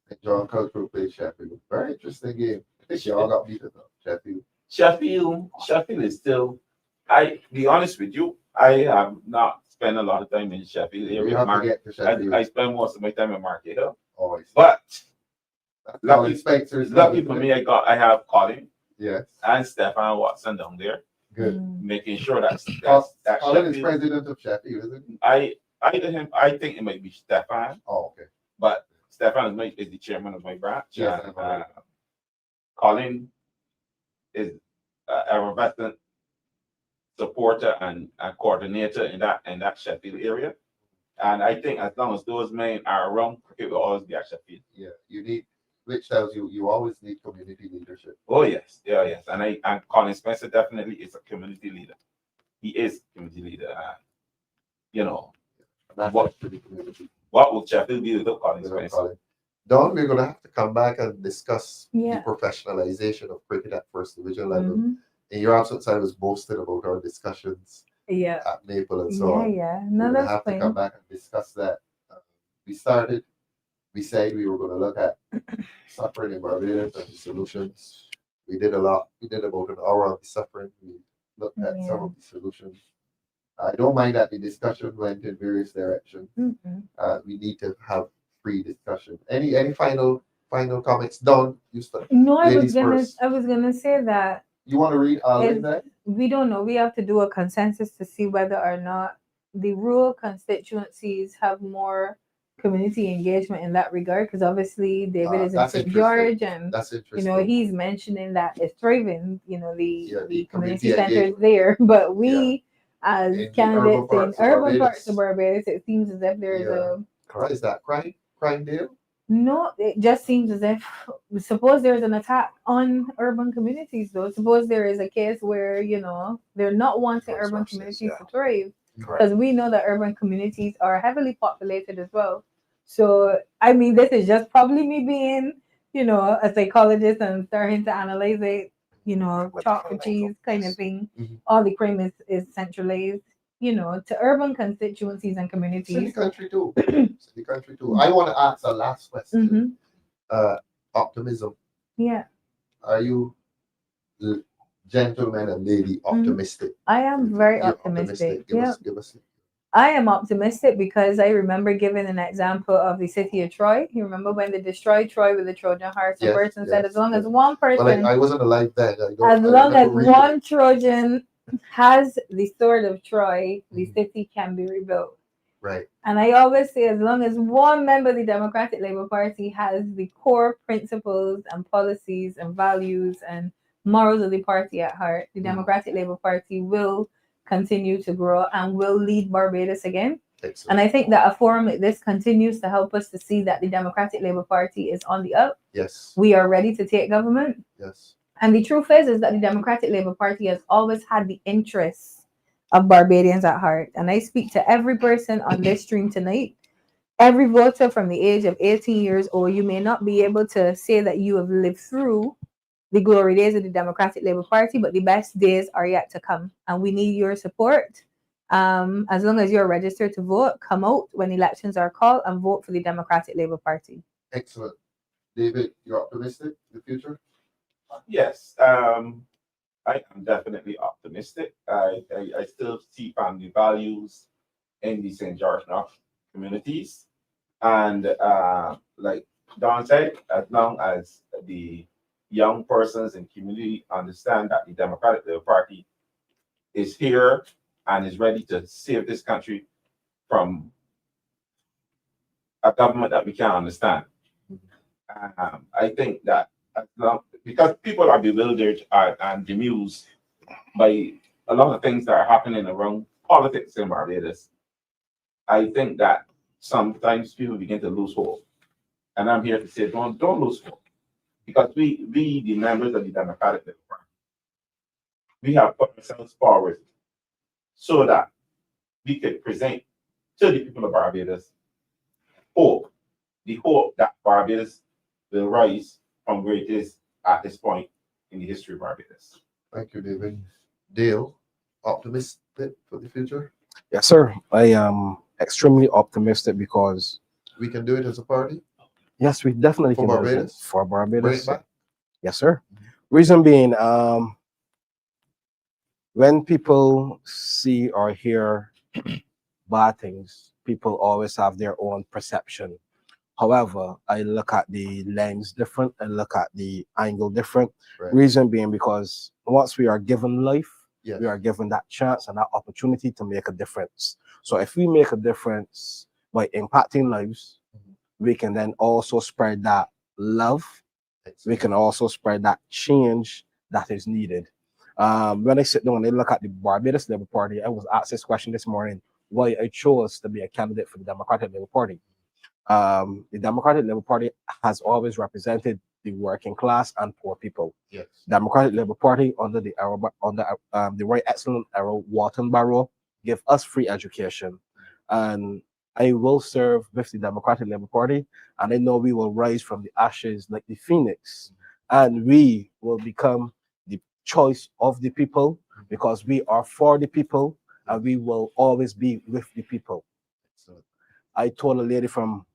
And John Cultural played Sheffield. Very interesting game. I think y'all got beaten up, Sheffield. Sheffield is still, I be honest with you, I have not spent a lot of time in Sheffield You area. have to get to Sheffield. I spend most of my time in Market Hill. Oh, I see. But Colin Spencer's lucky for me, I have Colin Yes, and Stefan Watson down there, good. making sure that Colin is Sheffield, president of Sheffield, isn't he? I think it might be Stefan, Oh, okay. but Stefan is the chairman of my branch. Yes, and, I'm aware. Colin is a resident supporter and coordinator in that Sheffield area. And I think as long as those men are around, it will always be at Sheffield. Yeah, you need, which tells you always need community leadership. Oh yes, yes. And Colin Spencer definitely is a community leader. He is a community leader. You know, And that's What- to the community. what would Sheffield be without Colin Without Spencer? Colin. Don, we're gonna have to come back and discuss Yeah. the professionalization of cricket at first division level. Mhm. In your absence, I was boasted about our discussions Yeah. at Maple and so on. Yeah. We're No, gonna that's have to come fine. back and discuss that. We said we were gonna look at suffering in Barbados and the solutions. We did a lot. We did about an hour on the suffering. We looked at some Yeah. of the solutions. I don't mind that the discussion went in various directions. Mhm. We need to have free discussion. Any final comments? Don, you start. No, Ladies first. I was gonna say that You want to read Is- that? we don't know. We have to do a consensus to see whether or not the rural constituencies have more community engagement in that regard. Because obviously David is in That's St. interesting. George, and That's interesting. he's mentioning that it's thriving. The Yeah, the community community centers engagement. there, but we as In the candidates urban parts in of urban Barbados. parts of Barbados, it seems as if there is Yeah. a What is that? Crime deal? no, it just seems as if suppose there's an attack on urban communities though. Suppose there is a case where, they're not wanting Vice urban versa, communities yeah. to thrive. Correct. Because we know that urban communities are heavily populated as well. So I mean this is just probably me being, a psychologist and starting to analyze it, chalk for cheese kind of thing. Mhm. All the crime is centralized, to urban constituencies and It's in the communities. country too. It's in the country too. I want to ask a last question. Mhm. Optimism. Yeah. Are you gentlemen and lady optimistic? I am very You're optimistic. Give Yeah, us I am optimistic because I remember giving an example of the city of Troy. You remember when they destroyed Troy with the Trojan horse? The Yes, person said, yes, as long as yes. one Well, person, I wasn't alive then. as long as one Trojan has the sword of Troy, the city can be rebuilt. Right. And I always say, as long as one member of the Democratic Labour Party has the core principles and policies and values and morals of the party at heart, the Democratic Labour Party will continue to grow and will lead Barbados again. Excellent. And I think that a forum like this continues to help us to see that the Democratic Labour Party is on the up. Yes. We are ready to take government. Yes. And the truth is that the Democratic Labour Party has always had the interests of Barbadians at heart. And I speak to every person on this stream tonight, every voter from the age of 18 years old. You may not be able to say that you have lived through the glory days of the Democratic Labour Party, but the best days are yet to come. And we need your support. As long as you're registered to vote, come out when elections are called and vote for the Democratic Labour Party. Excellent. David, you're optimistic in the future? Yes, I am definitely optimistic. I still see family values in the St. George North communities. And like Don said, as long as the young persons in community understand that the Democratic Labour Party is here and is ready to save this country from a government that we can't understand. I think that as long because people are bewildered and bemused by a lot of things that are happening around politics in Barbados. I think that sometimes people begin to lose hope. And I'm here to say, don't lose hope. Because we the members of the Democratic Party, we have put ourselves forward so that we could present to the people of Barbados hope, the hope that Barbados will rise from where it is at this point in the history of Barbados. Thank you, David. Dale, optimistic for the future? Yes, sir. I am extremely optimistic because We can do it as a party? yes, we definitely For can do it Barbados? for Bring Barbados. it back? Yes, sir. Reason being, when people see or hear bad things, people always have their own perception. However, I look at the lens different, I look at the angle different. Right. Reason being because once we are given life, Yes. we are given that chance and that opportunity to make a difference. So if we make a difference by impacting lives, we can then also spread that love. We can also spread that change that is needed. When I sit down and I look at the Barbados Labour Party, I was asked this question this morning, why I chose to be a candidate for the Democratic Labour Party. The Democratic Labour Party has always represented the working class and poor people. Yes. Democratic Labour Party under the very excellent Arrow Walton Barrow give us free education, and I will serve with the Democratic Labour Party, and I know we will rise from the ashes like the phoenix, and we will become the choice of the people because we are for the people, and we will always be with the people. Excellent. I told a lady from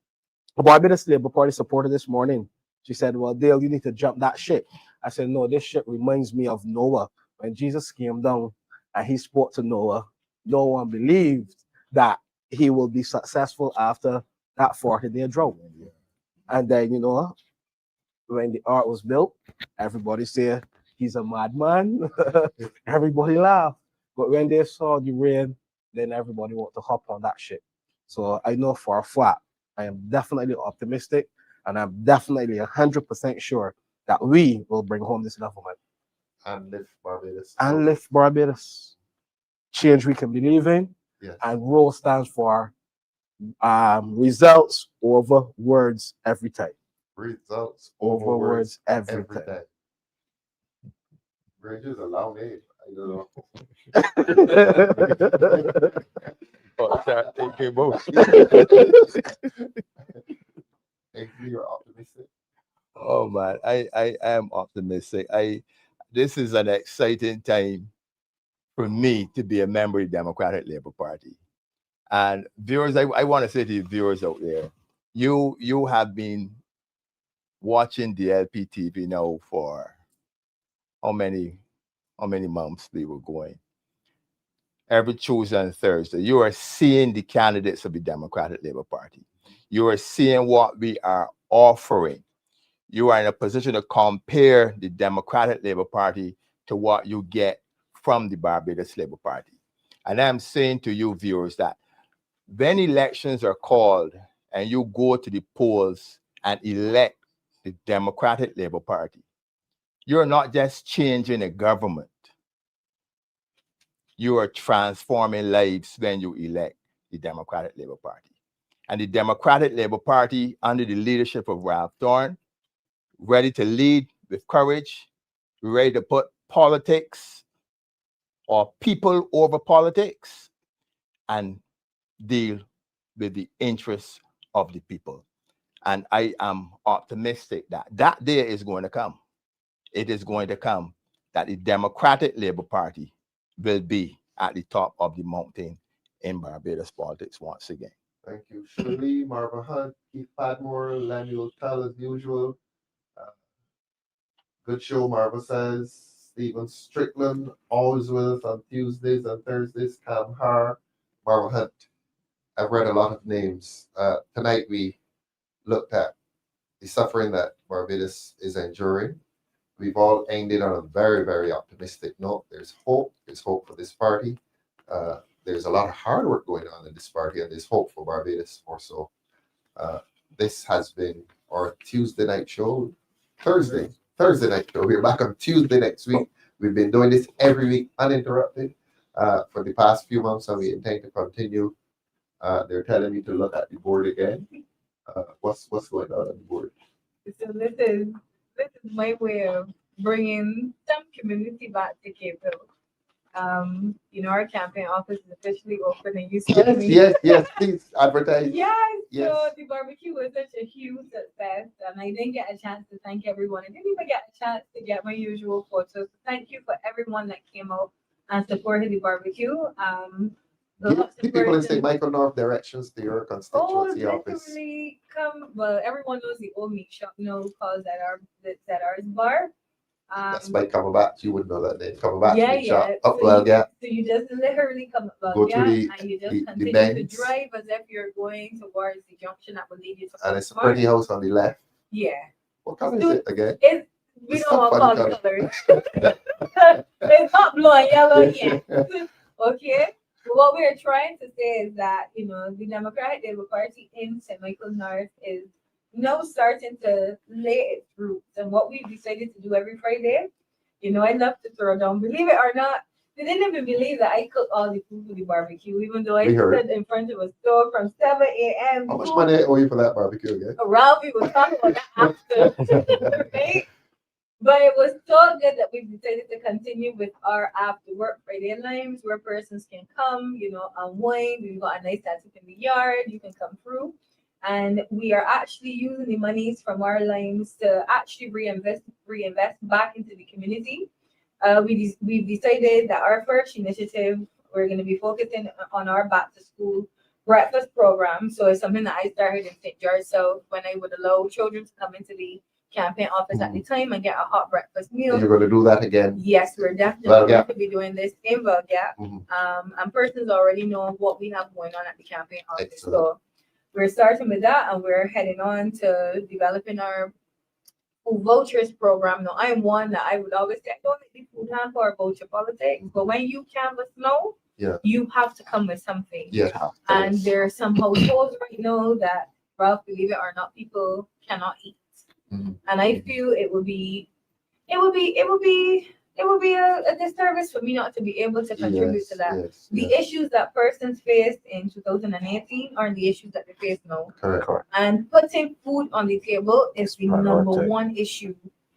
Barbados Labour Party supporter this morning. She said, well, Dale, you need to jump that ship. I said, no, this ship reminds me of Noah. When Jesus came down and he spoke to Noah, no one believed that he will be successful after that 40-day drought. And then, you know, when the ark was built, everybody said, he's a madman. Everybody laughed. But when they saw the rain, then everybody wanted to hop on that ship. So I know for a fact, I am definitely optimistic, and I'm definitely 100% sure that we will bring home this government. And lift Barbados. And lift Barbados. Change we can believe in. Yes. And Rowe stands for results over words every time. Results Over words every time. time. Grainger's a long name. I don't know. Thank you both. If you're optimistic. Oh man, I am optimistic. This is an exciting time for me to be a member of the Democratic Labour Party. And viewers, I want to say to you viewers out there, you have been watching DLP TV now for how many months we were going? Every Tuesday and Thursday, you are seeing the candidates of the Democratic Labour Party. You are seeing what we are offering. You are in a position to compare the Democratic Labour Party to what you get from the Barbados Labour Party. And I'm saying to you viewers that when elections are called and you go to the polls and elect the Democratic Labour Party, you're not just changing a government. You are transforming lives when you elect the Democratic Labour Party. And the Democratic Labour Party, under the leadership of Ralph Thorne, ready to lead with courage, ready to put politics or people over politics and deal with the interests of the people. And I am optimistic that that day is going to come. It is going to come that the Democratic Labour Party will be at the top of the mountain in Barbados politics once again. Thank you. Shirley, Marva Hunt, Keith Padmore, Lemuel Tell as usual. Good show, Marva says. Stephen Strickland, always with us on Tuesdays and Thursdays. Cam Har, Marva Hunt. I've read a lot of names. Tonight we looked at the suffering that Barbados is enduring. We've all ended on a very, very optimistic note. There's hope. There's hope for this party. There's a lot of hard work going on in this party, and there's hope for Barbados also. This has been our Tuesday night show. Thursday. Thursday night show. We're back on Tuesday next week. We've been doing this every week uninterrupted for the past few months, and we intend to continue. They're telling me to look at the board again. What's going on the board? So this is my way of bringing some community back to Cape Hill. Our campaign office is officially open, and you saw me. Yes, please advertise. Yes. Yes. So the barbecue was such a huge success, and I didn't get a chance to thank everyone. I didn't even get a chance to get my usual photos. So thank you for everyone that came out and supported the barbecue. Give people in St. Michael North directions to your constituency office. Literally come. Well, everyone knows the old meat shop, calls that ours bar. That's by coming back. You wouldn't know that name. Coming back Yeah, to the shop. So Upwell Gap. So you just literally come up Go to and you just continue to bends. drive as if you're going towards the junction that will lead you to. And it's a pretty house on the left. Yeah. What color is it again? We It's don't not want to funny call it colors. It's not blue and yellow yet. Okay. But what we're trying to say is that the Democratic Labour Party in St. Michael North is now starting to lay its roots. And what we've decided to do every Friday, I love to throw down. Believe it or not, they didn't even believe that I cooked all the food for the barbecue, even though I stood in front of a store from 7 a.m. How much money owe you for that barbecue again? Ralphie was talking about that after, right? But it was so good that we decided to continue with our after work Friday limes where persons can come, unwind. We've got a nice setup in the yard. You can come through. And we are actually using the monies from our limes to actually reinvest back into the community. We've decided that our first initiative, we're going to be focusing on our back to school breakfast program. So it's something that I started in St. George South when I would allow children to come into the campaign office at the time and get a hot breakfast meal. And you're going to do that again? Yes, we're definitely going to be doing this in Belgap. And persons already know what we have going on at the campaign office. Excellent. So we're starting with that, and we're heading on to developing our food vouchers program. Now, I'm one that I would always say, don't let the food hand for voucher politics. But when you canvass now, you have to come with something. Yeah. And there are some households right now that, Ralph, believe it or not, people cannot eat. And I feel it would be a disservice for me not to be able to contribute to that. The issues that persons faced in 2018 are the issues that they face now. Correct. And putting food on the table is the number one issue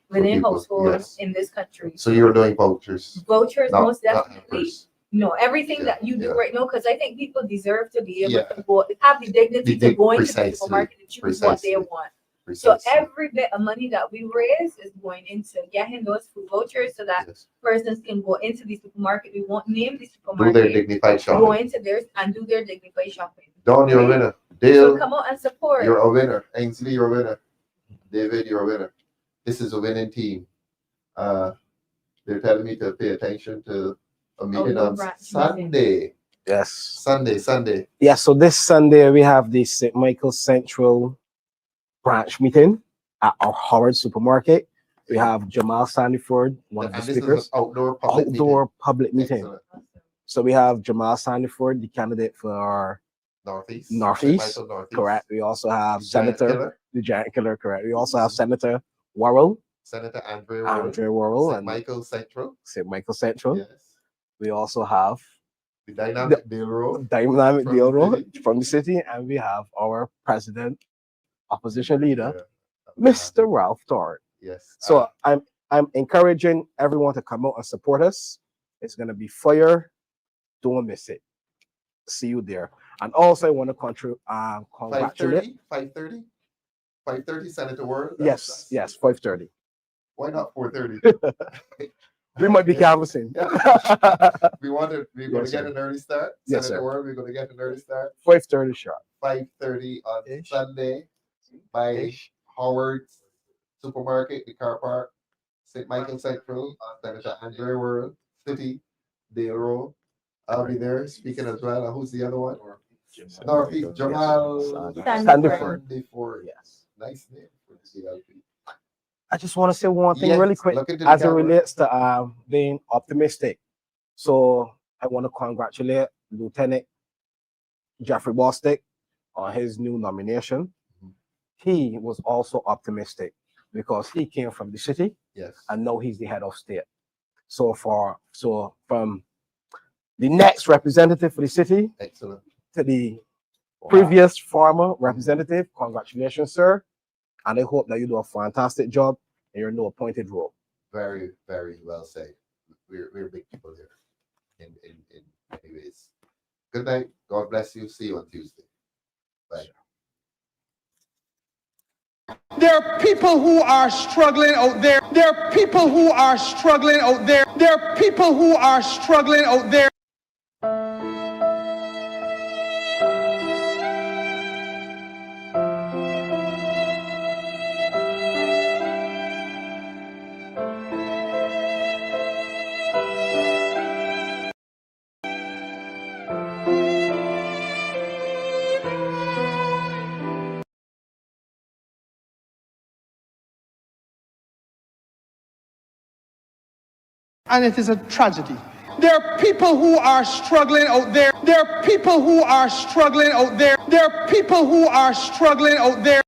within households in this country. So you're doing vouchers? Vouchers, most not definitely. hampers. No, everything that you do right now, because I think people deserve to be able to go, have the dignity to go into the supermarket and choose what they want. So every bit of money that we raise is going into getting those food vouchers so that persons can go into the supermarket. We won't name the supermarket. Do their dignified shopping. Go into theirs and do their dignified shopping. Dawn, you're a winner. Dale, so come out and support. You're a winner. Ensley, you're a winner. David, you're a winner. This is a winning team. They're telling me to pay attention to a meeting on Sunday. Yes. Sunday. Yeah, so this Sunday we have the St. Michael Central branch meeting at our Howard supermarket. We have Jamal Sandiford, one of the speakers. Outdoor public meeting. Excellent. So we have Jamal Sandiford, the candidate for our Northeast. Correct. We also have Senator, the Giant Killer, correct. We also have Senator Worrell. Senator Andre Worrell. St. Michael Central. St. Michael Central. Yes. We also have the Dynamic Deal Road. From the city. And we have our president, opposition leader, Mr. Ralph Thorne. Yes. So I'm encouraging everyone to come out and support us. It's gonna be fire. Don't miss it. See you there. And also I want to congratulate 5:30 Senator Worrell. Yes, 5:30. Why not 4:30? We might be canvassing. We're going to get an early start. Yes, Senator sir. Worrell, we're going to get an early start. 5:30 sharp. 5:30 on Sunday by Howard's Supermarket, the car park, St. Michael Central, Senator Andre Worrell, City, Dale Rowe. I'll be there speaking as well. And who's the other one? Northeast, Jamal Sandiford. Yes. Nice name for the DLP. I just want to say one thing really quick as it relates to being optimistic. So I want to congratulate Lieutenant Jeffrey Bostick on his new nomination. He was also optimistic because he came from the city Yes. and now he's the head of state. So from the next representative for the city Excellent. to the previous former representative, congratulations, sir. And I hope that you do a fantastic job in your new appointed role. Very, very well said. We're big people here in many ways. Good night. God bless you. See you on Tuesday. Bye. There are people who are struggling out there. There are people who are struggling out there. There are people who are struggling out there. And it is a tragedy. There are people who are struggling out there. There are people who are struggling out there. There are people who are struggling out there.